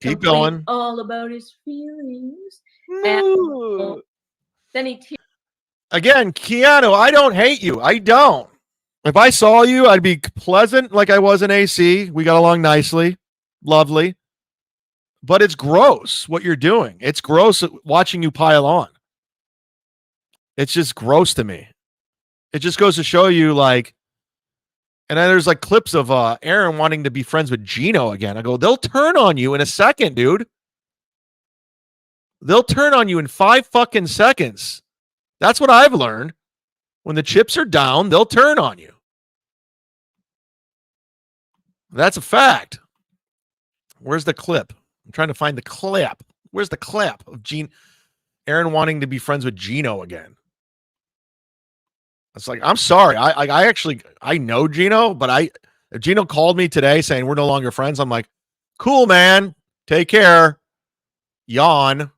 Keep complete going. All about his feelings. And then he Again, Keanu, I don't hate you. I don't. If I saw you, I'd be pleasant like I was in AC. We got along nicely. Lovely. But it's gross what you're doing. It's gross watching you pile on. It's just gross to me. It just goes to show you, like, and then there's like clips of Aaron wanting to be friends with Gino again. I go, they'll turn on you in a second, dude. They'll turn on you in 5 fucking seconds. That's what I've learned. When the chips are down, they'll turn on you. That's a fact. Where's the clip? I'm trying to find the clip. Where's the clip of Aaron wanting to be friends with Gino again? It's like, I'm sorry. I know Gino, but if Gino called me today saying we're no longer friends, I'm like, cool, man. Take care. Yawn.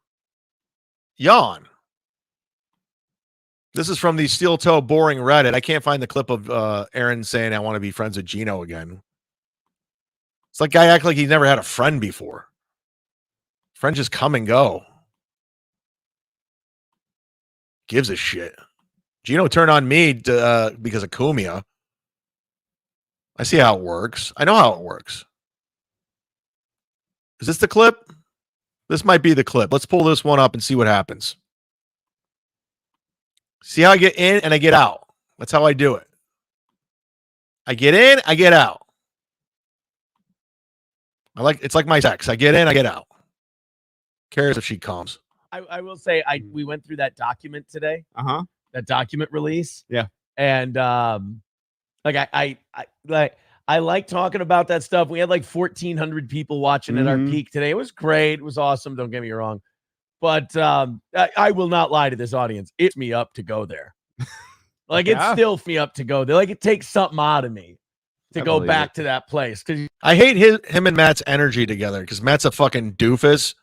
This is from the Steel Toe Boring Reddit. I can't find the clip of Aaron saying I want to be friends with Gino again. It's like guy act like he's never had a friend before. Friends just come and go. Gives a shit. Gino turned on me because of Cumia. I see how it works. I know how it works. Is this the clip? This might be the clip. Let's pull this one up and see what happens. See how I get in and I get out. That's how I do it. I get in, I get out. It's like my sex. I get in, I get out. Cares if she comes. I will say we went through that document today. Uh-huh. That document release. Yeah. And Like I like talking about that stuff. We had like 1,400 people watching at our peak today. It was great. It was awesome. Don't get me wrong. But I will not lie to this audience. It's me up to go there. Like it's still me up to go there. Like it takes something out of me to go back to that place. Because I hate him and Matt's energy together because Matt's a fucking doofus.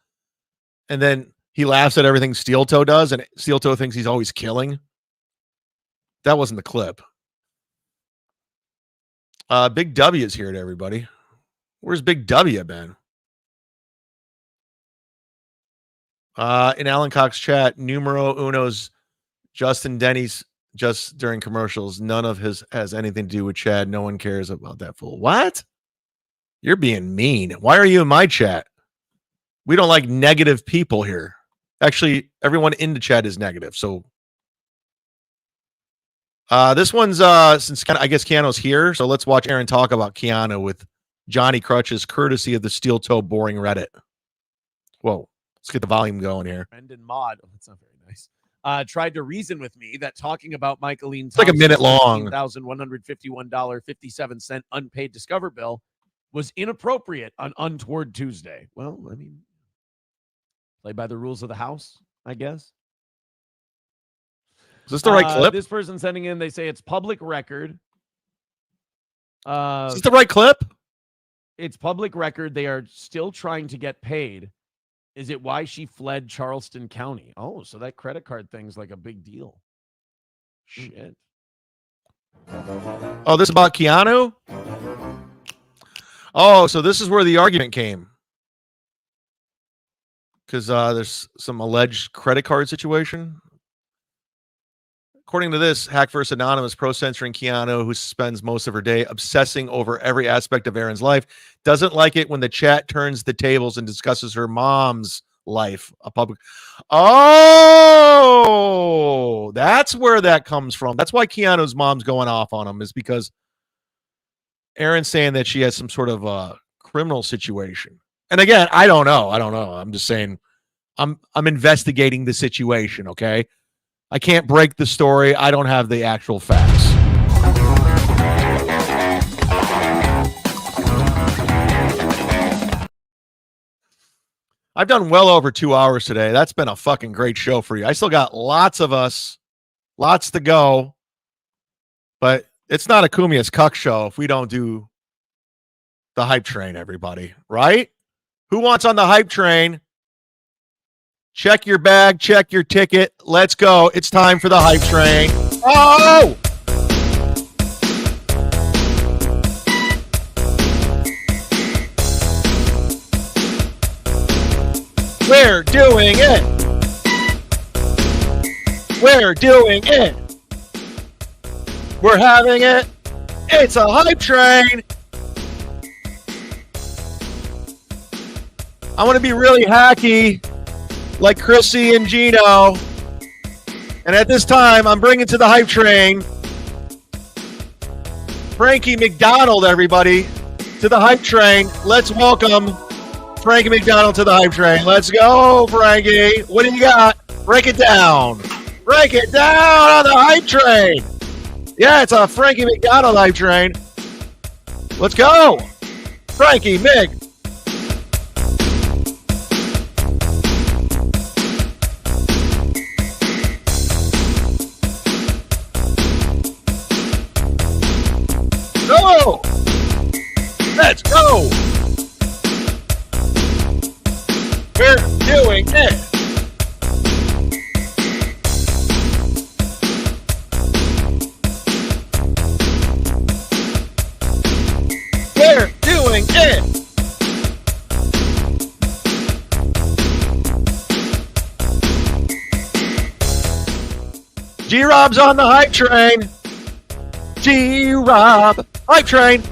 And then he laughs at everything Steel Toe does, and Steel Toe thinks he's always killing. That wasn't the clip. Big W is here to everybody. Where's Big W been? In Alan Cox's chat, numero uno's Justin Denny's just during commercials. None of his has anything to do with Chad. No one cares about that fool. What? You're being mean. Why are you in my chat? We don't like negative people here. Actually, everyone in the chat is negative. So this one's since I guess Keanu's here, so let's watch Aaron talk about Keanu with Johnny Crutches, courtesy of the Steel Toe Boring Reddit. Whoa, let's get the volume going here. Brendan Mod, that's not very nice. Tried to reason with me that talking about Michaeline It's like a minute long. $1,151.57 unpaid Discover bill was inappropriate on Untoward Tuesday. Well, I mean, play by the rules of the house, I guess. Is this the right clip? This person sending in, they say it's public record. Is this the right clip? It's public record. They are still trying to get paid. Is it why she fled Charleston County? Oh, so that credit card thing's like a big deal. Shit. Oh, this is about Keanu? Oh, so this is where the argument came. Because there's some alleged credit card situation. According to this, Hack vs. Anonymous, pro-censoring Keanu, who spends most of her day obsessing over every aspect of Aaron's life, doesn't like it when the chat turns the tables and discusses her mom's life. A public. Oh, that's where that comes from. That's why Keanu's mom's going off on him, is because Aaron's saying that she has some sort of criminal situation. And again, I don't know. I'm just saying I'm investigating the situation, okay? I can't break the story. I don't have the actual facts. I've done well over 2 hours today. That's been a fucking great show for you. I still got lots to go. But it's not a Cumia'S Cucks show if we don't do the hype train, everybody. Right? Who wants on the hype train? Check your bag, check your ticket. Let's go. It's time for the hype train. Oh! We're doing it. We're doing it. We're having it. It's a hype train. I want to be really hacky, like Chrissy and Gino. And at this time, I'm bringing to the hype train Frankie McDonald, everybody, to the hype train. Let's welcome Frankie McDonald to the hype train. Let's go, Frankie. What do you got? Break it down. Break it down on the hype train. Yeah, it's a Frankie McDonald hype train. Let's go. Frankie Mc. Go! Let's go! We're doing it! We're doing it! G-Rob's on the hype train! G-Rob! Hype train!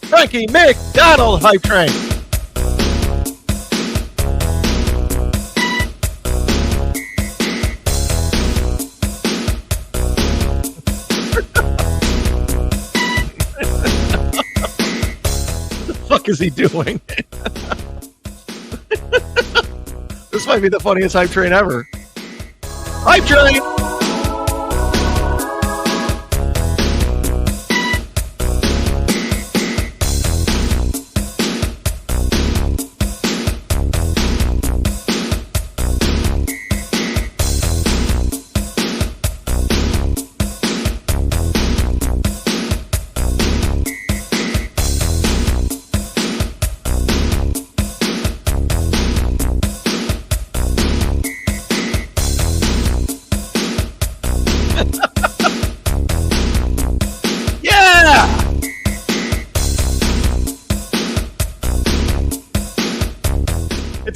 Frankie McDonald hype train! What the fuck is he doing? This might be the funniest hype train ever. Hype train!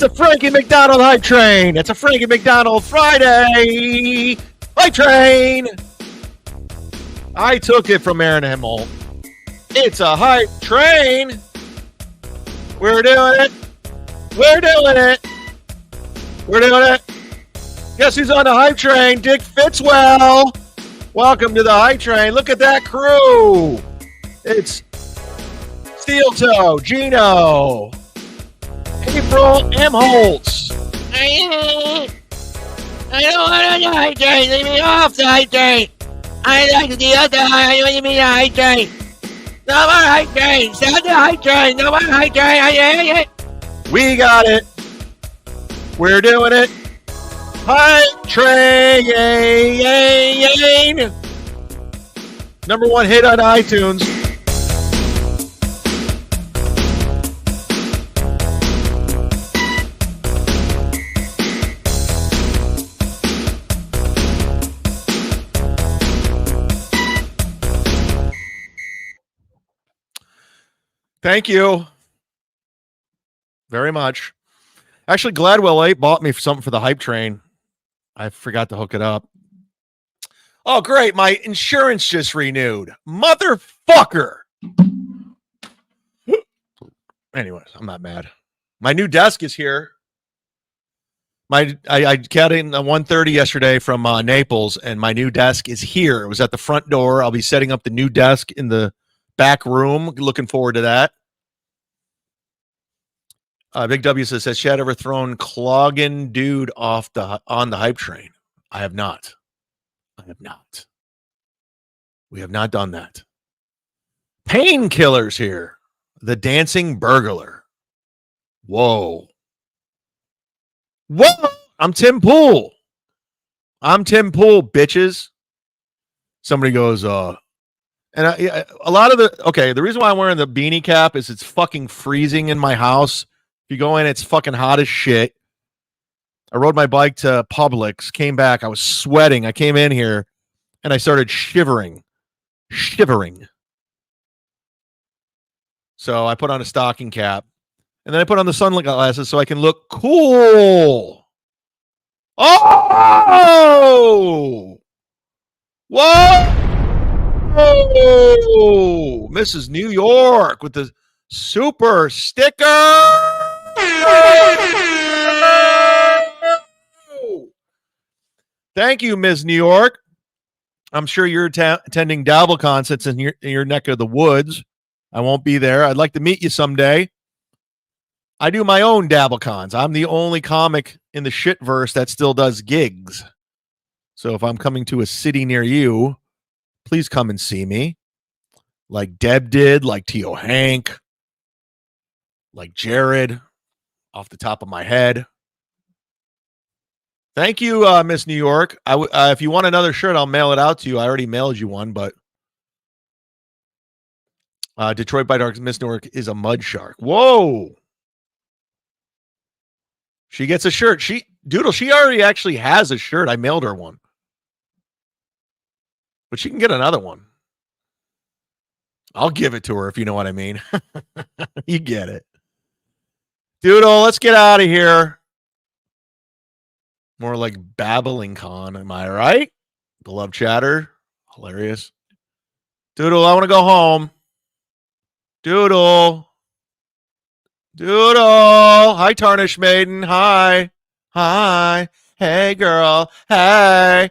It's a Frankie McDonald hype train. It's a Frankie McDonald Friday hype train. I took it from Aaron Himmel. It's a hype train. We're doing it. We're doing it. We're doing it. Guess who's on the hype train? Dick Fitzwell. Welcome to the hype train. Look at that crew. It's Steel Toe, Gino, April M. Holtz. I don't want to hype train. Leave me off the hype train. I like the other. I want to be the hype train. No more hype train. Stop the hype train. No more hype train. I hate it. We got it. We're doing it. Hype train. Number one hit on iTunes. Thank you very much. Actually, Gladwell 8 bought me something for the hype train. I forgot to hook it up. Oh, great. My insurance just renewed. Motherfucker. Anyways, I'm not mad. My new desk is here. I got in at 1:30 yesterday from Naples, and my new desk is here. It was at the front door. I'll be setting up the new desk in the back room. Looking forward to that. Big W says, has Chad ever thrown clogging dude on the hype train? I have not. I have not. We have not done that. Painkillers here. The dancing burglar. Whoa. Whoa. I'm Tim Pool. I'm Tim Pool, bitches. Somebody goes, and a lot of the reason why I'm wearing the beanie cap is it's fucking freezing in my house. If you go in, it's fucking hot as shit. I rode my bike to Publix, came back. I was sweating. I came in here and I started shivering. So I put on a stocking cap and then I put on the sunglasses so I can look cool. Oh! Whoa! Oh, Mrs. New York with the super sticker. Thank you, Ms. New York. I'm sure you're attending Dabble concerts in your neck of the woods. I won't be there. I'd like to meet you someday. I do my own Dabble cons. I'm the only comic in the shitverse that still does gigs. So if I'm coming to a city near you, please come and see me. Like Deb did, like Tio Hank, like Jared, off the top of my head. Thank you, Miss New York. If you want another shirt, I'll mail it out to you. I already mailed you one, but Detroit by Dark Miss New York is a mud shark. Whoa. She gets a shirt. She already actually has a shirt. I mailed her one. But she can get another one. I'll give it to her if you know what I mean. You get it. Doodle, let's get out of here. More like babbling con, am I right? Beloved chatter. Hilarious. Doodle, I want to go home. Doodle. Hi, Tarnish Maiden. Hi. Hey, girl. Hey.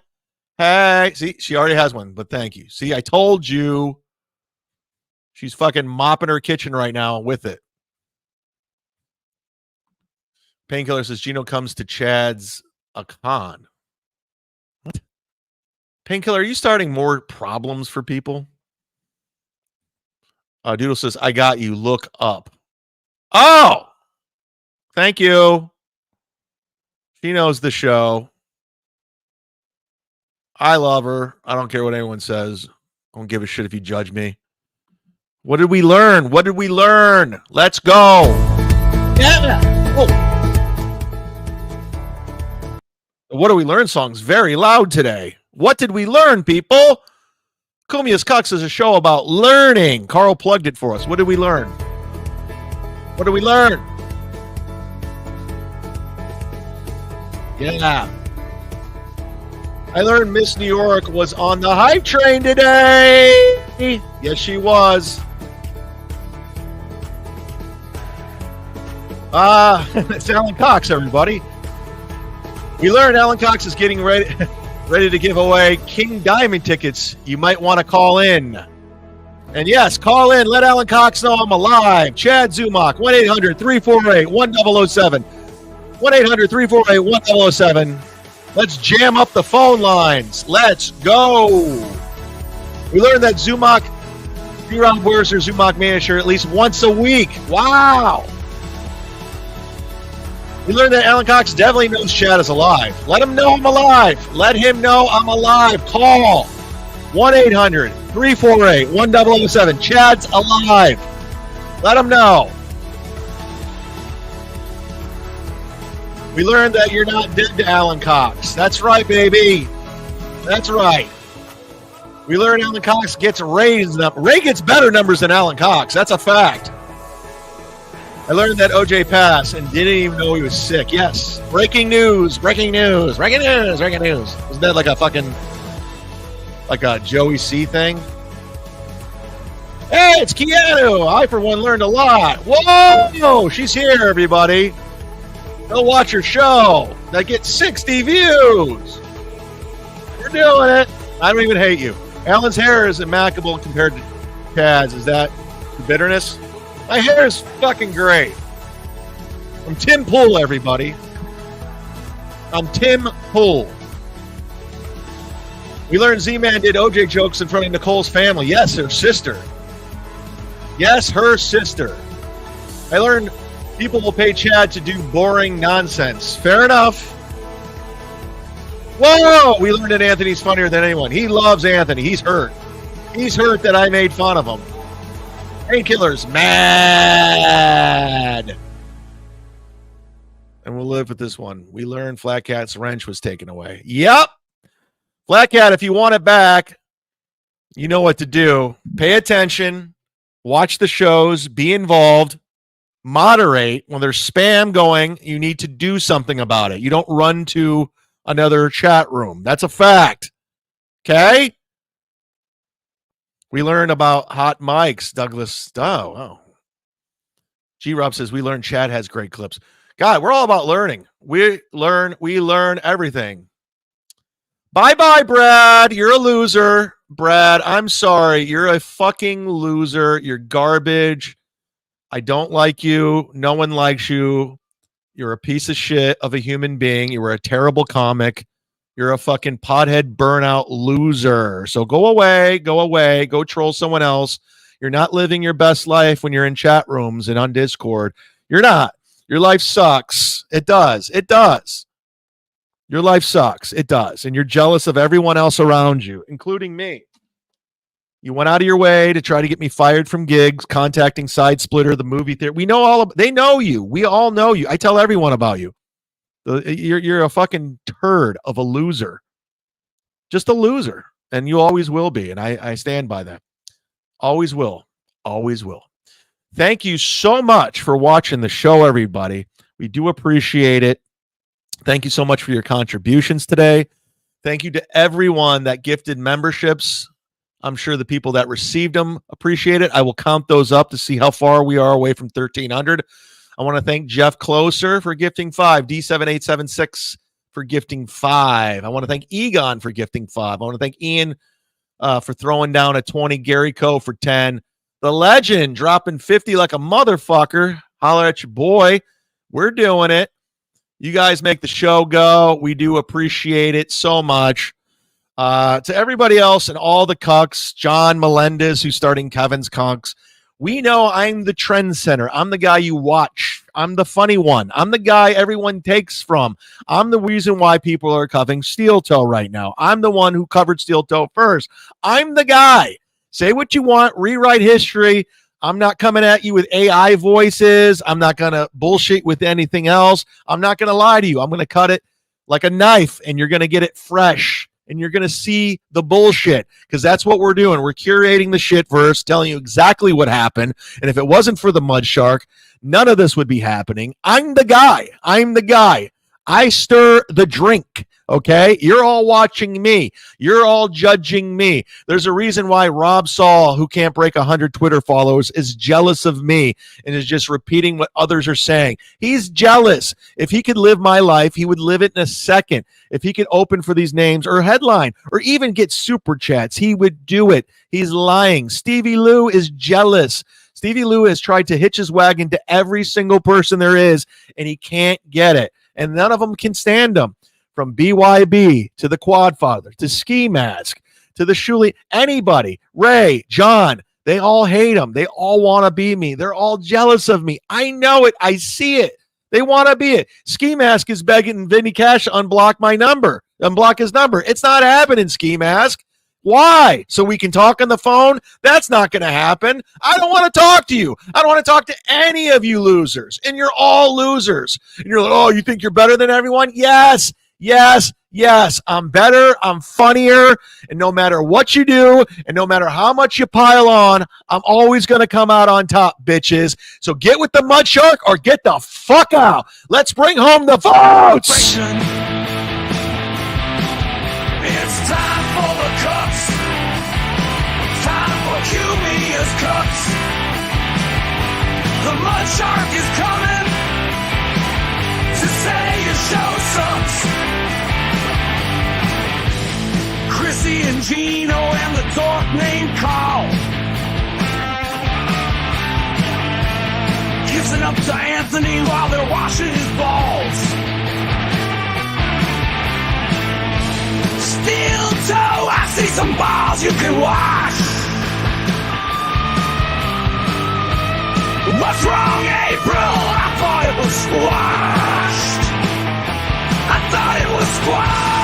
See, she already has one, but thank you. See, I told you. She's fucking mopping her kitchen right now with it. Painkiller says Gino comes to Chad's a con. What? Painkiller, are you starting more problems for people? Doodle says, I got you. Look up. Oh! Thank you. She knows the show. I love her. I don't care what anyone says. I don't give a shit if you judge me. What did we learn? Let's go. Yeah. Oh. What did we learn song's very loud today. What did we learn, people? Cumia'S Cucks is a show about learning. Carl plugged it for us. What did we learn? Yeah. I learned Miss New York was on the hype train today. Yes, she was. It's Alan Cox, everybody. We learned Alan Cox is getting ready to give away King Diamond tickets. You might want to call in. And yes, call in. Let Alan Cox know I'm alive. Chad Zumock, 1-800-348-1007. 1-800-348-1007. Let's jam up the phone lines. Let's go. We learned that Zumock, D-Rob wears her Zumock manager at least once a week. Wow. We learned that Alan Cox definitely knows Chad is alive. Let him know I'm alive. Let him know I'm alive. Call 1-800-348-1007. Chad's alive. Let him know. We learned that you're not dead to Alan Cox. That's right, baby. That's right. We learned Alan Cox gets Ray's number. Ray gets better numbers than Alan Cox. That's a fact. I learned that OJ passed and didn't even know he was sick. Yes. Breaking news. Breaking news. Breaking news. Breaking news. Isn't that like a Joey C thing? Hey, it's Keanu. I, for one, learned a lot. Whoa! She's here, everybody. Go watch her show. That gets 60 views. We're doing it. I don't even hate you. Alan's hair is immaculable compared to Chad's. Is that the bitterness? My hair is fucking great. I'm Tim Pool, everybody. I'm Tim Pool. We learned Z-Man did OJ jokes in front of Nicole's family. Yes, her sister. Yes, her sister. I learned people will pay Chad to do boring nonsense. Fair enough. Whoa! We learned that Anthony's funnier than anyone. He loves Anthony. He's hurt. He's hurt that I made fun of him. Painkillers, mad. And we'll live with this one. We learned Flat Cat's wrench was taken away. Yep. Flat Cat, if you want it back, you know what to do. Pay attention. Watch the shows. Be involved. Moderate. When there's spam going, you need to do something about it. You don't run to another chat room. That's a fact. Okay? We learn about hot mics. Douglas. Oh. G-Rob says, we learned Chad has great clips. God, we're all about learning. We learn everything. Bye-bye, Brad. You're a loser. Brad, I'm sorry. You're a fucking loser. You're garbage. I don't like you. No one likes you. You're a piece of shit of a human being. You were a terrible comic. You're a fucking pothead burnout loser. So go away, go troll someone else. You're not living your best life when you're in chat rooms and on Discord. You're not. Your life sucks. It does. Your life sucks. It does. And you're jealous of everyone else around you, including me. You went out of your way to try to get me fired from gigs, contacting Side Splitter, the movie theater. We know they know you. We all know you. I tell everyone about you. You're a fucking turd of a loser. Just a loser. And you always will be. And I stand by that. Always will. Always will. Thank you so much for watching the show, everybody. We do appreciate it. Thank you so much for your contributions today. Thank you to everyone that gifted memberships. I'm sure the people that received them appreciate it. I will count those up to see how far we are away from 1,300. I want to thank Jeff Closer for gifting 5, D7876 for gifting 5. I want to thank Egon for gifting 5. I want to thank Ian for throwing down a 20, Gary Coe for 10. The Legend dropping 50 like a motherfucker. Holler at your boy. We're doing it. You guys make the show go. We do appreciate it so much. To everybody else and all the cucks, John Melendez, who's starting Kevin's Cucks. We know I'm the trend center. I'm the guy you watch. I'm the funny one. I'm the guy everyone takes from. I'm the reason why people are covering Steel Toe right now. I'm the one who covered Steel Toe first. I'm the guy. Say what you want. Rewrite history. I'm not coming at you with AI voices. I'm not going to bullshit with anything else. I'm not going to lie to you. I'm going to cut it like a knife, and you're going to get it fresh. And you're going to see the bullshit, because that's what we're doing. We're curating the shit verse, telling you exactly what happened. And if it wasn't for the Mud Shark, none of this would be happening. I'm the guy. I stir the drink. Okay, you're all watching me. You're all judging me. There's a reason why Rob Saul, who can't break 100 Twitter followers, is jealous of me and is just repeating what others are saying. He's jealous. If he could live my life, he would live it in a second. If he could open for these names or headline or even get super chats, he would do it. He's lying. Stevie Lou is jealous. Stevie Lou has tried to hitch his wagon to every single person there is, and he can't get it. And none of them can stand him. From BYB to the Quadfather to Ski Mask to the Shuli, anybody, Ray, John, they all hate him. They all want to be me. They're all jealous of me. I know it. I see it. They want to be it. Ski Mask is begging Vinny Cash to unblock his number. It's not happening, Ski Mask. Why? So we can talk on the phone? That's not going to happen. I don't want to talk to you. I don't want to talk to any of you losers. And you're all losers. And you're like, oh, you think you're better than everyone? Yes. Yes, I'm better, I'm funnier, and no matter what you do, and no matter how much you pile on, I'm always going to come out on top, bitches. So get with the mud shark or get the fuck out. Let's bring home the votes. It's time for the Cucks. Time for Cumia'S Cucks. The mud shark is coming to say your show sucks. Chrissy and Gino and the dork named Carl. Kissing up to Anthony while they're washing his balls. Steel toe, I see some balls you can wash. What's wrong, April? I thought it was squashed. I thought it was squashed.